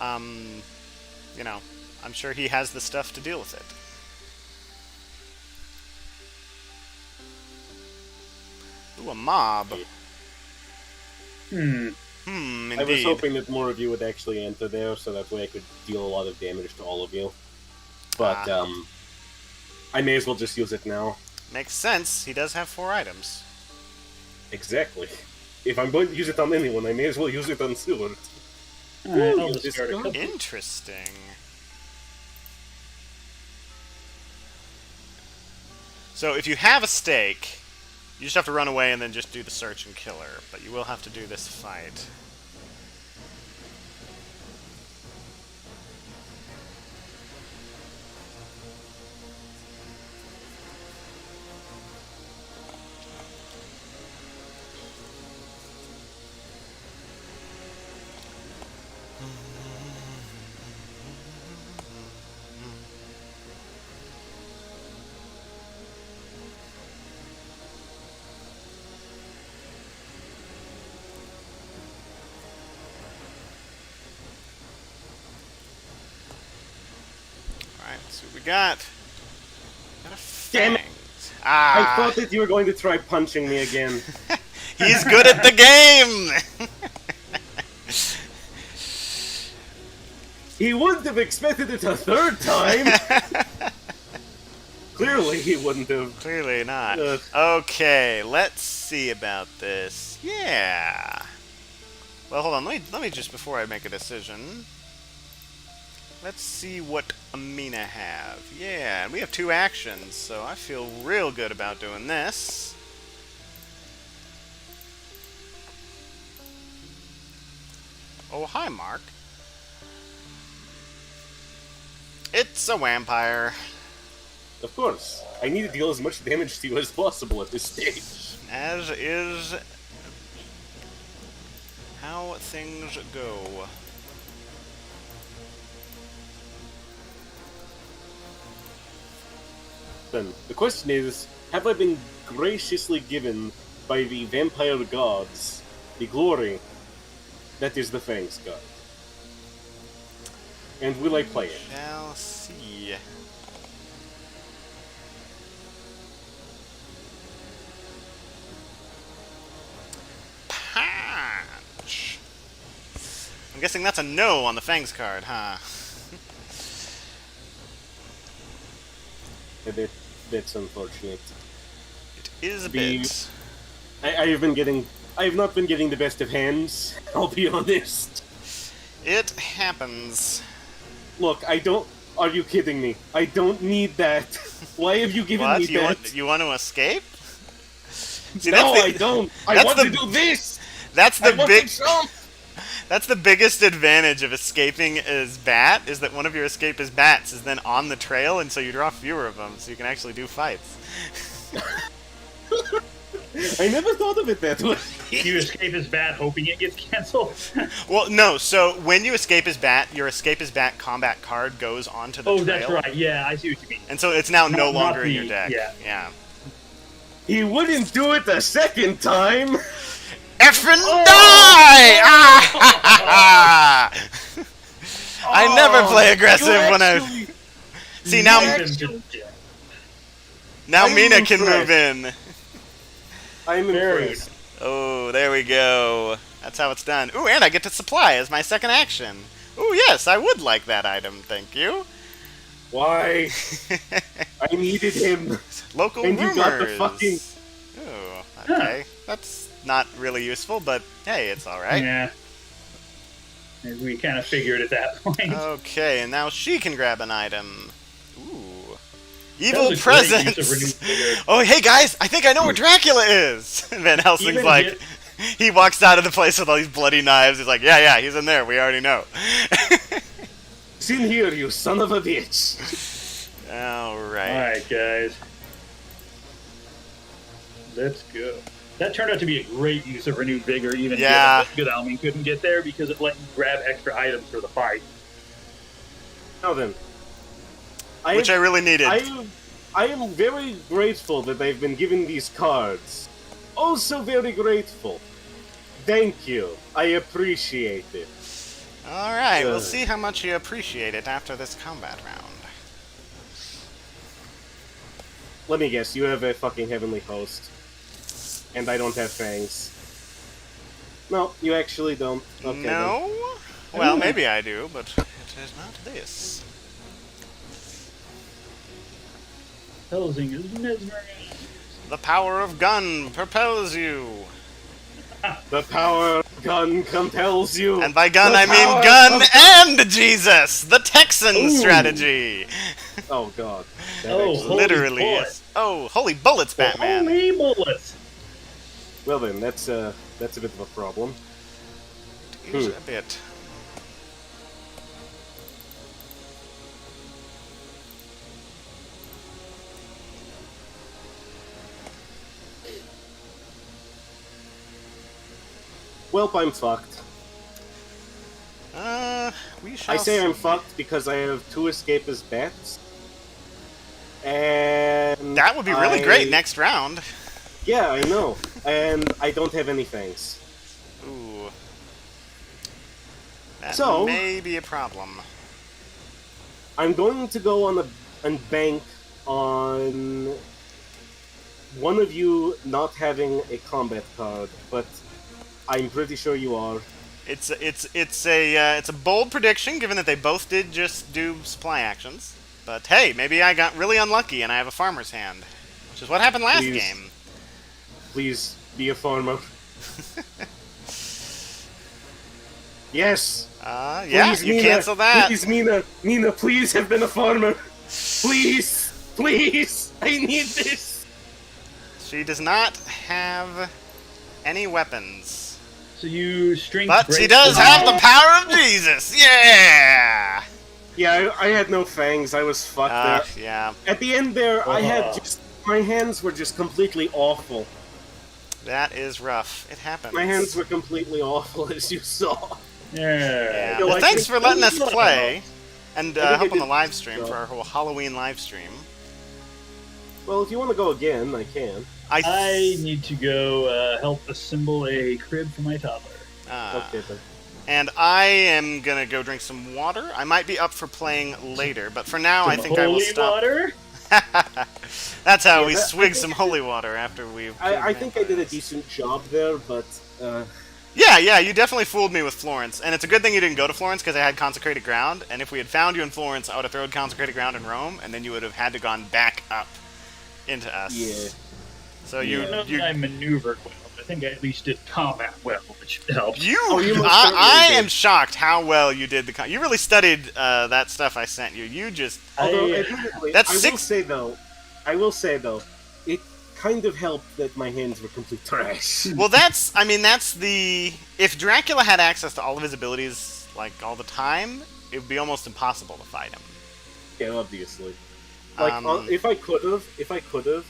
you know, I'm sure he has the stuff to deal with it. Ooh, a mob. Indeed. I was hoping that more of you would actually enter there, so that way I could deal a lot of damage to all of you. But, I may as well just use it now. Makes sense. He does have 4 items. Exactly. If I'm going to use it on anyone, I may as well use it on Seward. Alright, I'll discard a couple. Interesting. So if you have a stake, you just have to run away and then just do the search and kill her. But you will have to do this fight. Alright, let's see what we got. Got a Damn it. fangs. I thought that you were going to try punching me again. He's good at the game! He wouldn't have expected it a third time! Clearly he wouldn't have. Clearly not. Ugh. Okay, let's see about this. Yeah. Well, hold on. Let me just, before I make a decision, let's see what Amina have. Yeah, and we have 2 actions, so I feel real good about doing this. Oh, hi, Mark. It's a vampire. Of course. I need to deal as much damage to you as possible at this stage. As is how things go. Then, the question is, have I been graciously given by the vampire gods the glory that is the Fangs God? And will I play it? Shall see. Punch. I'm guessing that's a no on the Fangs card, huh? That's unfortunate. It is a The- bit. I have not been getting the best of hands, I'll be honest. It happens. Look, are you kidding me? I don't need that. Why have you given What? me You that? want to escape? See, No, that's I don't. I that's want the- to do this. That's I the want big. to jump. That's the biggest advantage of escaping as bat, is that one of your escape as bats is then on the trail, and so you draw fewer of them, so you can actually do fights. I never thought of it that way. You escape as bat, hoping it gets canceled. Well, no, so when you escape as bat, your escape as bat combat card goes onto the trail. That's right. Yeah, I see what you mean. And so it's now no Not longer in the- your deck. yeah. He wouldn't do it the second time. Effing die! Ah! I never play aggressive when I... See, now I'm Mina can move impressed. in. I'm Very impressed. Oh, there we go. That's how it's done. Ooh, and I get to supply as my second action. Ooh, yes, I would like that item, thank you. Why? I needed him. Local And you rumors. got the fucking- Ooh, okay. That's not really useful, but hey, it's alright. Yeah. We kind of figured at that point. Okay, and now she can grab an item. Ooh. That Evil was a great use of presence! renewed vigor. Oh, hey guys, I think I know where Dracula is! Van Helsing's Even like, yet- he walks out of the place with all these bloody knives. He's like, yeah, he's in there. We already know. It's in here, you son of a bitch! Alright. Alright, guys. Let's go. That turned out to be a great use of renewed vigor, even Yeah. if Godalming couldn't get there because it let you grab extra items for the fight. Now then. Which I really needed. I am very grateful that I've been given these cards. Also very grateful. Thank you. I appreciate it. Alright, we'll see how much you appreciate it after this combat round. Let me guess, you have a fucking heavenly host. And I don't have fangs. No, you actually don't. Okay, no? Then. Well, maybe I do, but it is not this. Helsing is mesmerized. The power of gun propels you. The power of gun compels you. And by gun, The I mean power gun of- and Jesus! The Texan Ooh. strategy! Oh god. That Oh, actually- holy Literally bullet. is. Oh, holy bullets, Batman! Holy bullets! Well then, that's a bit of a problem. Use a bit. Welp, I'm fucked. We shall I say I'm see. fucked because I have 2 escapist bats. And That would be really great next round. Yeah, I know. And I don't have any fangs. Ooh. That So- may be a problem. I'm going to go on and bank on one of you not having a combat card, but I'm pretty sure you are. It's a bold prediction, given that they both did just do supply actions. But hey, maybe I got really unlucky and I have a farmer's hand, which is what happened last Please. game. Please be a farmer. Yes. Yeah, Please, you Nina, cancel that. Please, Nina, please have been a farmer. Please, please, I need this. She does not have any weapons, So you strength but break she does the- have the power of Jesus. Yeah. Yeah, I had no fangs. I was fucked there. Yeah. At the end there, I had Uh-huh. just... My hands were just completely awful. That is rough. It happens. My hands were completely awful, as you saw. Yeah. Yeah. Yo, Well, I thanks think- for letting us play, and I think I help on the did- live stream so. for our whole Halloween live stream. Well, if you want to go again, I can. I need to go help assemble a crib for my toddler. Okay, then. And I am gonna go drink some water. I might be up for playing later, but for now, I Some think I will holy stop. water? That's how Yeah, we that- swig I some think- holy water after we've. killed I think I did a vampires. decent job there, but... Yeah, you definitely fooled me with Florence, and it's a good thing you didn't go to Florence because I had consecrated ground. And if we had found you in Florence, I would have thrown consecrated ground in Rome, and then you would have had to gone back up into us. Yeah. So I don't know that I maneuvered well. I think I at least did combat well, which helps. You, Oh, you most I certainly am did. shocked how well you did the. You really studied that stuff I sent you. You just. Although, I- admittedly, That's I six- will say though, it kind of helped that my hands were complete trash. Well, that's the. If Dracula had access to all of his abilities like all the time, it would be almost impossible to fight him. Yeah, obviously. Like, Um, if I could have,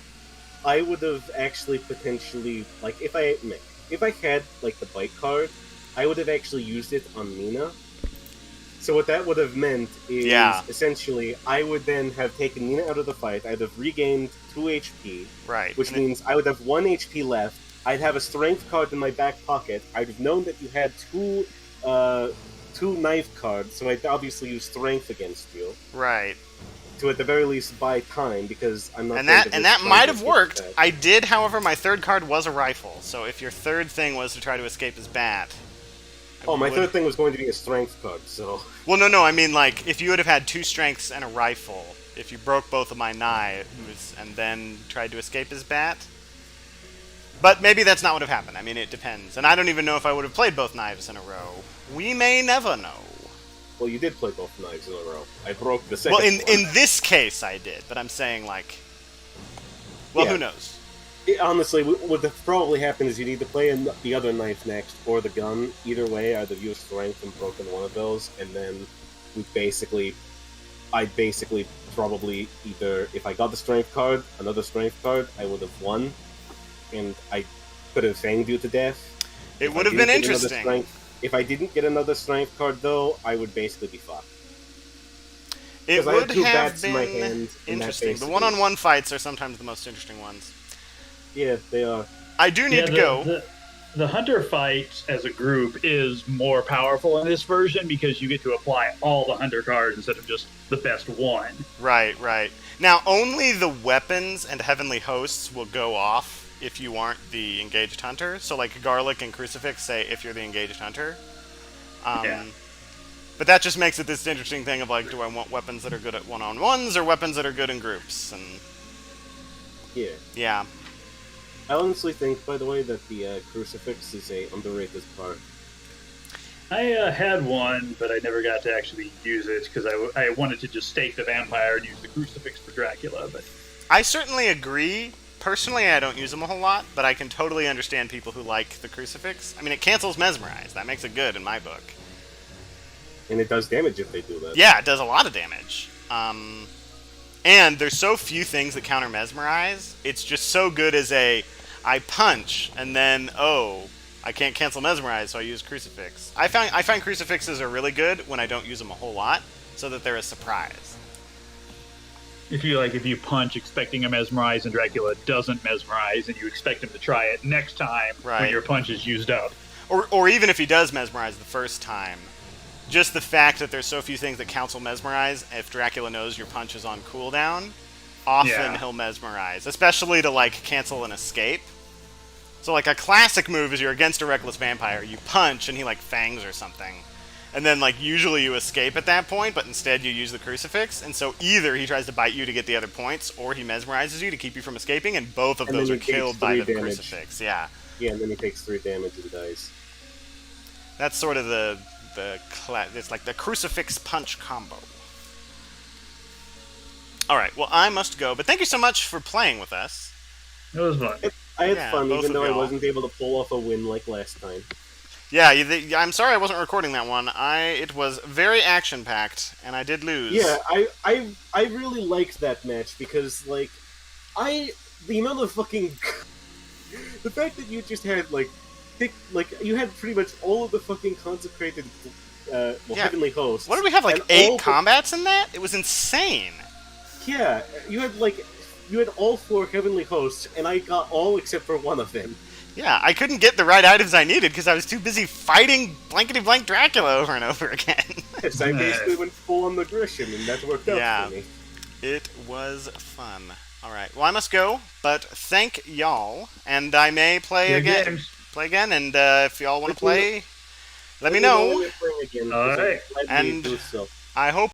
I would have actually potentially, like, if I had, like, the bike card, I would have actually used it on Nina. So what that would have meant is, Yeah. essentially, I would then have taken Nina out of the fight, I'd have regained 2 HP, Right. which And it- means I would have 1 HP left, I'd have a strength card in my back pocket, I'd have known that you had two knife cards, so I'd obviously use strength against you. Right. To at the very least buy time, because I'm not. And going that to and risk that trying might to have escape worked. that. I did, however, my third card was a rifle. So if your third thing was to try to escape his bat. I Oh, my would- third thing was going to be a strength card, so. Well, no. I mean, like, if you would have had 2 strengths and a rifle, if you broke both of my knives and then tried to escape his bat. But maybe that's not what would have happened. I mean, it depends. And I don't even know if I would have played both knives in a row. We may never know. Well, you did play both knives in a row. I broke the second Well, in one. this case, I did. But I'm saying, like... Well, Yeah. who knows? Honestly, what would probably happen is you'd either play the other knife next, or the gun. Either way, I'd have used strength and broken one of those, and then I'd basically probably either, if I got the strength card, another strength card, I would have won, and I could have fanged you to death. It would have been interesting. If I didn't get another strength card, though, I would basically be fucked. It would have been hand, interesting. The one-on-one fights are sometimes the most interesting ones. Yeah, they are. I do need to go. The hunter fight as a group is more powerful in this version because you get to apply all the hunter cards instead of just the best one. Right, right. Now, only the weapons and heavenly hosts will go off if you aren't the engaged hunter. So, like, Garlic and Crucifix say if you're the engaged hunter. Yeah. But that just makes it this interesting thing of, like, do I want weapons that are good at one-on-ones or weapons that are good in groups? And yeah. Yeah. I honestly think, by the way, that the Crucifix is a underrated card. I had one, but I never got to actually use it because I wanted to just stake the vampire and use the Crucifix for Dracula. But I certainly agree. Personally, I don't use them a whole lot, but I can totally understand people who like the Crucifix. I mean, it cancels Mesmerize. That makes it good in my book. And it does damage if they do that. Yeah, it does a lot of damage. And there's so few things that counter Mesmerize. It's just so good as I punch, and then, I can't cancel Mesmerize, so I use Crucifix. I find Crucifixes are really good when I don't use them a whole lot, so that they're a surprise. if you punch expecting a mesmerize and Dracula doesn't mesmerize, and you expect him to try it next time when your punch is used up. Or even if he does mesmerize the first time, just the fact that there's so few things that cancel Mesmerize, if Dracula knows your punch is on cooldown, often he'll Mesmerize, especially to, like, cancel an escape. So, like, a classic move is you're against a Reckless Vampire, you punch, and he, like, fangs or something. And then, like, usually you escape at that point, but instead you use the Crucifix, and so either he tries to bite you to get the other points, or he mesmerizes you to keep you from escaping, and both of those are killed by the Crucifix, Yeah, and then he takes 3 damage and dies. That's sort of it's like the Crucifix punch combo. Alright, well, I must go, but thank you so much for playing with us. It was fun. I had fun, even though I wasn't able to pull off a win like last time. Yeah, I'm sorry I wasn't recording that one. It was very action-packed, and I did lose. Yeah, I really liked that match, because, like, the amount of fucking... the fact that you just had, like, you had pretty much all of the fucking consecrated, heavenly hosts. What did we have, like, 8 combats in that? It was insane. Yeah, you had all 4 heavenly hosts, and I got all except for one of them. Yeah, I couldn't get the right items I needed because I was too busy fighting blankety-blank Dracula over and over again. Yes, I basically went full on aggression, and that worked out for me. It was fun. Alright, well, I must go, but thank y'all, and I may play again. And if y'all want to play, let me know. Alright. And I hope